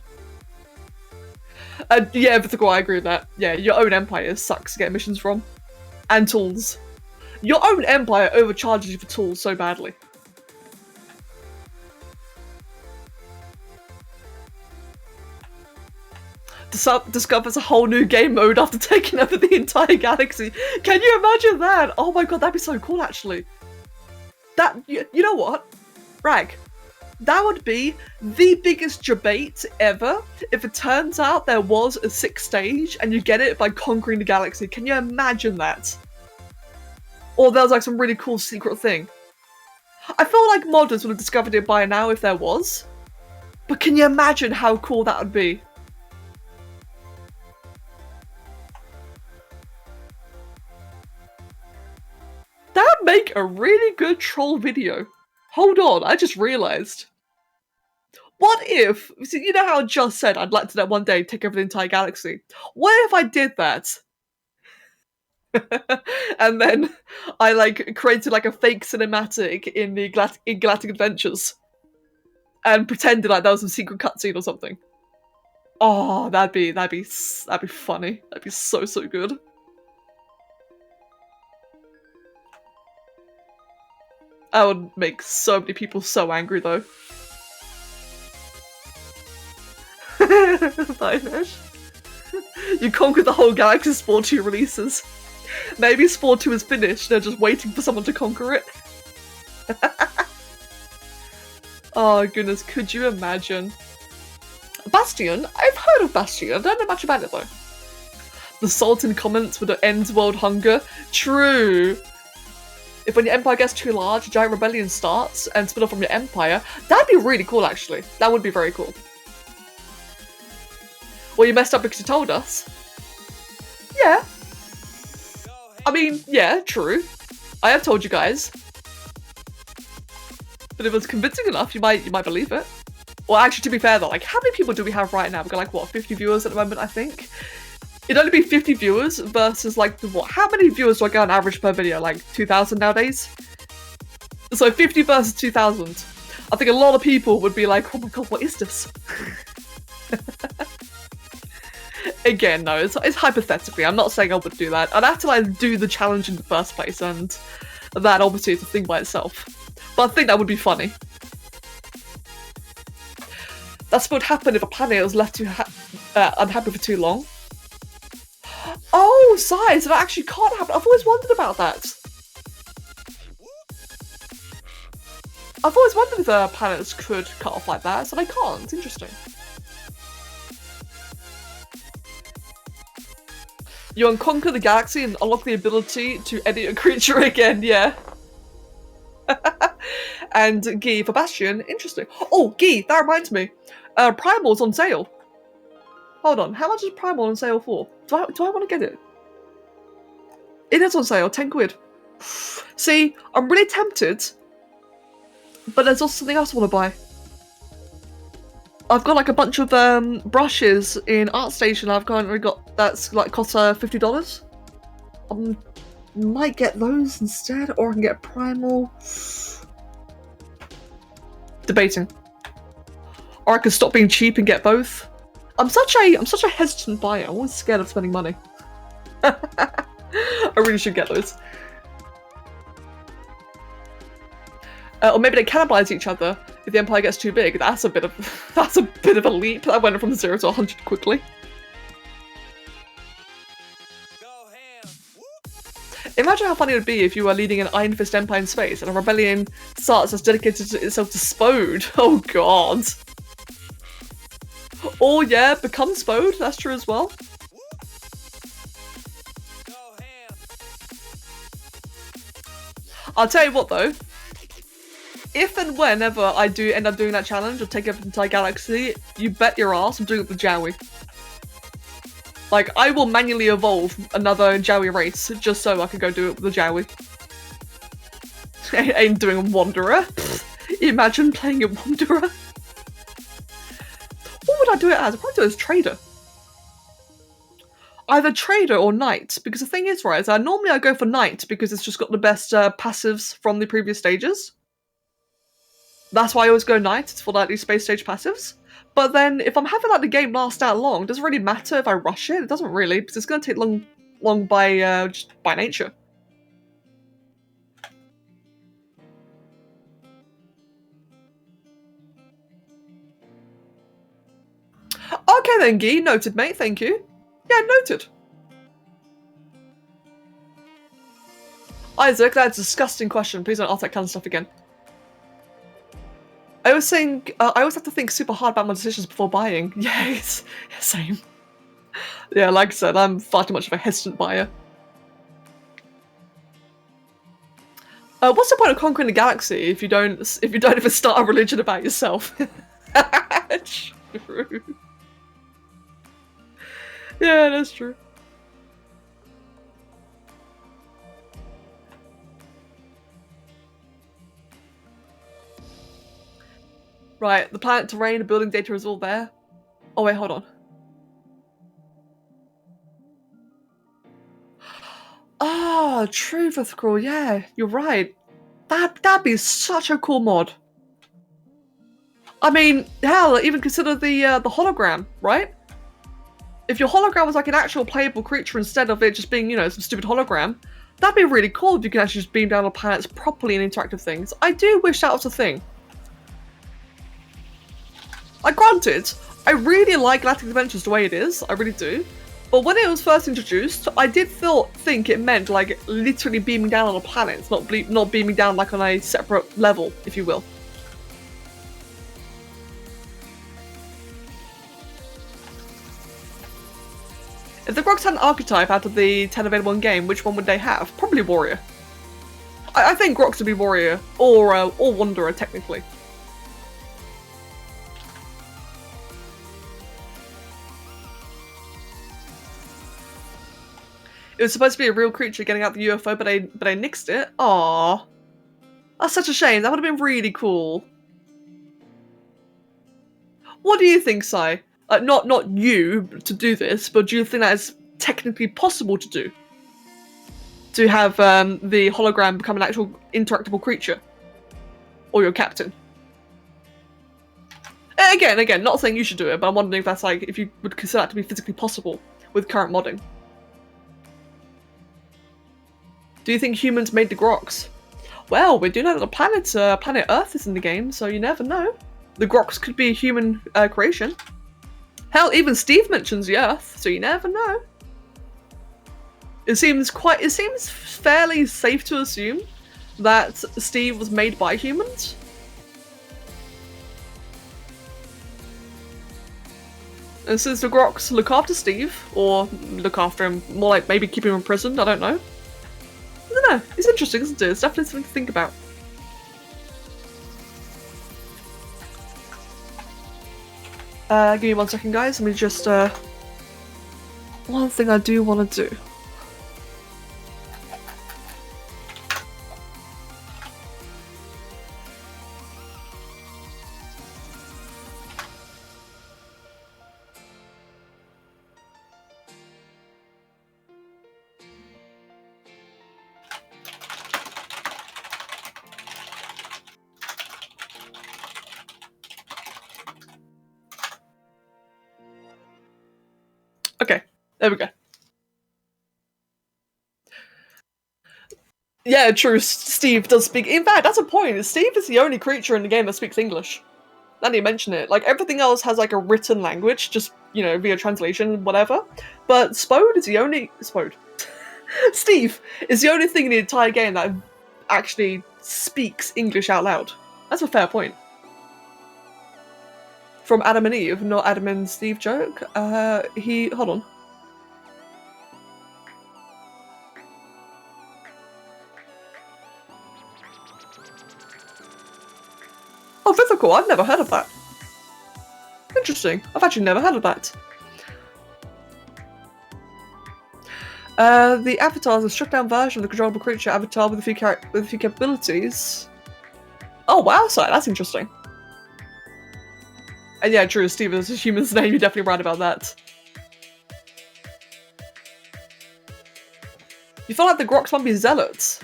Yeah, Vithical, I agree with that. Yeah, your own empire sucks to get missions from. And tools. Your own empire overcharges you for tools so badly. Discovers a whole new game mode after taking over the entire galaxy. Can you imagine that? Oh my god, that'd be so cool, actually. That, you know what? Rag. That would be the biggest debate ever if it turns out there was a 6th stage and you get it by conquering the galaxy. Can you imagine that? Or there was like some really cool secret thing. I feel like modders would have discovered it by now if there was. But can you imagine how cool that would be? That would make a really good troll video. Hold on, I just realised. What if, you know how I just said I'd like to one day take over the entire galaxy? What if I did that? And then I like created like a fake cinematic in the Galactic Adventures and pretended like that was a secret cutscene or something. Oh, that'd be funny. That'd be so good. I would make so many people so angry though. Bye, Fish. You conquered the whole galaxy. Spore 2 releases. Maybe Spore 2 is finished, they're just waiting for someone to conquer it. Oh goodness, could you imagine? Bastion? I've heard of Bastion, I don't know much about it though. The Sultan comments would end world hunger. True. If when your empire gets too large, a giant rebellion starts and split off from your empire, that'd be really cool actually. That would be very cool. Well, you messed up because you told us. Yeah. I mean, yeah, true. I have told you guys. But if it's convincing enough, you might believe it. Well, actually, to be fair though, like, how many people do we have right now? We've got like, what, 50 viewers at the moment, I think? It'd only be 50 viewers versus like, what? How many viewers do I get on average per video? Like 2,000 nowadays? So 50 versus 2,000. I think a lot of people would be like, oh my god, what is this? Again, no, it's hypothetically. I'm not saying I would do that. I'd have to like do the challenge in the first place, and that obviously is a thing by itself. But I think that would be funny. That's what would happen if a planet was left too unhappy for too long. Oh, size, that actually can't happen. I've always wondered about that. I've always wondered if the planets could cut off like that, so they can't. It's interesting. You unconquer the galaxy and unlock the ability to edit a creature again, yeah. And Guy for Bastion, interesting. Oh, Guy, that reminds me. Primal's on sale. Hold on, how much is Primal on sale for? Do I want to get it? It is on sale, 10 quid. See, I'm really tempted, but there's also something else I want to buy. I've got like a bunch of brushes in ArtStation I've currently got that's like cost $50. Might get those instead, or I can get Primal. Debating. Or I could stop being cheap and get both. I'm such a hesitant buyer. I'm always scared of spending money. I really should get those. Or maybe they cannibalize each other if the empire gets too big. That's a bit of a leap. I went from 0 to 100 quickly. Imagine how funny it would be if you were leading an Iron Fist empire in space and a rebellion starts that's dedicated itself to Spode. Oh god. Oh yeah, become Spode. That's true as well. I'll tell you what though. If and whenever I do end up doing that challenge or take over the entire galaxy, you bet your ass I'm doing it with Jowie. Like, I will manually evolve another Jowie race just so I can go do it with the Jowie. I ain't doing a Wanderer. Pfft, imagine playing a Wanderer. What would I do it as? I'd probably do it as Trader. Either Trader or Knight, because the thing is, right, is normally I go for Knight because it's just got the best passives from the previous stages. That's why I always go Knight, it's for like these space stage passives. But then if I'm having like the game last that long, it doesn't really matter if I rush it. It doesn't really, because it's going to take long by just by nature. Okay then, Guy, noted, mate. Thank you. Yeah, noted. Isaac, that's a disgusting question. Please don't ask that kind of stuff again. I always have to think super hard about my decisions before buying. Yeah, same. Yeah, like I said, I'm far too much of a hesitant buyer. What's the point of conquering the galaxy if you don't even start a religion about yourself? True. Yeah, that's true. Right, the planet terrain, the building data is all there. Oh wait, hold on. Oh, true, Mythical. Yeah, you're right. That'd be such a cool mod. I mean, hell, even consider the hologram, right? If your hologram was like an actual playable creature instead of it just being, you know, some stupid hologram, that'd be really cool if you could actually just beam down on planets properly and interactive things. I do wish that was a thing. Like, granted, I really like Galactic Adventures the way it is, I really do. But when it was first introduced, I did think it meant like literally beaming down on a planet, not beaming down like on a separate level, if you will. If the Grogs had an archetype out of the 10 available in game, which one would they have? Probably Warrior. I think Grogs would be Warrior, or Wanderer, technically. It was supposed to be a real creature getting out the UFO, but I nixed it. Aww. That's such a shame. That would have been really cool. What do you think, Sai? Not you to do this, but do you think that is technically possible to do? To have the hologram become an actual interactable creature? Or your captain? Again, not saying you should do it, but I'm wondering if that's like, if you would consider that to be physically possible with current modding. Do you think humans made the Groks? Well, we do know that the planet Earth is in the game, so you never know. The Groks could be a human creation. Hell, even Steve mentions the Earth, so you never know. It seems fairly safe to assume that Steve was made by humans. And since the Groks look after Steve, or look after him, more like maybe keep him imprisoned, I don't know. I don't know, it's interesting, isn't it? It's definitely something to think about. Give me 1 second, guys. Let me just, one thing I do want to do. Okay, there we go. Yeah, true, Steve does speak. In fact, that's a point. Steve is the only creature in the game that speaks English. Now that you mention it, like everything else has like a written language, just, you know, via translation, whatever. But Spode is the only Steve is the only thing in the entire game that actually speaks English out loud. That's a fair point. From Adam and Eve, not Adam and Steve joke. Hold on. Oh, physical, I've never heard of that. Interesting, I've actually never heard of that. The avatar is a stripped down version of the controllable creature avatar with a few capabilities. Oh wow, so that's interesting. And yeah, true, Steve is a human's name, you're definitely right about that. You feel like the Groks might be zealots.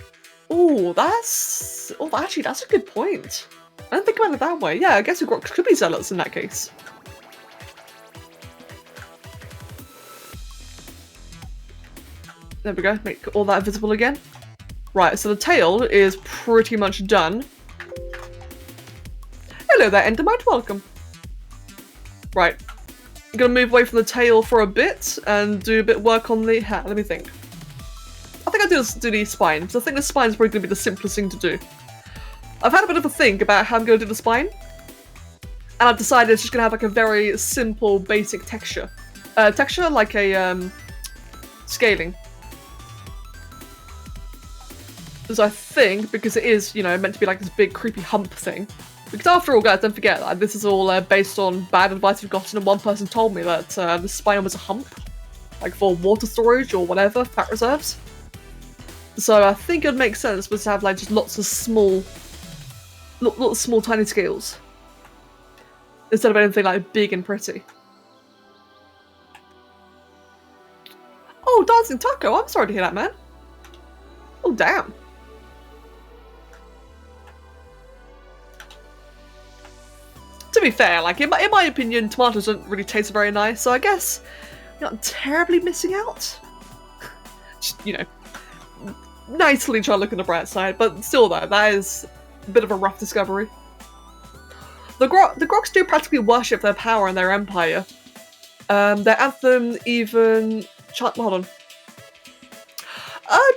Oh, actually, that's a good point. I don't think about it that way. Yeah, I guess the Groks could be zealots in that case. There we go, make all that visible again. Right, so the tail is pretty much done. Hello there, Endermite, welcome. Right, I'm gonna move away from the tail for a bit and do a bit of work on the hat. Let me think. I think I'll do the spine, because I think the spine is probably gonna be the simplest thing to do. I've had a bit of a think about how I'm gonna do the spine, and I've decided it's just gonna have like a very simple, basic texture. Texture like a scaling. Because I think, because it is, you know, meant to be like this big creepy hump thing. Because after all, guys, don't forget that this is all based on bad advice we've gotten, and one person told me that the spine was a hump, like for water storage or whatever, fat reserves. So I think it would make sense was to have like just lots of small tiny scales instead of anything like big and pretty. Oh, Dancing Taco! I'm sorry to hear that, man. Oh, damn. To be fair, like, in my opinion, tomatoes don't really taste very nice, so I guess you're not terribly missing out. Just, you know, nicely try to look on the bright side, but still though, that is a bit of a rough discovery. The Groks do practically worship their power and their empire. Their anthem even... Hold on.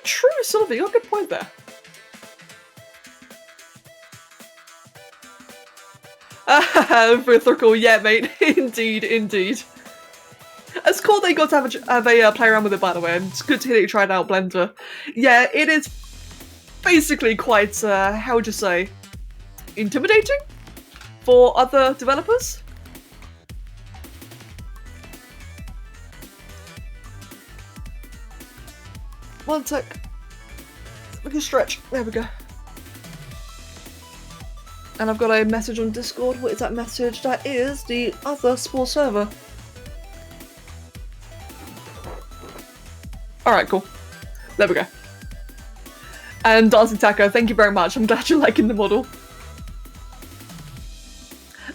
True, Sylvie, you got a good point there. Mythical, yeah, mate. Indeed, indeed. It's cool they got to have a play around with it, by the way, and it's good to hear that you tried out Blender. Yeah, it is basically quite, how would you say, intimidating for other developers. One sec. We can stretch. There we go. And I've got a message on Discord. What is that message? That is the other small server. Alright, cool. There we go. And Dancing Taco, thank you very much. I'm glad you're liking the model.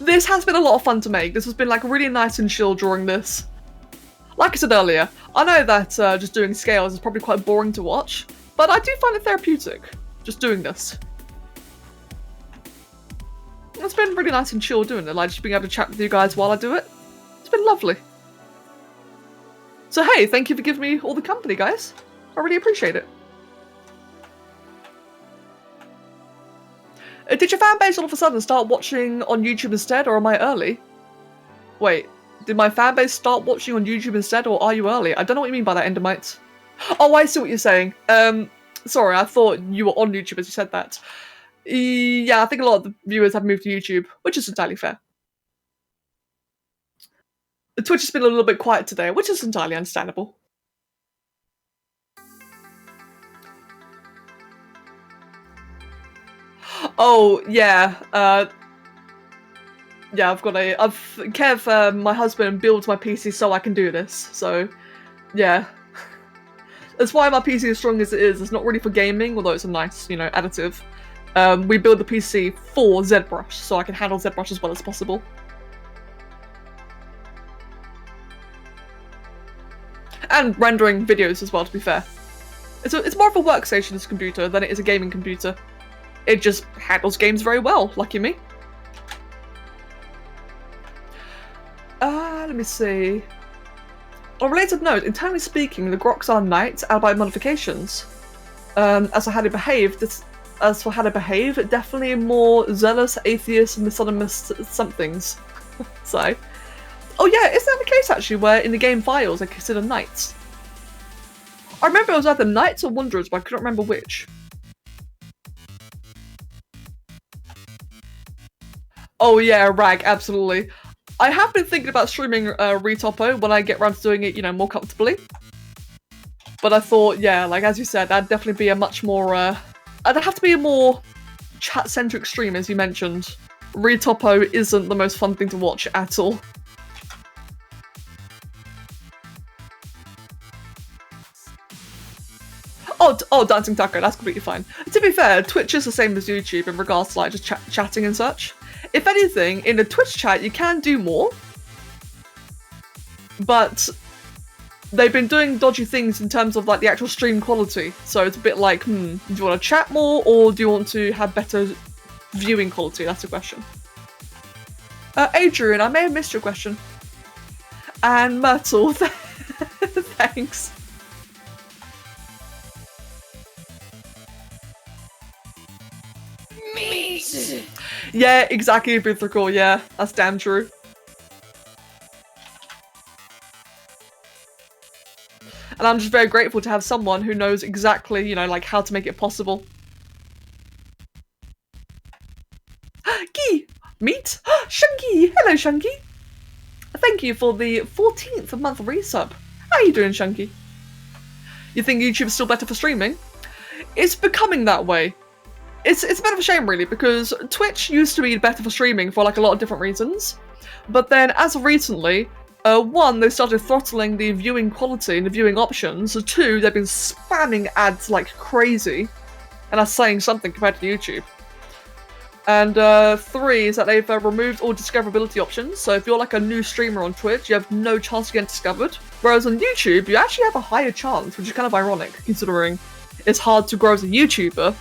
This has been a lot of fun to make. This has been like really nice and chill during this. Like I said earlier, I know that just doing scales is probably quite boring to watch, but I do find it therapeutic, just doing this. It's been really nice and chill doing it, like just being able to chat with you guys while I do it. It's been lovely. So hey, thank you for giving me all the company, guys. I really appreciate it. Did your fanbase all of a sudden start watching on YouTube instead, or am I early? Wait, did my fanbase start watching on YouTube instead, or are you early? I don't know what you mean by that, Endermite. Oh, I see what you're saying. Sorry, I thought you were on YouTube as you said that. Yeah, I think a lot of the viewers have moved to YouTube, which is entirely fair. Twitch has been a little bit quiet today, which is entirely understandable. Oh, yeah. Yeah, Kev, my husband, builds my PC so I can do this, so, yeah. That's why my PC is as strong as it is. It's not really for gaming, although it's a nice, you know, additive. We build the PC for ZBrush, so I can handle ZBrush as well as possible. And rendering videos as well, to be fair. It's more of a workstation, this computer, than it is a gaming computer. It just handles games very well, lucky me. Let me see. On a related note, internally speaking, the Groks are knights, albeit modifications. As for how they behave, definitely more zealous, atheist, misogynist somethings. So, oh yeah, is that the case actually, where in the game files they're considered knights? I remember it was either knights or wanderers, but I couldn't remember which. Oh yeah, rag, absolutely. I have been thinking about streaming Retopo when I get around to doing it, you know, more comfortably. But I thought, yeah, like as you said, that'd definitely be a much more, I'd have to be a more chat-centric stream, as you mentioned. Retopo isn't the most fun thing to watch at all. Oh, Dancing Taco, that's completely fine. To be fair, Twitch is the same as YouTube in regards to like just chatting and such. If anything, in the Twitch chat you can do more, but they've been doing dodgy things in terms of like the actual stream quality. So it's a bit like, do you want to chat more or do you want to have better viewing quality? That's the question. Adrian, I may have missed your question. And Myrtle, thanks. Yeah, exactly, Bithrical, yeah, that's damn true. And I'm just very grateful to have someone who knows exactly, you know, like how to make it possible. Gee! Meet? Shunky! Hello, Shunky! Thank you for the 14th month resub. How are you doing, Shunky? You think YouTube's still better for streaming? It's becoming that way. It's a bit of a shame, really, because Twitch used to be better for streaming for like a lot of different reasons. But then, as of recently, One, they started throttling the viewing quality and the viewing options. Two, they've been spamming ads like crazy, and that's saying something compared to YouTube. And three is that they've removed all discoverability options, so if you're like a new streamer on Twitch, you have no chance of getting discovered. Whereas on YouTube, you actually have a higher chance, which is kind of ironic, considering it's hard to grow as a YouTuber,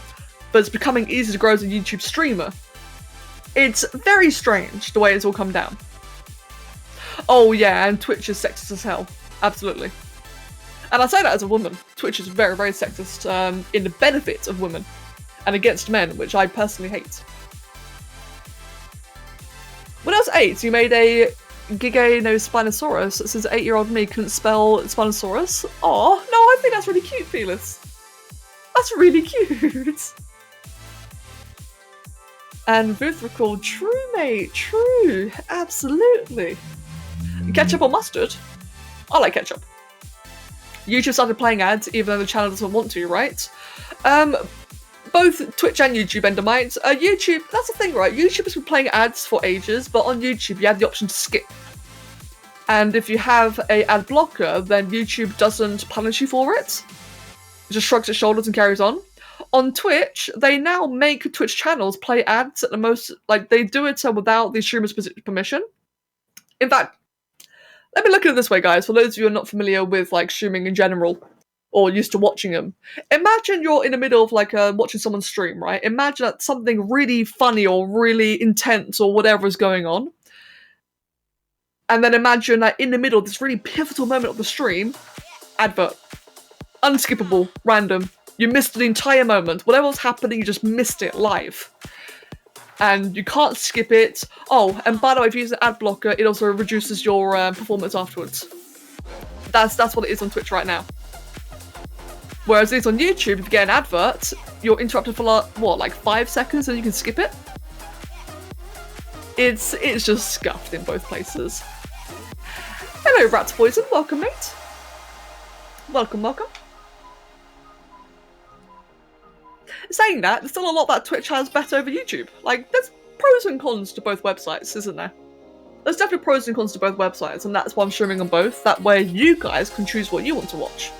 but it's becoming easier to grow as a YouTube streamer. It's very strange, the way it's all come down. Oh yeah, and Twitch is sexist as hell. Absolutely. And I say that as a woman. Twitch is very, very sexist in the benefit of women, and against men, which I personally hate. When I was 8, you made a Spinosaurus that says 8-year-old me couldn't spell Spinosaurus. Aw, no, I think that's really cute, Felix. That's really cute. And Booth recalled, true, mate, true, absolutely. Ketchup or mustard? I like ketchup. YouTube started playing ads, even though the channel doesn't want to, right? Both Twitch and YouTube, Endermite. YouTube, that's the thing, right? YouTube has been playing ads for ages, but on YouTube you have the option to skip. And if you have a ad blocker, then YouTube doesn't punish you for it. It just shrugs its shoulders and carries on. On Twitch, they now make Twitch channels play ads at the most, like, they do it without the streamer's permission. In fact, let me look at it this way, guys, for those of you who are not familiar with, like, streaming in general, or used to watching them. Imagine you're in the middle of, like, watching someone stream, right? Imagine that something really funny or really intense or whatever is going on. And then imagine that in the middle of this really pivotal moment of the stream, advert. Unskippable, random. You missed the entire moment. Whatever was happening, you just missed it live. And you can't skip it. Oh, and by the way, if you use an ad blocker, it also reduces your performance afterwards. That's what it is on Twitch right now. Whereas it's on YouTube, if you get an advert, you're interrupted for like 5 seconds and you can skip it. It's just scuffed in both places. Hello, Rat's Poison. Welcome, mate. Welcome, welcome. Saying that, there's still a lot that Twitch has better over YouTube. Like, there's pros and cons to both websites, isn't there? There's definitely pros and cons to both websites, and that's why I'm streaming on both. That way you guys can choose what you want to watch.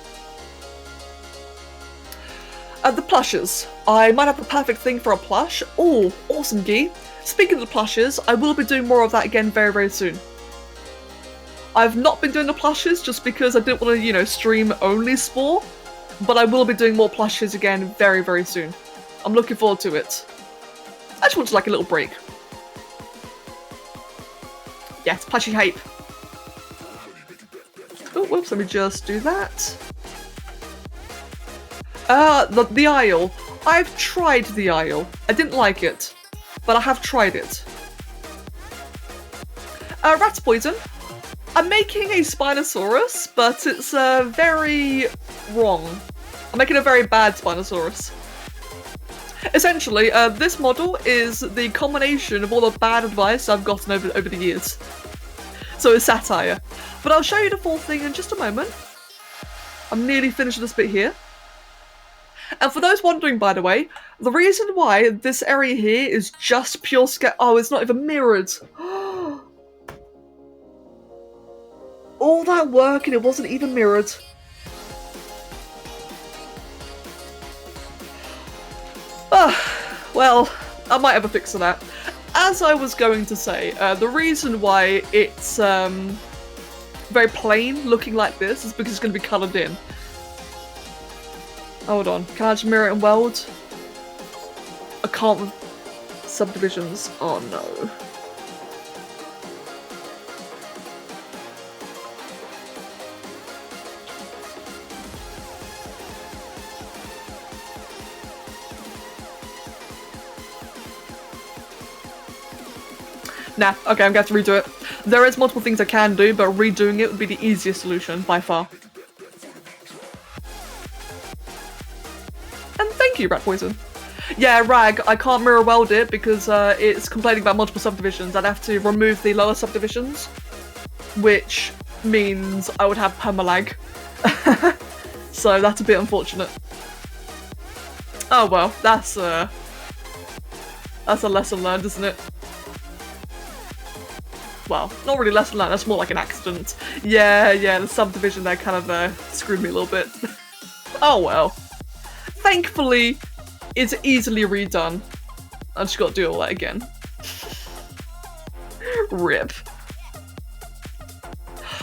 The plushes. I might have the perfect thing for a plush. Oh, awesome, Gee. Speaking of the plushes, I will be doing more of that again very, very soon. I've not been doing the plushes just because I didn't want to, you know, stream only Spore. But I will be doing more plushes again very, very soon. I'm looking forward to it. I just wanted like a little break. Yes, plushie hype. Oh, whoops, let me just do that. The Isle. I've tried the Isle. I didn't like it, but I have tried it. Rat's Poison. I'm making a Spinosaurus, but it's very wrong. I'm making a very bad Spinosaurus. Essentially, this model is the combination of all the bad advice I've gotten over the years. So it's satire. But I'll show you the full thing in just a moment. I'm nearly finished this bit here. And for those wondering, by the way, the reason why this area here is just pure oh, it's not even mirrored. All that work and it wasn't even mirrored. Well, I might have a fix for that. As I was going to say, the reason why it's very plain looking like this is because it's going to be coloured in. Hold on, can I just mirror it and weld? I can't with subdivisions. Oh no. Nah, okay, I'm going to have to redo it. There is multiple things I can do, but redoing it would be the easiest solution, by far. And thank you, Rat Poison. Yeah, Rag, I can't mirror weld it because it's complaining about multiple subdivisions. I'd have to remove the lower subdivisions, which means I would have permalag. So that's a bit unfortunate. Oh well, that's a lesson learned, isn't it? well, not really lesson learned, that's more like an accident. Yeah, the subdivision there kind of screwed me a little bit. Oh well. Thankfully, it's easily redone. I just gotta do all that again. RIP.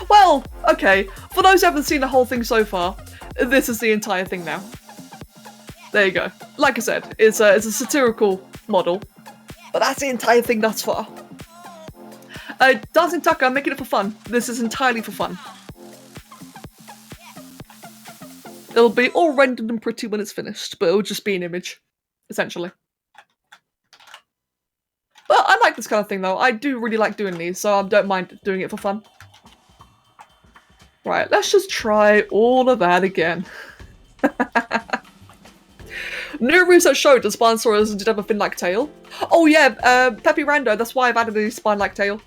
Well, okay, for those who haven't seen the whole thing so far, this is the entire thing now. There you go. Like I said, it's a satirical model, but that's the entire thing thus far. Dancing Tucker, I'm making it for fun. This is entirely for fun. It'll be all rendered and pretty when it's finished, but it'll just be an image, essentially. But I like this kind of thing though. I do really like doing these, so I don't mind doing it for fun. Right, let's just try all of that again. New research showed that Spinosaurus did have a fin-like tail. Oh yeah, Peppy Rando, that's why I've added the spine-like tail.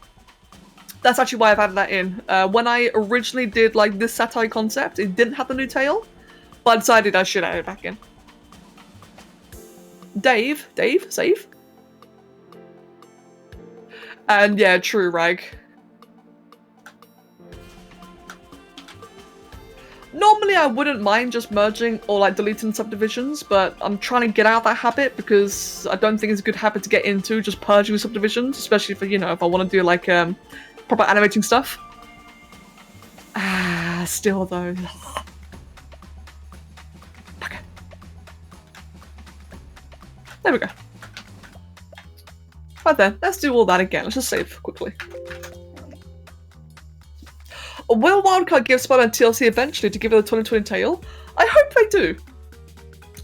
That's actually why I've added that in. When I originally did like this satire concept, it didn't have the new tail, but I decided I should add it back in. Dave, save. And yeah, true, Rag. Normally I wouldn't mind just merging or like deleting subdivisions, but I'm trying to get out of that habit because I don't think it's a good habit to get into, just purging subdivisions, especially for, you know, if I want to do like proper animating stuff. Still though. Okay. There we go. Right then, let's do all that again. Let's just save quickly. Will Wildcard give Spider-Man TLC eventually to give it a 2020 tail? I hope they do.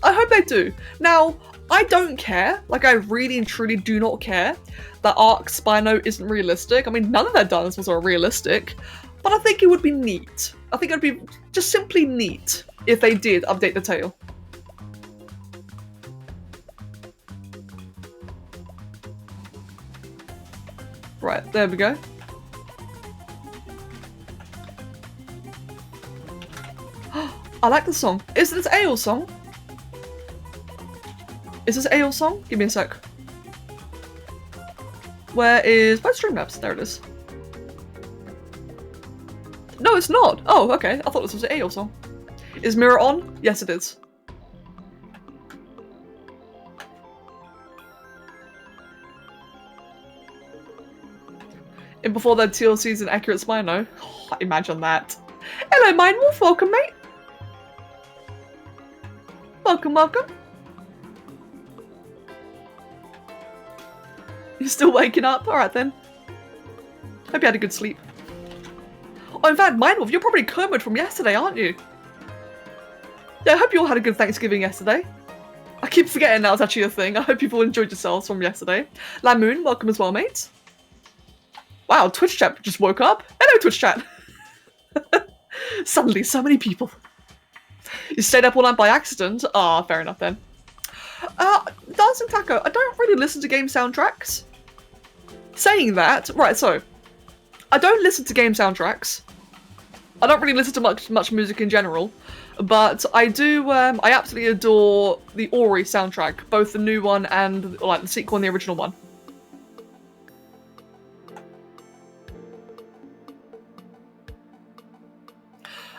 I hope they do. Now, I don't care. Like, I really and truly do not care that Arc Spino isn't realistic. I mean, none of their dinosaurs are realistic, but I think it would be neat. I think it would be just simply neat if they did update the tail. Right, there we go. I like the song. Is this AO's song? Is this AO's song? Give me a sec. Where's Streamlabs? There it is. No, it's not. Oh, okay. I thought this was an AO song. Is Mirror on? Yes, it is. And before that, TLC's an accurate Spino. Oh, imagine that. Hello, Mindwolf. Welcome, mate. Welcome, welcome. You're still waking up? Alright then. Hope you had a good sleep. Oh, in fact, Mindwolf, you're probably Kermit from yesterday, aren't you? Yeah, I hope you all had a good Thanksgiving yesterday. I keep forgetting that was actually a thing. I hope you've all enjoyed yourselves from yesterday. Lamoon, welcome as well, mate. Wow, Twitch chat just woke up. Hello, Twitch chat. Suddenly, so many people. You stayed up all night by accident? Ah, fair enough then. Dancing Taco, I don't really listen to game soundtracks. Saying that, right, so, I don't listen to game soundtracks. I don't really listen to much music in general, but I do, I absolutely adore the Ori soundtrack, both the new one and, like, the sequel and the original one.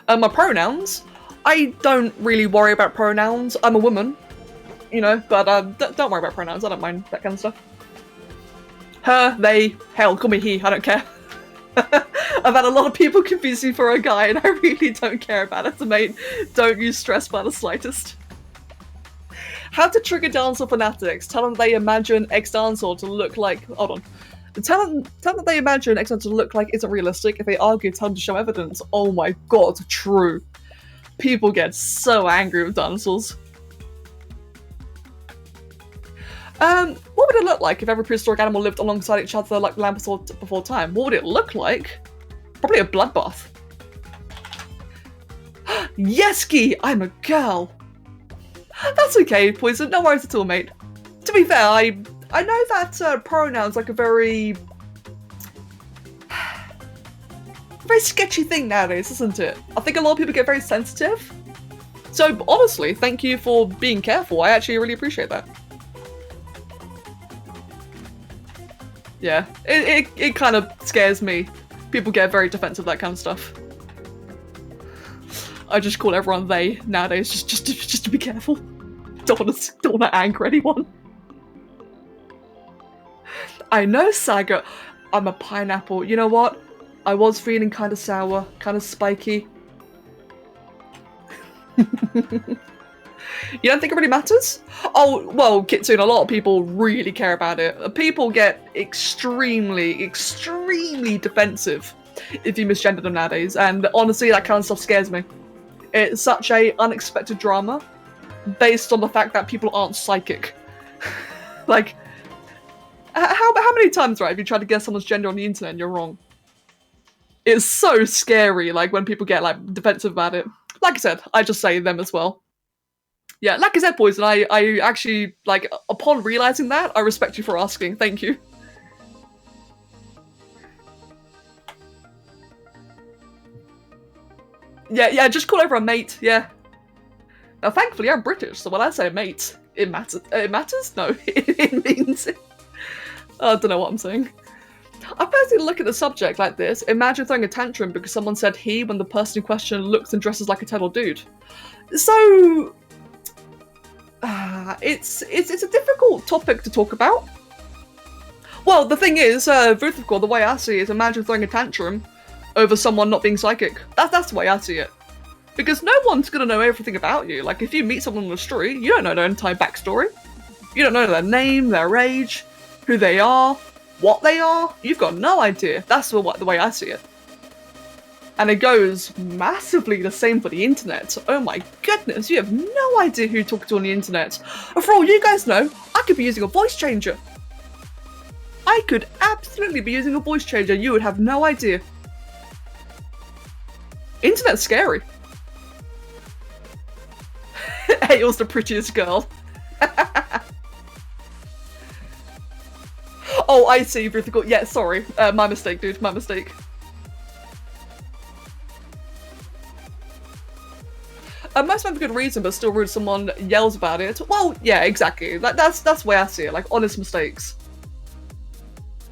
My pronouns? I don't really worry about pronouns. I'm a woman, you know, but don't worry about pronouns. I don't mind that kind of stuff. Her, they, hell, call me he. I don't care. I've had a lot of people confuse me for a guy, and I really don't care about it, mate. Don't use stress by the slightest. How to trigger dinosaur fanatics? Tell them they imagine X dinosaur to look like. Hold on. Tell them that they imagine X dinosaur to look like isn't realistic. If they argue, tell them to show evidence. Oh my god, true. People get so angry with dinosaurs. What would it look like if every prehistoric animal lived alongside each other like land before time? What would it look like? Probably a bloodbath. Yeski! I'm a girl! That's okay, Poison. No worries at all, mate. To be fair, I know that pronouns like a very sketchy thing nowadays, isn't it? I think a lot of people get very sensitive. So honestly, thank you for being careful. I actually really appreciate that. Yeah, it kind of scares me. People get very defensive of that kind of stuff. I just call everyone they nowadays, just to be careful. Don't want to anger anyone. I know, Saga. I'm a pineapple. You know what? I was feeling kind of sour, kind of spiky. You don't think it really matters? Oh, well, Kitsune, a lot of people really care about it. People get extremely, extremely defensive if you misgender them nowadays, and honestly, that kind of stuff scares me. It's such a unexpected drama based on the fact that people aren't psychic. Like, how many times, right, have you tried to guess someone's gender on the internet and you're wrong? It's so scary, like, when people get, like, defensive about it. Like I said, I just say them as well. Yeah, like I said, Poison, I actually, like, upon realizing that, I respect you for asking. Thank you. Yeah, just call everyone mate, yeah. Now, thankfully, I'm British, so when I say mate, it matters. It matters? No, it means it. I don't know what I'm saying. I personally look at the subject like this. Imagine throwing a tantrum because someone said he when the person in question looks and dresses like a total dude. So, it's a difficult topic to talk about. Well, the thing is, Vruthicor, the way I see it is imagine throwing a tantrum over someone not being psychic. That's the way I see it. Because no one's gonna know everything about you. Like, if you meet someone on the street, you don't know their entire backstory. You don't know their name, their age, who they are, what they are. You've got no idea. That's the way I see it. And it goes massively the same for the internet. Oh my goodness, you have no idea who you're talking to on the internet. And for all you guys know, I could be using a voice changer. I could absolutely be using a voice changer. You would have no idea. Internet's scary. Hail's the prettiest girl. Oh, I see, Vruthicor. Yeah, sorry. My mistake, dude. My mistake. Most have a good reason, but still rude someone yells about it. Well, yeah, exactly. That's the way I see it. Like, honest mistakes.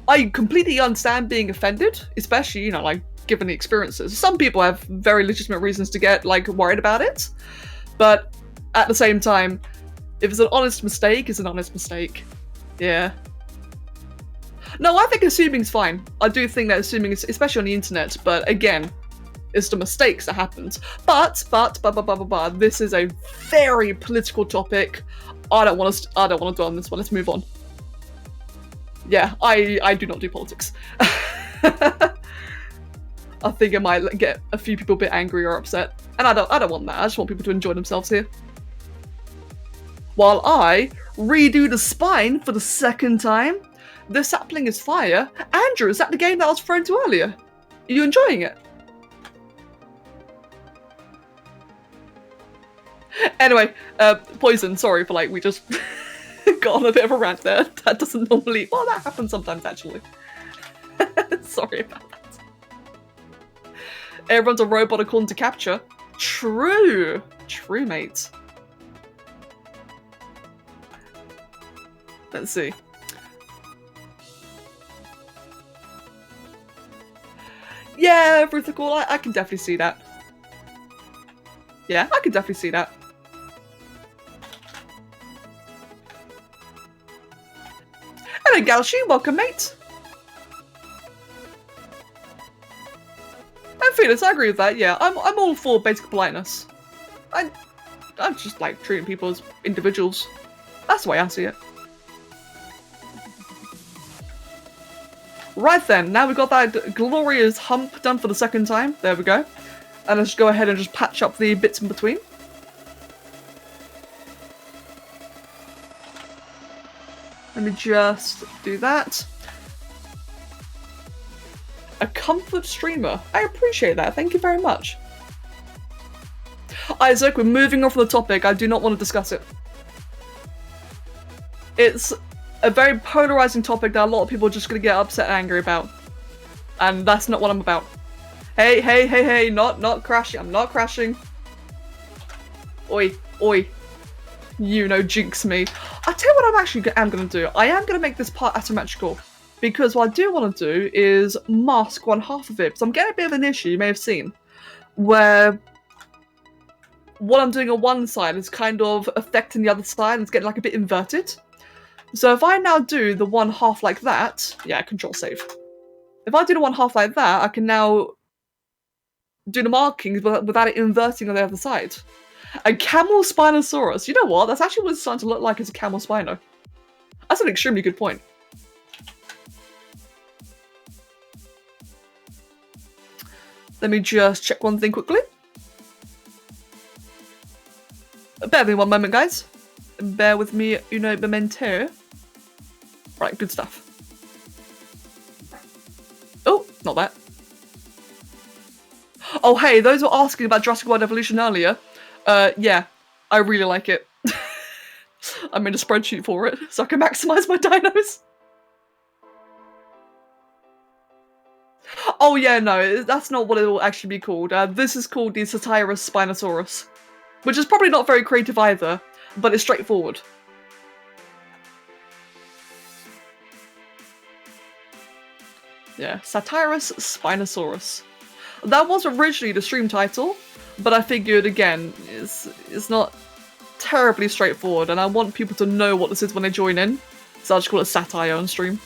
I completely understand being offended, especially, you know, like, given the experiences. Some people have very legitimate reasons to get, like, worried about it. But at the same time, if it's an honest mistake, it's an honest mistake. Yeah. No, I think assuming's fine. I do think that assuming is, especially on the internet, but again, it's the mistakes that happened. But, this is a very political topic. I don't want to dwell on this one. Let's move on. Yeah, I do not do politics. I think it might get a few people a bit angry or upset, and I don't want that. I just want people to enjoy themselves here. While I redo the spine for the second time. The sapling is fire. Andrew, is that the game that I was referring to earlier? Are you enjoying it? Anyway, Poison, sorry for, like, we just got on a bit of a rant there. That doesn't normally... Well, that happens sometimes, actually. Sorry about that. Everyone's a robot according to capture. True. True, mate. Let's see. Yeah, Vruthicor, I can definitely see that. Yeah, I can definitely see that. Hello, Galshi, welcome, mate. And Felix, I agree with that, yeah. I'm all for basic politeness. I just like treating people as individuals. That's the way I see it. Right then, now we've got that glorious hump done for the second time. There we go. And let's go ahead and just patch up the bits in between. Let me just do that. A comfort streamer. I appreciate that. Thank you very much. Isaac, we're moving on from the topic. I do not want to discuss it. It's a very polarizing topic that a lot of people are just going to get upset and angry about. And that's not what I'm about. Hey, not crashing. I'm not crashing. Oi. You know, jinx me. I'll tell you what I'm actually going to do. I am going to make this part asymmetrical. because what I do want to do is mask one half of it. So I'm getting a bit of an issue, you may have seen, where what I'm doing on one side is kind of affecting the other side and it's getting like a bit inverted. So if I now do the one half like that, yeah, control save. If I do the one half like that, I can now do the markings without it inverting on the other side. A camel Spinosaurus. You know what? That's actually what it's starting to look like as a camel Spino. That's an extremely good point. Let me just check one thing quickly. Bear with me one moment, guys. Bear with me, uno momento. Right, good stuff. Oh, not that. Oh, hey, those were asking about Jurassic World Evolution earlier. Yeah, I really like it. I made a spreadsheet for it, so I can maximize my dinos. Oh yeah, no, that's not what it will actually be called. This is called the Satirus Spinosaurus, which is probably not very creative either, but it's straightforward. Yeah, Satirus Spinosaurus. That was originally the stream title, but I figured, again, it's not terribly straightforward, and I want people to know what this is when they join in, so I'll just call it satire on stream.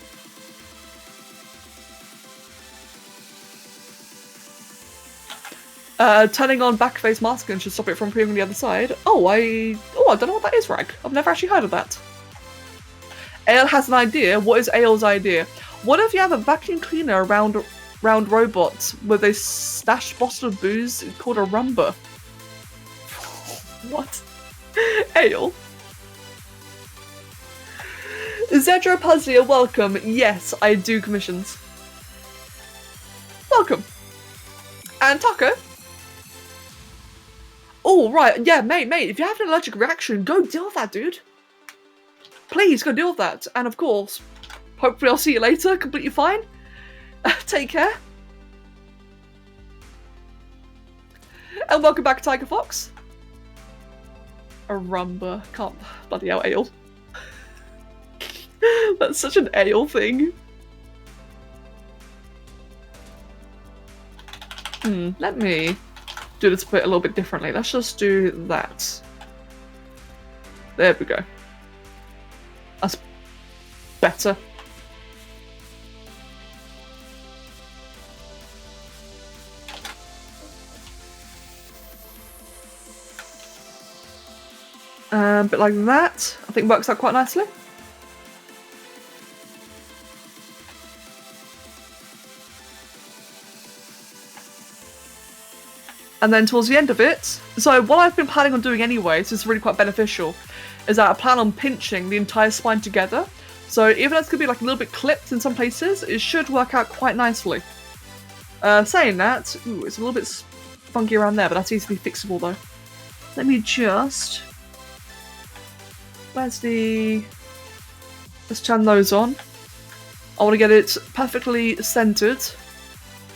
Turning on backface masking should stop it from appearing on the other side. Oh, I don't know what that is, Rag. I've never actually heard of that. Ale has an idea. What is Ale's idea? What if you have a vacuum cleaner around robots with a stashed bottle of booze called a rumba? What? Ale? Zedra Puzzlier, welcome. Yes, I do commissions. Welcome. And Taco? Oh, right. Yeah, mate, if you have an allergic reaction, go deal with that, dude. Please, go deal with that. And of course, hopefully I'll see you later, completely fine. Take care. And welcome back, Tiger Fox. A rumba. Can't bloody hell, ale. That's such an ale thing. Let me do this bit a little bit differently. Let's just do that. There we go. That's better. A bit like that. I think works out quite nicely. And then towards the end of it, so what I've been planning on doing anyway, so it's really quite beneficial, is that I plan on pinching the entire spine together. So even though it's going to be like a little bit clipped in some places, it should work out quite nicely. Saying that, ooh, it's a little bit funky around there, but that's easily fixable though. Let me just... Where's the... Let's turn those on. I want to get it perfectly centered.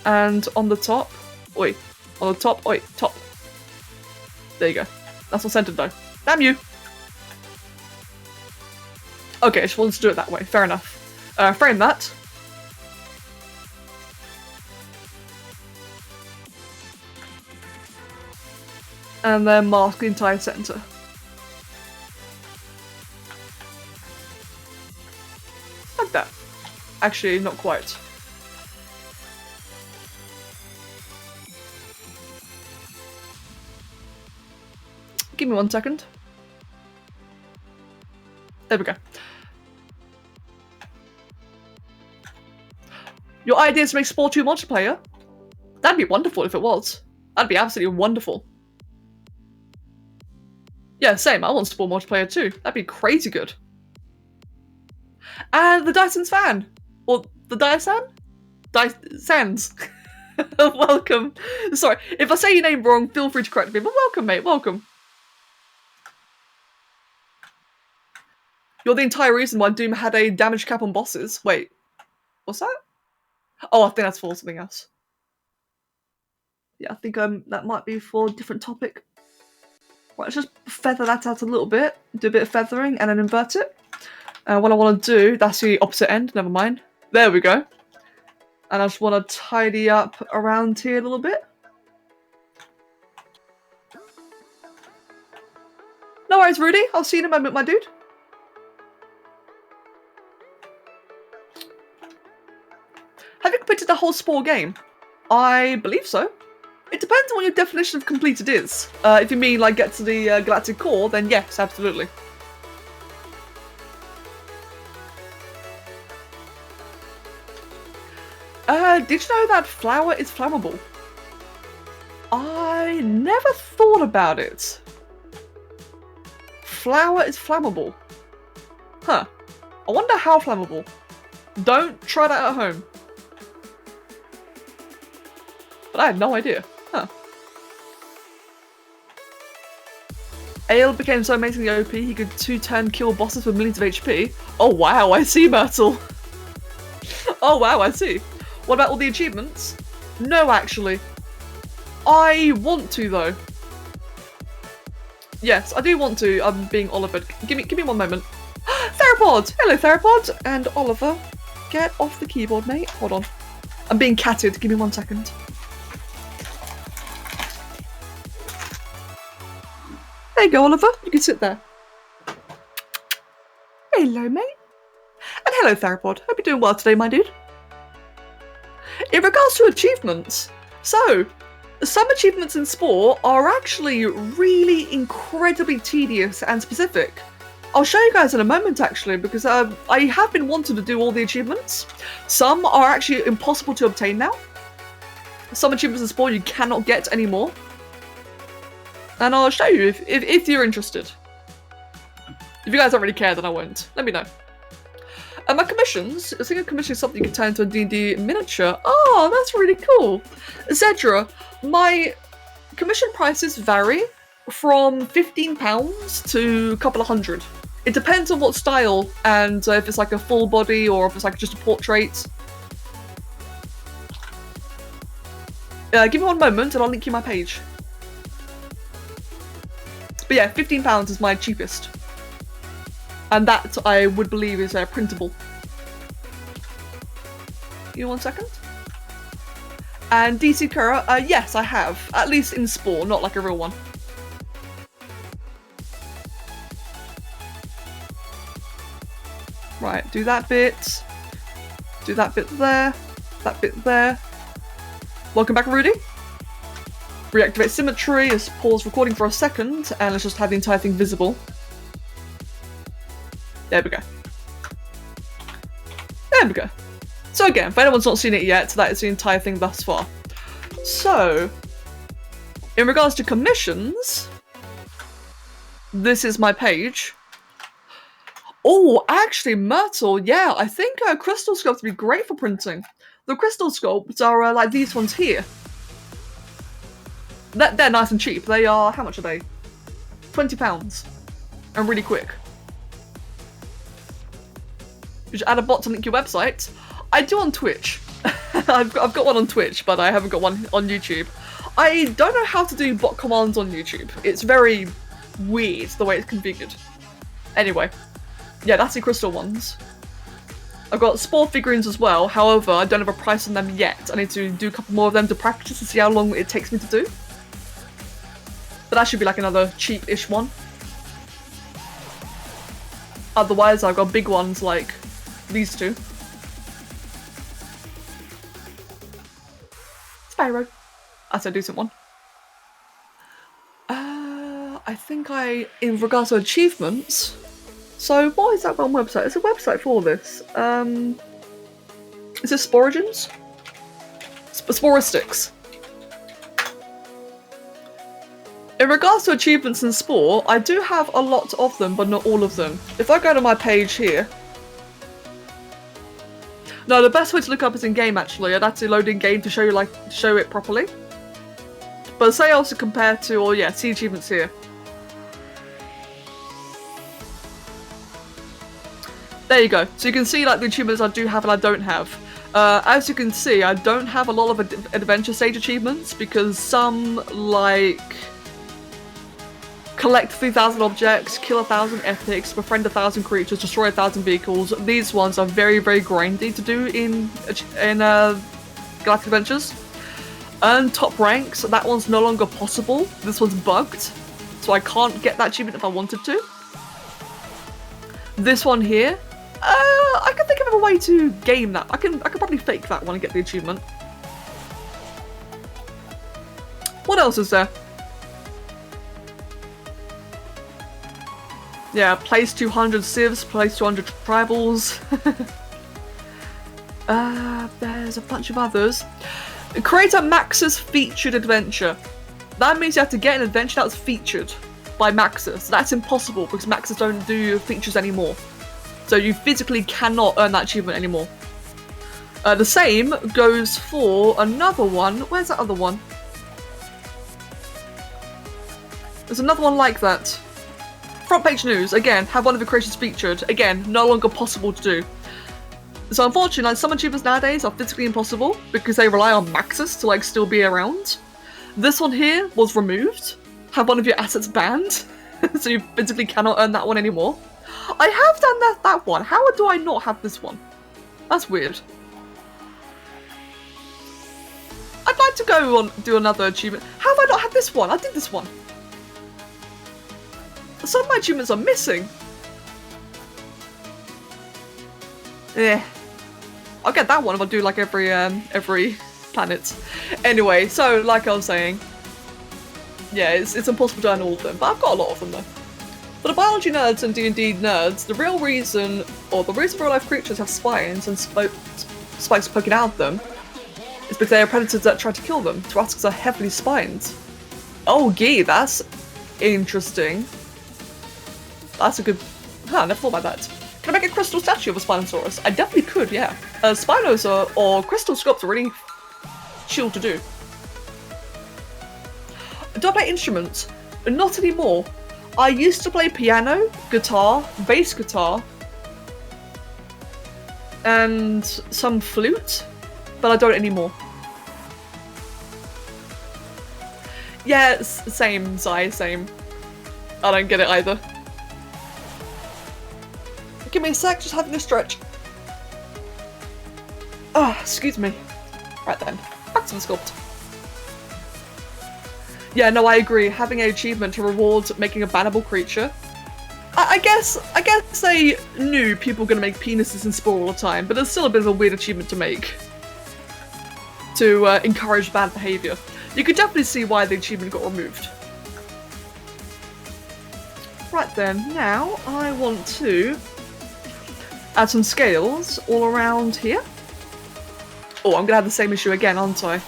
And on the top... Oi. On the top. Oi. Top. There you go. That's not centered though. Damn you! Okay, I just wanted to do it that way. Fair enough. Frame that. And then mask the entire center. Like that. Actually, not quite. Give me 1 second. There we go. Your idea is to make Spore 2 multiplayer? That'd be wonderful if it was. That'd be absolutely wonderful. Yeah, same. I want Spore multiplayer too. That'd be crazy good. And the Dyson's fan. Or the Dyson? Sans. Welcome. Sorry, if I say your name wrong, feel free to correct me, but welcome, mate. Welcome. You're the entire reason why Doom had a damage cap on bosses. Wait, what's that? Oh, I think that's for something else. Yeah, I think that might be for a different topic. Right, let's just feather that out a little bit, do a bit of feathering, and then invert it. What I want to do, that's the opposite end, never mind. There we go. And I just want to tidy up around here a little bit. No worries, Rudy. I'll see you in a moment, my dude. Have you completed the whole Spore game? I believe so. It depends on what your definition of completed is. If you mean like get to the galactic core, then yes, absolutely. Did you know that flour is flammable? I never thought about it. Flour is flammable. Huh. I wonder how flammable. Don't try that at home. But I had no idea. Huh. Ale became so amazingly OP he could 2-turn kill bosses with millions of HP. Oh wow, I see, Myrtle. Oh wow, I see. What about all the achievements? No, actually. I want to, though. Yes, I do want to. I'm being Oliver. Give me one moment. Theropod! Hello, Theropod! And Oliver, get off the keyboard, mate. Hold on. I'm being catted. Give me 1 second. There you go, Oliver. You can sit there. Hello, mate. And hello, Theropod. Hope you're doing well today, my dude. In regards to achievements, so some achievements in Spore are actually really incredibly tedious and specific. I'll show you guys in a moment actually, because I have been wanting to do all the achievements. Some are actually impossible to obtain now. Some achievements in Spore you cannot get anymore. And I'll show you if you're interested. If you guys don't really care, then I won't. Let me know. And my commissions, I think a commission is something you can turn into a D&D miniature. Oh, that's really cool. Zedra, my commission prices vary from £15 to a couple of hundred. It depends on what style and if it's like a full body or if it's like just a portrait. Give me 1 moment and I'll link you my page. But yeah, £15 is my cheapest. And that, I would believe, is printable. Give me 1 second. And DC Kura, yes, I have. At least in Spore, not like a real one. Right, do that bit. Do that bit there. That bit there. Welcome back, Rudy. Reactivate symmetry. Let's pause recording for a second, and let's just have the entire thing visible. There we go. There we go. So again, if anyone's not seen it yet, that is the entire thing thus far. So, in regards to commissions, this is my page. Oh, actually, Myrtle, yeah, I think crystal sculpts would be great for printing. The crystal sculpts are like these ones here. They're nice and cheap. They are, how much are they? £20. And really quick. You should add a bot to link your website. I do on Twitch. I've got one on Twitch, but I haven't got one on YouTube. I don't know how to do bot commands on YouTube. It's very weird the way it's configured. Anyway, yeah, that's the crystal ones. I've got Spore figurines as well. However, I don't have a price on them yet. I need to do a couple more of them to practice to see how long it takes me to do. But that should be like another cheap-ish one. Otherwise, I've got big ones like these two. Spyro. That's a decent one. I think in regards to achievements, so what is that one website? There's a website for this. Is this Sporigins? Sporistics. In regards to achievements in Spore, I do have a lot of them, but not all of them. If I go to my page here... No, the best way to look up is in-game actually. I'd have to load in-game to show you show it properly. But say also compare to, or yeah, see achievements here. There you go. So you can see like the achievements I do have and I don't have. As you can see, I don't have a lot of adventure stage achievements because some like collect 3,000 objects, kill 1,000 epics, befriend 1,000 creatures, destroy 1,000 vehicles. These ones are very, very grindy to do in Galactic Adventures. Earn top ranks. That one's no longer possible. This one's bugged, so I can't get that achievement if I wanted to. This one here, I can think of a way to game that. I can probably fake that one and get the achievement. What else is there? Yeah, place 200 civs, place 200 tribals. There's a bunch of others. Create a Maxis featured adventure. That means you have to get an adventure that's featured by Maxis. That's impossible because Maxis don't do features anymore. So you physically cannot earn that achievement anymore. The same goes for another one. Where's that other one? There's another one like that. Front page news, again, have one of the creations featured. Again, no longer possible to do. So unfortunately, some achievements nowadays are physically impossible because they rely on Maxis to like still be around. This one here was removed. Have one of your assets banned. So you physically cannot earn that one anymore. I have done that one. How do I not have this one? That's weird. I'd like to go on do another achievement. How have I not had this one? I did this one. Some of my achievements are missing. Yeah. I'll get that one if I do like every planet. Anyway, so like I was saying, yeah, it's impossible to earn all of them, but I've got a lot of them though. For the biology nerds and D&D nerds, the reason real life creatures have spines and spikes poking out of them is because they are predators that try to kill them. Thoracics are heavily spined. Oh gee, that's interesting. That's a good... I never thought about that. Can I make a crystal statue of a Spinosaurus? I definitely could, yeah. Spinos or crystal sculpts are really chill to do. Do I play instruments? Not anymore. I used to play piano, guitar, bass guitar, and some flute, but I don't anymore. Yeah, same, Zai, same. I don't get it either. Give me a sec, just having a stretch. Ah, excuse me. Right then, back to the sculpt. Yeah, no, I agree. Having an achievement to reward making a bannable creature. I guess they knew people were going to make penises and Spore all the time, but it's still a bit of a weird achievement to make. To encourage bad behaviour. You could definitely see why the achievement got removed. Right then, now I want to add some scales all around here. Oh, I'm gonna have the same issue again, aren't I?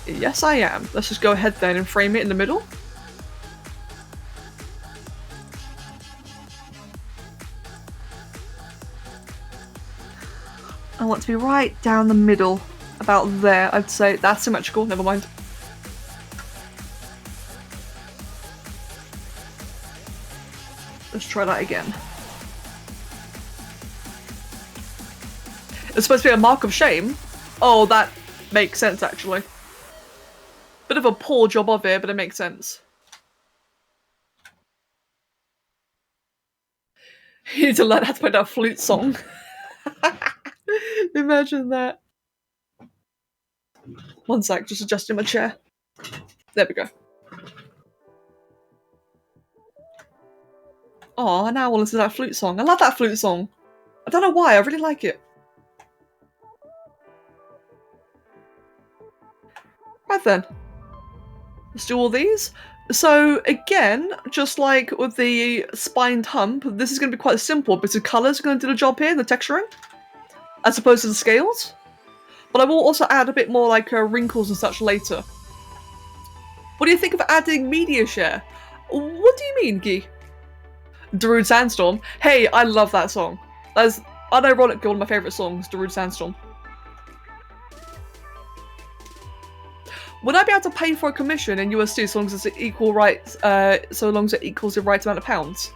Yes, I am. Let's just go ahead then and frame it in the middle. I want to be right down the middle, about there, I'd say. That's symmetrical, never mind. Let's try that again. It's supposed to be a mark of shame. Oh, that makes sense, actually. Bit of a poor job of it, but it makes sense. You need to learn how to play that flute song. Imagine that. One sec, just adjusting my chair. There we go. Oh, now I want to listen to that flute song. I love that flute song. I don't know why, I really like it. Right then. Let's do all these. So again, just like with the spined hump, this is going to be quite simple because the colours are going to do the job here, the texturing, as opposed to the scales. But I will also add a bit more like wrinkles and such later. What do you think of adding media share? What do you mean, Guy? Darude Sandstorm? Hey, I love that song. That's unironically one of my favourite songs, Darude Sandstorm. Would I be able to pay for a commission in USD so long as it's equal rights, so long as it equals the right amount of pounds?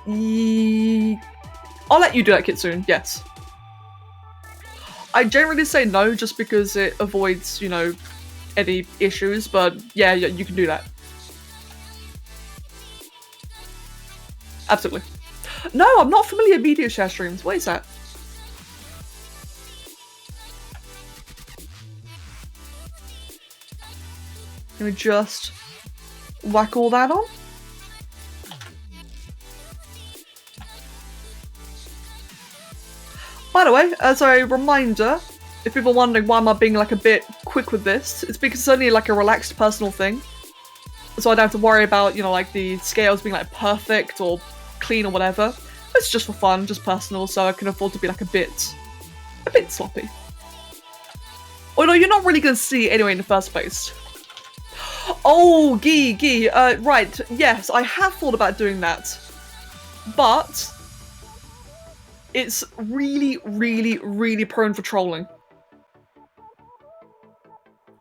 I'll let you do that, Kitsune, yes. I generally say no just because it avoids, you know, any issues, but yeah, you can do that. Absolutely. No, I'm not familiar with media share streams. What is that? Let me just whack all that on. By the way, as a reminder, if people are wondering why am I being like a bit quick with this, it's because it's only like a relaxed personal thing. So I don't have to worry about, you know, like the scales being like perfect or clean or whatever. It's just for fun, just personal, so I can afford to be like a bit sloppy. Although you're not really going to see it anyway in the first place. Oh, Gee, right, yes, I have thought about doing that. But it's really, really, really prone for trolling.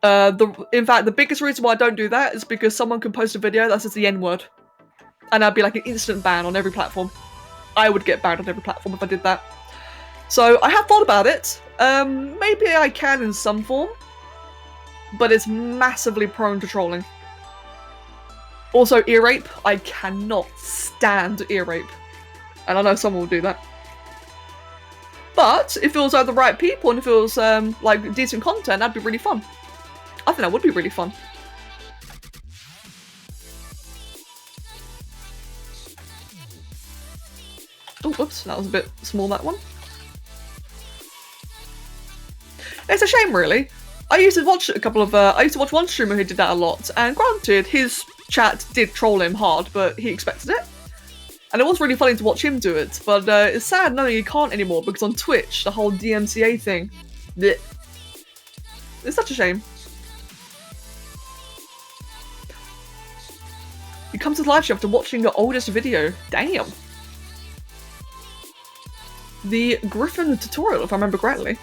In fact, the biggest reason why I don't do that is because someone can post a video that says the N-word. And that'd be like an instant ban on every platform. I would get banned on every platform if I did that. So I have thought about it. Maybe I can in some form. But it's massively prone to trolling. Also, ear rape. I cannot stand ear rape. And I know someone will do that. But if it was like the right people and if it was like decent content, that'd be really fun. I think that would be really fun. Oh, whoops, that was a bit small, that one. It's a shame, really. I used to watch one streamer who did that a lot, and granted, his chat did troll him hard, but he expected it. And it was really funny to watch him do it, but it's sad knowing you can't anymore, because on Twitch, the whole DMCA thing, bleh. It's such a shame. You come to the live show after watching your oldest video. Damn. The Griffin tutorial, if I remember correctly.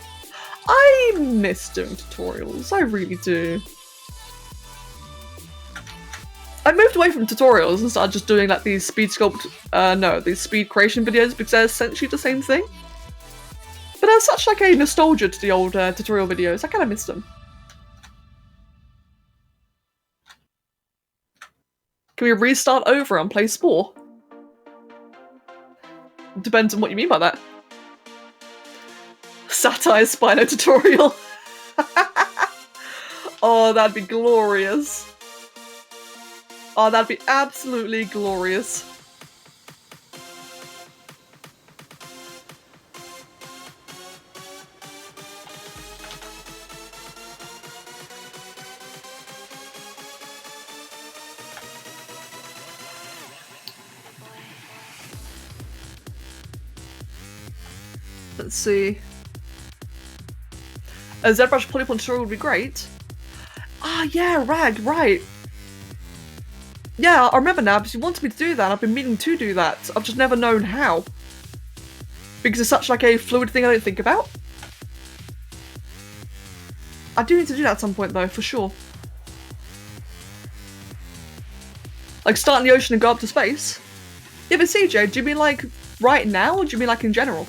I miss doing tutorials, I really do. I moved away from tutorials and started just doing like these speed creation videos because they're essentially the same thing. But there's such like a nostalgia to the old tutorial videos, I kind of miss them. Can we restart over and play Spore? Depends on what you mean by that. Satirus Spinosaurus tutorial. Oh, that'd be glorious. Oh, that'd be absolutely glorious. Let's see. A ZBrush polygon tutorial would be great. Ah, yeah, Rag, right. Yeah, I remember now, because you wanted me to do that. I've been meaning to do that. I've just never known how. Because it's such like a fluid thing I don't think about. I do need to do that at some point though, for sure. Like start in the ocean and go up to space. Yeah, but CJ, do you mean like right now, or do you mean like in general?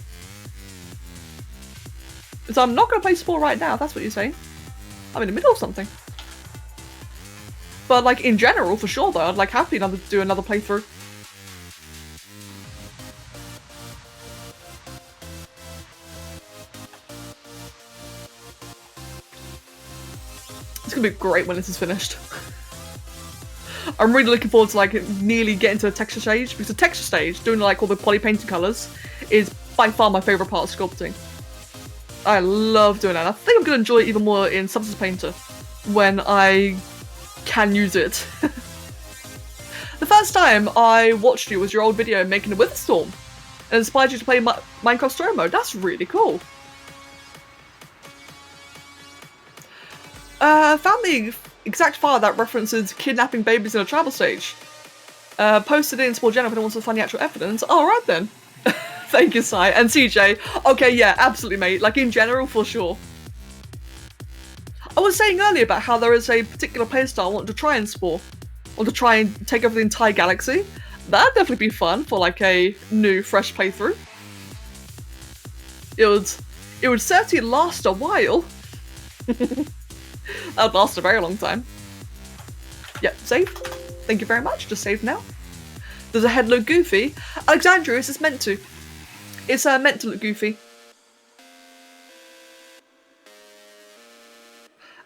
So I'm not going to play Spore right now, that's what you're saying. I'm in the middle of something. But like in general, for sure though, I'd like happy to do another playthrough. It's going to be great when this is finished. I'm really looking forward to like nearly getting to the texture stage, because the texture stage, doing like all the poly painting colours, is by far my favourite part of sculpting. I love doing that. I think I'm going to enjoy it even more in Substance Painter when I can use it. The first time I watched you was your old video making a Witherstorm and inspired you to play Minecraft Story Mode. That's really cool. Found the exact file that references kidnapping babies in a travel stage. Posted it in Spore General if anyone wants to find the actual evidence. Alright then. Thank you, Sai. And CJ. Okay, yeah, absolutely, mate. Like, in general, for sure. I was saying earlier about how there is a particular playstyle I want to try in Spore. I want to try and take over the entire galaxy. That'd definitely be fun for, like, a new, fresh playthrough. It would certainly last a while. That would last a very long time. Yep, save. Thank you very much. Just save now. Does the head look goofy? Alexandrius is meant to. It's meant to look goofy.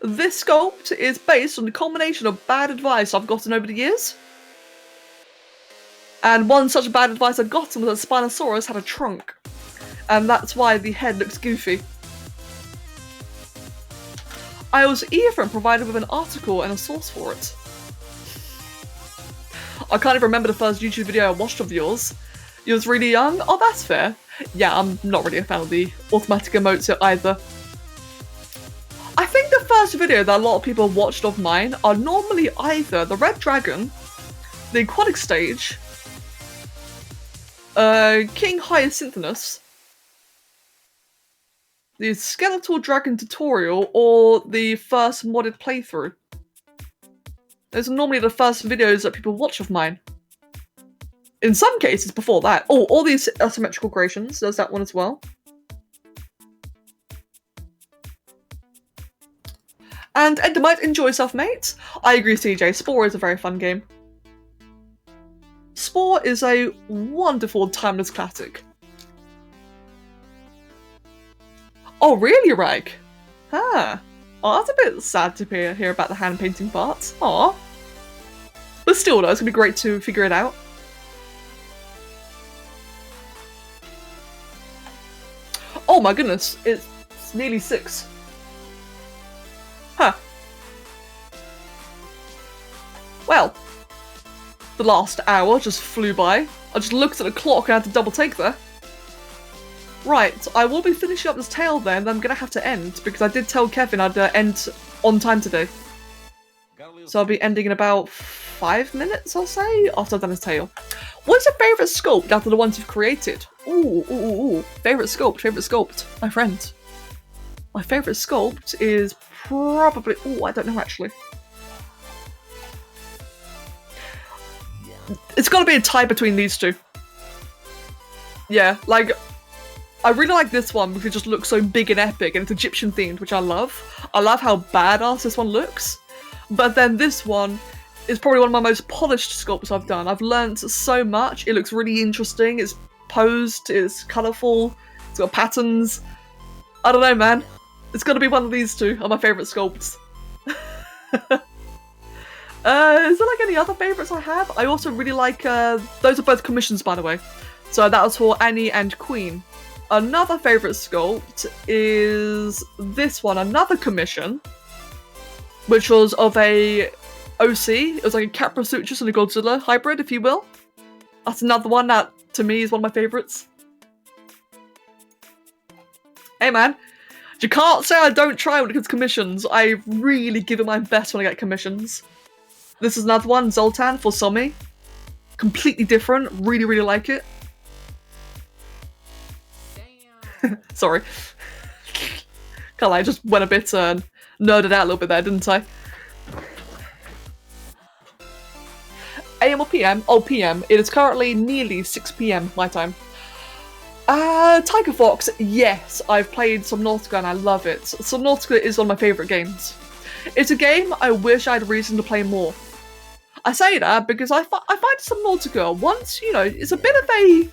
This sculpt is based on the combination of bad advice I've gotten over the years. And one such bad advice I'd gotten was that Spinosaurus had a trunk. And that's why the head looks goofy. I was even provided with an article and a source for it. I can't even remember the first YouTube video I watched of yours. You was really young? Oh, that's fair. Yeah, I'm not really a fan of the automatic emotes either. I think the first video that a lot of people watched of mine are normally either the Red Dragon, the Aquatic Stage, King Hyacinthus, the Skeletal Dragon tutorial, or the first modded playthrough. Those are normally the first videos that people watch of mine. In some cases before that. Oh, all these asymmetrical creations, there's that one as well. And Endermite, enjoy yourself, mate. I agree, CJ. Spore is a very fun game. Spore is a wonderful, timeless classic. Oh, really, Rag? Huh. Oh, that's a bit sad to hear about the hand painting parts. Aw. But still, though, it's gonna be great to figure it out. Oh my goodness, it's nearly 6. Huh. Well, the last hour just flew by. I just looked at the clock and had to double take there. Right, I will be finishing up this tale then, and I'm gonna have to end, because I did tell Kevin I'd end on time today. So I'll be ending in about 5 minutes, I'll say, after I've done his tale. What's your favourite sculpt out of the ones you've created? Ooh. Favourite sculpt, my friend. My favourite sculpt is probably... Ooh, I don't know actually. It's gotta be a tie between these two. Yeah, like... I really like this one because it just looks so big and epic, and it's Egyptian themed, which I love. I love how badass this one looks. But then this one is probably one of my most polished sculpts I've done. I've learnt so much. It looks really interesting. It's posed, it's colourful, it's got patterns. I don't know, man. It's got to be one of these two are my favourite sculpts. Is there like any other favourites I have? I also really like, those are both commissions, by the way. So that was for Annie and Queen. Another favourite sculpt is this one, another commission, which was of a OC. It was like a Caprasuchus and a Godzilla hybrid, if you will. That's another one that, to me, is one of my favourites. Hey man, you can't say I don't try when it comes to commissions. I really give it my best when I get commissions. This is another one, Zoltan for Somi. Completely different, really, really like it. Sorry. Can't lie, I just went a bit nerded out a little bit there, didn't I? AM or PM? Oh, PM. It is currently nearly 6 PM my time. Tiger Fox, yes, I've played Subnautica and I love it. Subnautica is one of my favourite games. It's a game I wish I had reason to play more. I say that because I find Subnautica, once, you know, it's a bit of a...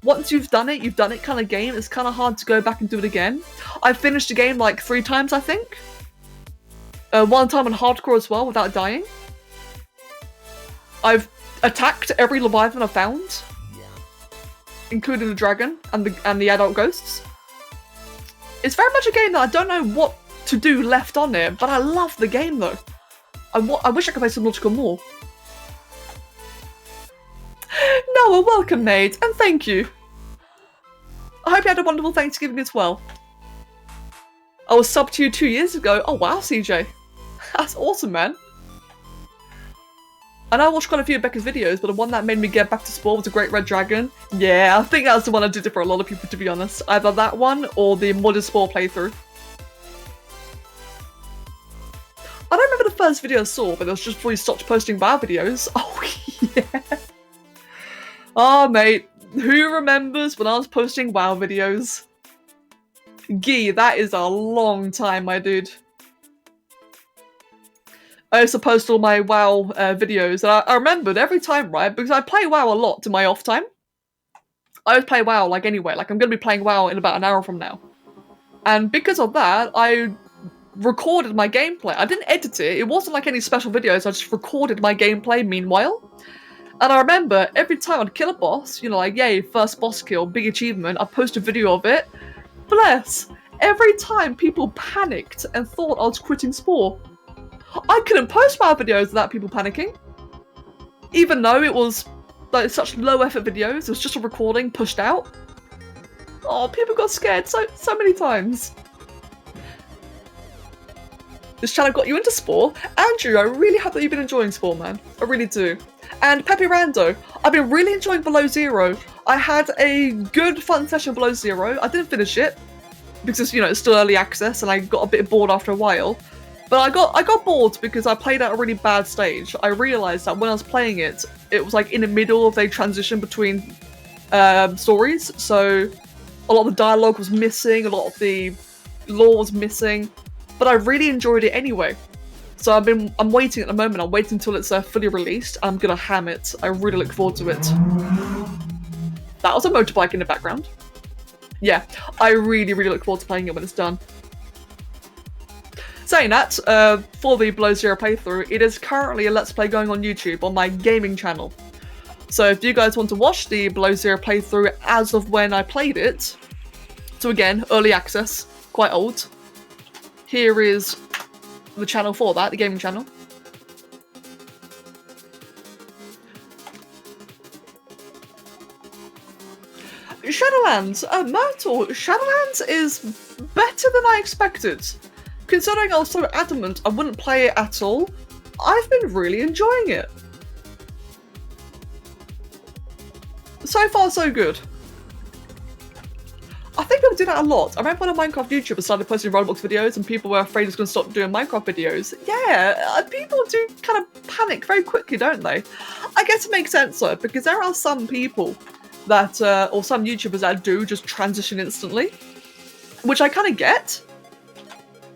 Once you've done it kind of game. It's kind of hard to go back and do it again. I've finished the game like 3 times, I think. One time on hardcore as well, without dying. I've attacked every Leviathan I've found, including the dragon and the adult ghosts. It's very much a game that I don't know what to do left on it, but I love the game though. I wish I could play Subnautica more. Noah, welcome mate, and thank you. I hope you had a wonderful Thanksgiving as well. I was subbed to you 2 years ago. Oh wow, CJ. That's awesome, man. I know I watched quite a few of Becca's videos, but the one that made me get back to Spore was a Great Red Dragon. Yeah, I think that's the one I did it for a lot of people, to be honest. Either that one or the modded Spore playthrough. I don't remember the first video I saw, but it was just before you stopped posting WoW videos. Oh yeah. Oh mate, who remembers when I was posting WoW videos? Gee, that is a long time, my dude. I used to post all my WoW videos, and I remembered every time, right, because I play WoW a lot in my off time. I always play WoW, like, anyway, like, I'm gonna be playing WoW in about an hour from now. And because of that, I recorded my gameplay. I didn't edit it, it wasn't like any special videos, I just recorded my gameplay meanwhile. And I remember every time I'd kill a boss, you know, like, yay, first boss kill, big achievement, I'd post a video of it. Bless! Every time people panicked and thought I was quitting Spore. I couldn't post my videos without people panicking. Even though it was like such low effort videos, it was just a recording pushed out. Oh, people got scared so many times. This channel got you into Spore. Andrew, I really hope that you've been enjoying Spore, man. I really do. And Pepe Rando, I've been really enjoying Below Zero. I had a good fun session Below Zero. I didn't finish it because, you know, it's still early access and I got a bit bored after a while. But I got bored because I played at a really bad stage. I realised that when I was playing it, it was like in the middle of a transition between stories. So a lot of the dialogue was missing, a lot of the lore was missing. But I really enjoyed it anyway. So I'm waiting at the moment. I'm waiting until it's fully released. I'm gonna ham it. I really look forward to it. That was a motorbike in the background. Yeah, I really look forward to playing it when it's done. Saying that, for the Below Zero playthrough, it is currently a Let's Play going on YouTube on my gaming channel. So if you guys want to watch the Below Zero playthrough as of when I played it, so again, early access, quite old, here is the channel for that, the gaming channel. Shadowlands, Myrtle, Shadowlands is better than I expected. Considering I was so adamant I wouldn't play it at all, I've been really enjoying it. So far, so good. I think people do that a lot. I remember when a Minecraft YouTuber started posting Roblox videos and people were afraid he was going to stop doing Minecraft videos. Yeah, people do kind of panic very quickly, don't they? I guess it makes sense though, because there are some people that, or some YouTubers that do just transition instantly, which I kind of get.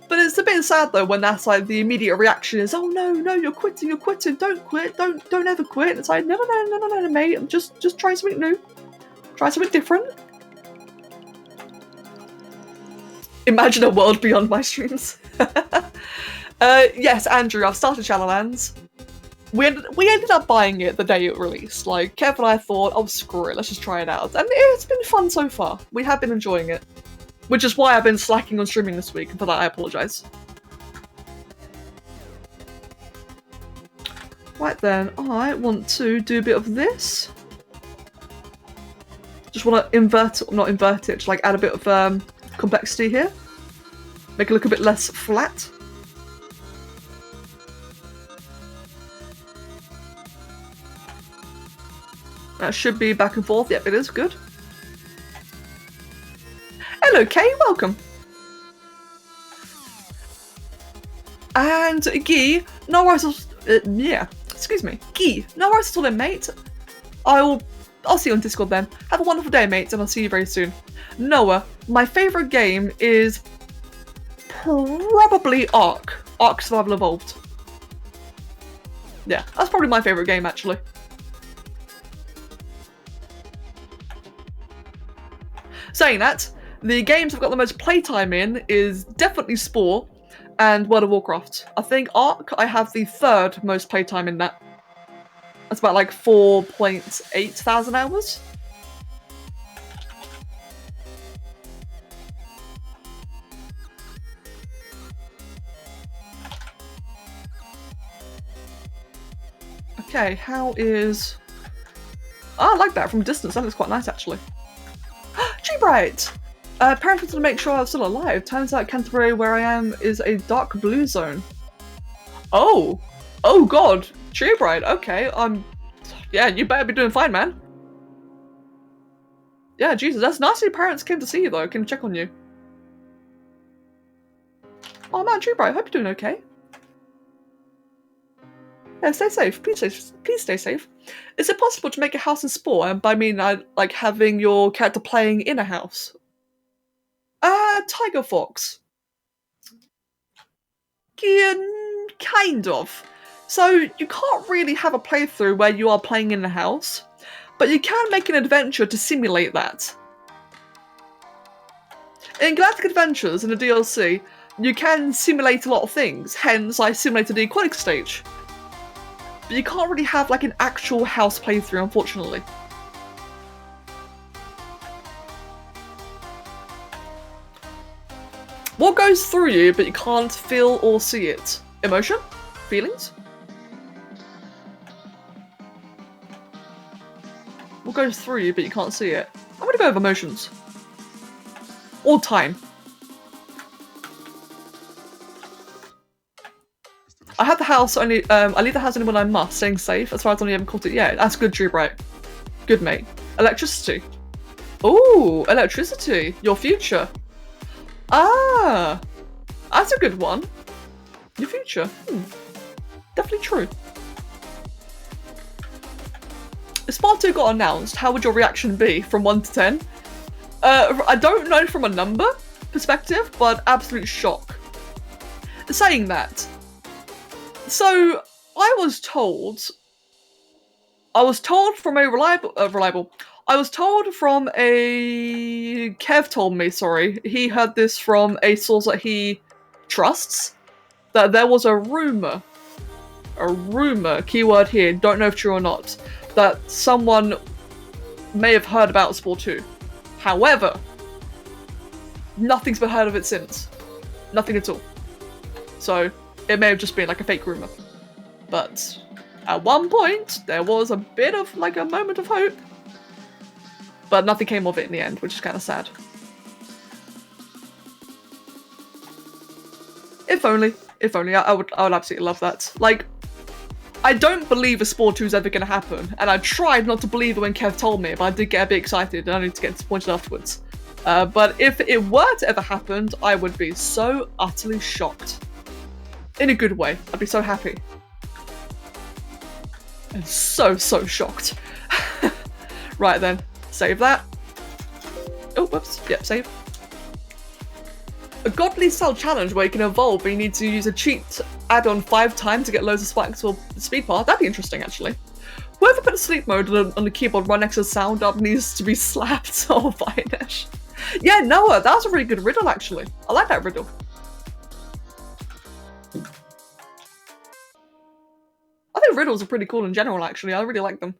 But it's a bit sad though when that's like the immediate reaction is, oh no, you're quitting, don't quit, don't ever quit. It's like, no, mate, I'm just trying something new. Try something different. Imagine a world beyond my streams. Yes, Andrew, I've started Shadowlands. We ended up buying it the day it released. Like, Kev and I thought, oh screw it, let's just try it out. And it's been fun so far. We have been enjoying it. Which is why I've been slacking on streaming this week, and for that I apologise. Right then, I want to do a bit of this. Just want to not invert it, just like add a bit of complexity here. Make it look a bit less flat. That should be back and forth. Yep, it is. Good. Hello, Kay. Welcome. And Guy, no worries. Yeah, excuse me, Guy. No worries at all, then, mate. I'll see you on Discord then. Have a wonderful day, mate, and I'll see you very soon. Noah, my favourite game is probably Ark Survival Evolved. Yeah, that's probably my favourite game, actually. Saying that, the games I've got the most playtime in is definitely Spore and World of Warcraft. I think Ark, I have the third most playtime in that. That's about like 4.8 thousand hours. Okay, how is... Oh, I like that from a distance. That looks quite nice, actually. G-Bright! Parents wanted to make sure I was still alive. Turns out Canterbury, where I am, is a dark blue zone. Oh! Oh god! G-Bright, okay, yeah, you better be doing fine, man. Yeah, Jesus, that's nice your parents came to see you, though. Can check on you. Oh man, G-Bright, hope you're doing okay. Yeah, stay safe. Please stay safe. Is it possible to make a house in Spore? And by mean, like having your character playing in a house. Tiger Fox. kind of. So you can't really have a playthrough where you are playing in the house, but you can make an adventure to simulate that. In Galactic Adventures, in the DLC, you can simulate a lot of things, hence I simulated the aquatic stage. But you can't really have like an actual house playthrough, unfortunately. What goes through you, but you can't feel or see it? Emotion? Feelings? What goes through you, but you can't see it? I'm gonna go with emotions. Or time. I have the house only, I leave the house only when I must, staying safe, as far as I haven't caught it yet. That's good, Drew Bright. Good, mate. Electricity. Ooh, electricity. Your future. Ah, that's a good one. Your future. Definitely true. If Spark 2 got announced, how would your reaction be from 1 to 10? I don't know from a number perspective, but absolute shock. Saying that, so I was told from a I was told from a... Kev told me, sorry, he heard this from a source that he trusts, that there was a rumour, keyword here, don't know if true or not, that someone may have heard about Spore 2. However, nothing's been heard of it since. Nothing at all. So, it may have just been like a fake rumour. But at one point, there was a bit of like a moment of hope. But nothing came of it in the end, which is kind of sad. If only, I would absolutely love that. Like, I don't believe a Spore 2 is ever going to happen, and I tried not to believe it when Kev told me, but I did get a bit excited and I need to get disappointed afterwards. But if it were to ever happen, I would be so utterly shocked. In a good way. I'd be so happy. And so shocked. Right then. Save that. Oh, whoops. Yep, save. A godly style challenge where you can evolve but you need to use a cheat add-on 5 times to get loads of spikes or speed bar. That'd be interesting, actually. Whoever put a sleep mode on the keyboard right next to the sound up needs to be slapped. Oh, Vinesh. Yeah, Noah, that was a really good riddle, actually. I like that riddle. I think riddles are pretty cool in general, actually. I really like them.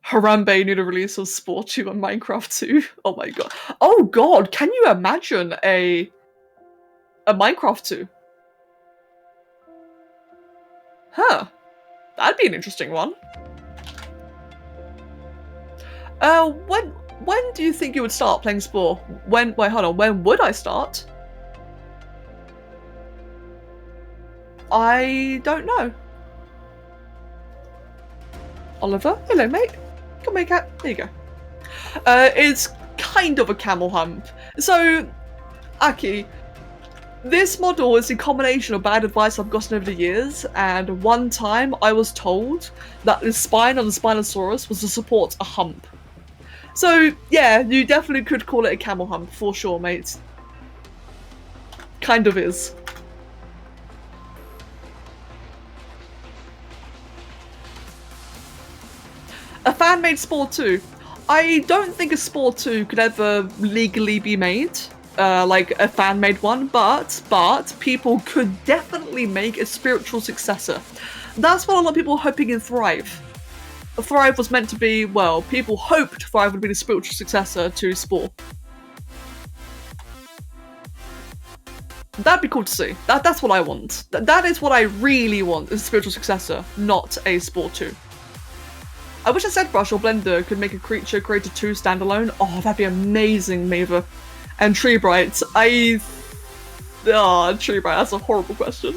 Harambe knew the release of Spore 2 and Minecraft 2. Oh my god. Oh god, can you imagine a Minecraft 2? Huh. That'd be an interesting one. When do you think you would start playing Spore? Wait, hold on, when would I start? I don't know. Oliver? Hello, mate. Come here, cat. There you go. It's kind of a camel hump. So, Aki, this model is a combination of bad advice I've gotten over the years, and one time I was told that the spine on the Spinosaurus was to support a hump. So, yeah, you definitely could call it a camel hump, for sure, mate. Kind of is. A fan-made Spore 2. I don't think a Spore 2 could ever legally be made, like a fan-made one, but people could definitely make a spiritual successor. That's what a lot of people are hoping in Thrive. Thrive was meant to be, well, people hoped Thrive would be the spiritual successor to Spore. That'd be cool to see. That's what I want. That is what I really want, is a spiritual successor, not a Spore 2. I wish a ZBrush or Blender could make a creature creator 2 standalone. Oh, that'd be amazing, Maver. And Treebright, Treebright, that's a horrible question.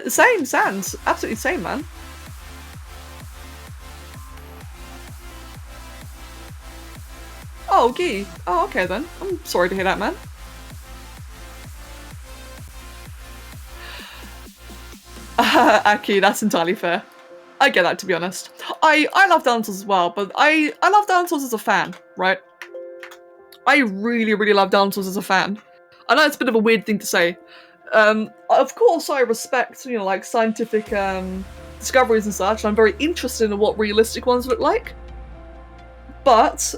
Same, Sans. Absolutely same, man. Oh, Gee. Oh, okay then. I'm sorry to hear that, man. Aki, that's entirely fair. I get that, to be honest. I love dinosaurs as well, but I love dinosaurs as a fan, right? I really love dinosaurs as a fan. I know it's a bit of a weird thing to say. Of course, I respect, you know, like scientific discoveries and such. I'm very interested in what realistic ones look like. But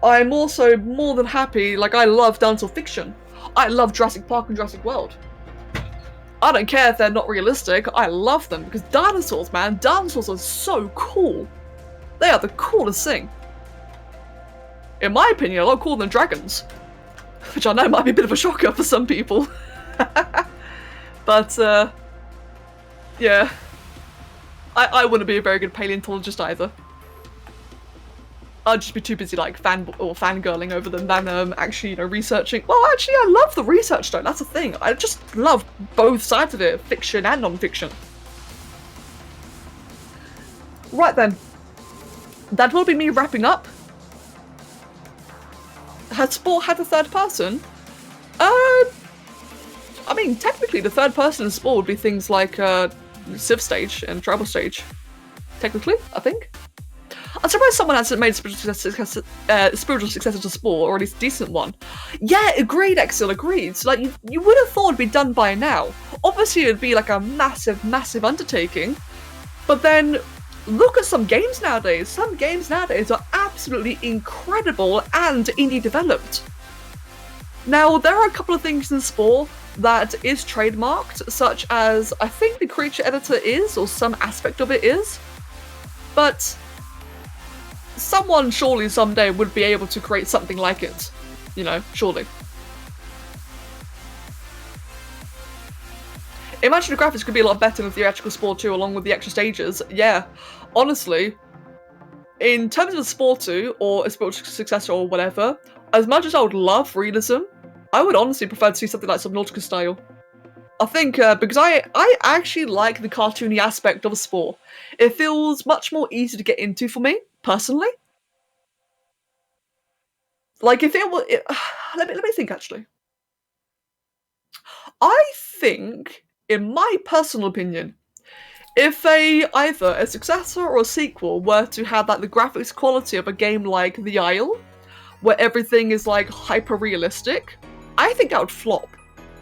I'm also more than happy, like I love dinosaur fiction. I love Jurassic Park and Jurassic World. I don't care if they're not realistic, I love them because dinosaurs, man, dinosaurs are so cool. They are the coolest thing. In my opinion, a lot cooler than dragons. Which I know might be a bit of a shocker for some people. But, yeah. I wouldn't be a very good paleontologist either. I'd just be too busy like fangirling over them than actually, you know, researching. Well, actually, I love the research though. That's the thing. I just love both sides of it, fiction and non-fiction. Right then, that will be me wrapping up. Has sport had a third person? I mean, technically, the third person in sport would be things like Civ stage and Tribal stage. Technically, I think. I'm surprised someone hasn't made a spiritual successor to sport, or at least a decent one. Yeah, agreed, Exil, agreed. So, like, you would have thought it'd be done by now. Obviously, it'd be like a massive, massive undertaking. But then, look at some games nowadays. Some games nowadays are absolutely incredible and indie developed. Now, there are a couple of things in sport that is trademarked, such as I think the creature editor is, or some aspect of it is. But someone surely someday would be able to create something like it. You know, surely. Imagine the graphics could be a lot better in theatrical sport 2 along with the extra stages. Yeah, honestly, in terms of a sport 2 or a spiritual successor or whatever, as much as I would love realism, I would honestly prefer to see something like Subnautica style. I think because I actually like the cartoony aspect of a sport. It feels much more easy to get into for me, personally. Like if it were... let me think actually. I think, in my personal opinion, if either a successor or a sequel were to have like the graphics quality of a game like The Isle, where everything is like hyper realistic, I think that would flop.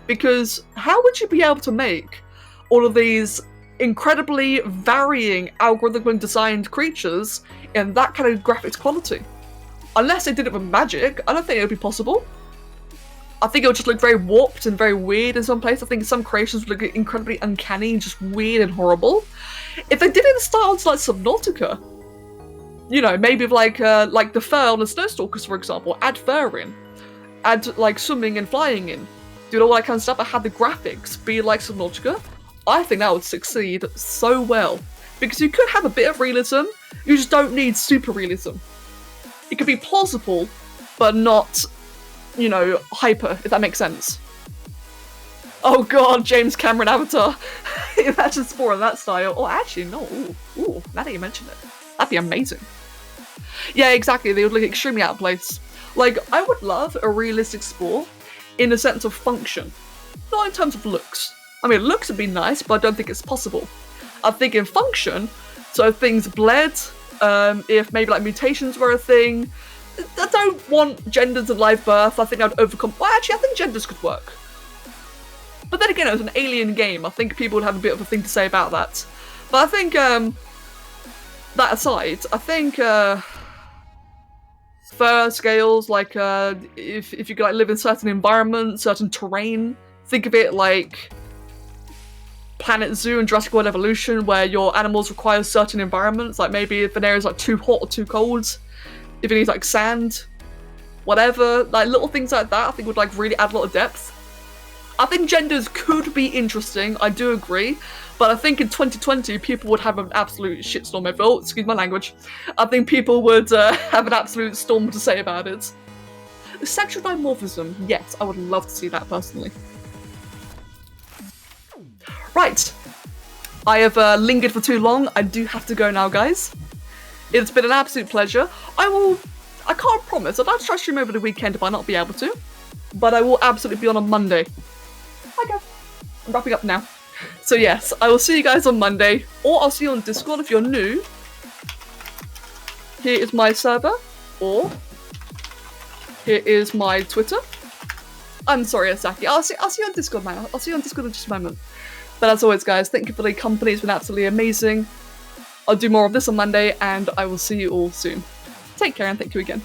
Because how would you be able to make all of these incredibly varying algorithmically designed creatures in that kind of graphics quality? Unless they did it with magic, I don't think it would be possible. I think it would just look very warped and very weird in some places. I think some creations would look incredibly uncanny and just weird and horrible. If they did it in styles like Subnautica, you know, maybe with like the fur on the Snowstalkers, for example, add fur in, add like swimming and flying in, do all that kind of stuff, but have the graphics be like Subnautica, I think that would succeed so well. Because you could have a bit of realism, you just don't need super realism. It could be plausible, but not, you know, hyper, if that makes sense. Oh god, James Cameron Avatar. Imagine Spore in that style. Oh, actually, no. Ooh, now that you mention it. That'd be amazing. Yeah, exactly, they would look extremely out of place. Like, I would love a realistic Spore in the sense of function, not in terms of looks. I mean, looks would be nice, but I don't think it's possible. I think in function, so if things bled, if maybe like mutations were a thing. I don't want genders of live birth. I think I'd overcome. Well, actually, I think genders could work. But then again, it was an alien game. I think people would have a bit of a thing to say about that. But I think, that aside, I think fur scales, like if you could like live in certain environments, certain terrain, think of it like Planet Zoo and Jurassic World Evolution, where your animals require certain environments, like maybe if an area is like too hot or too cold, if it needs like sand, whatever, like little things like that I think would like really add a lot of depth. I think genders could be interesting, I do agree, but I think in 2020 people would have an absolute shitstorm over, oh, excuse my language, I think people would have an absolute storm to say about it. Sexual dimorphism, yes, I would love to see that personally. Right, I have lingered for too long, I do have to go now, guys. It's been an absolute pleasure. I can't promise, I'd like to try to stream over the weekend if I not be able to, but I will absolutely be on Monday. Okay, I'm wrapping up now. So yes, I will see you guys on Monday, or I'll see you on Discord if you're new. Here is my server, or here is my Twitter. I'm sorry, Asaki. I'll see you on Discord, man. I'll see you on Discord in just a moment. But as always, guys, thank you for the company. It's been absolutely amazing. I'll do more of this on Monday, and I will see you all soon. Take care, and thank you again.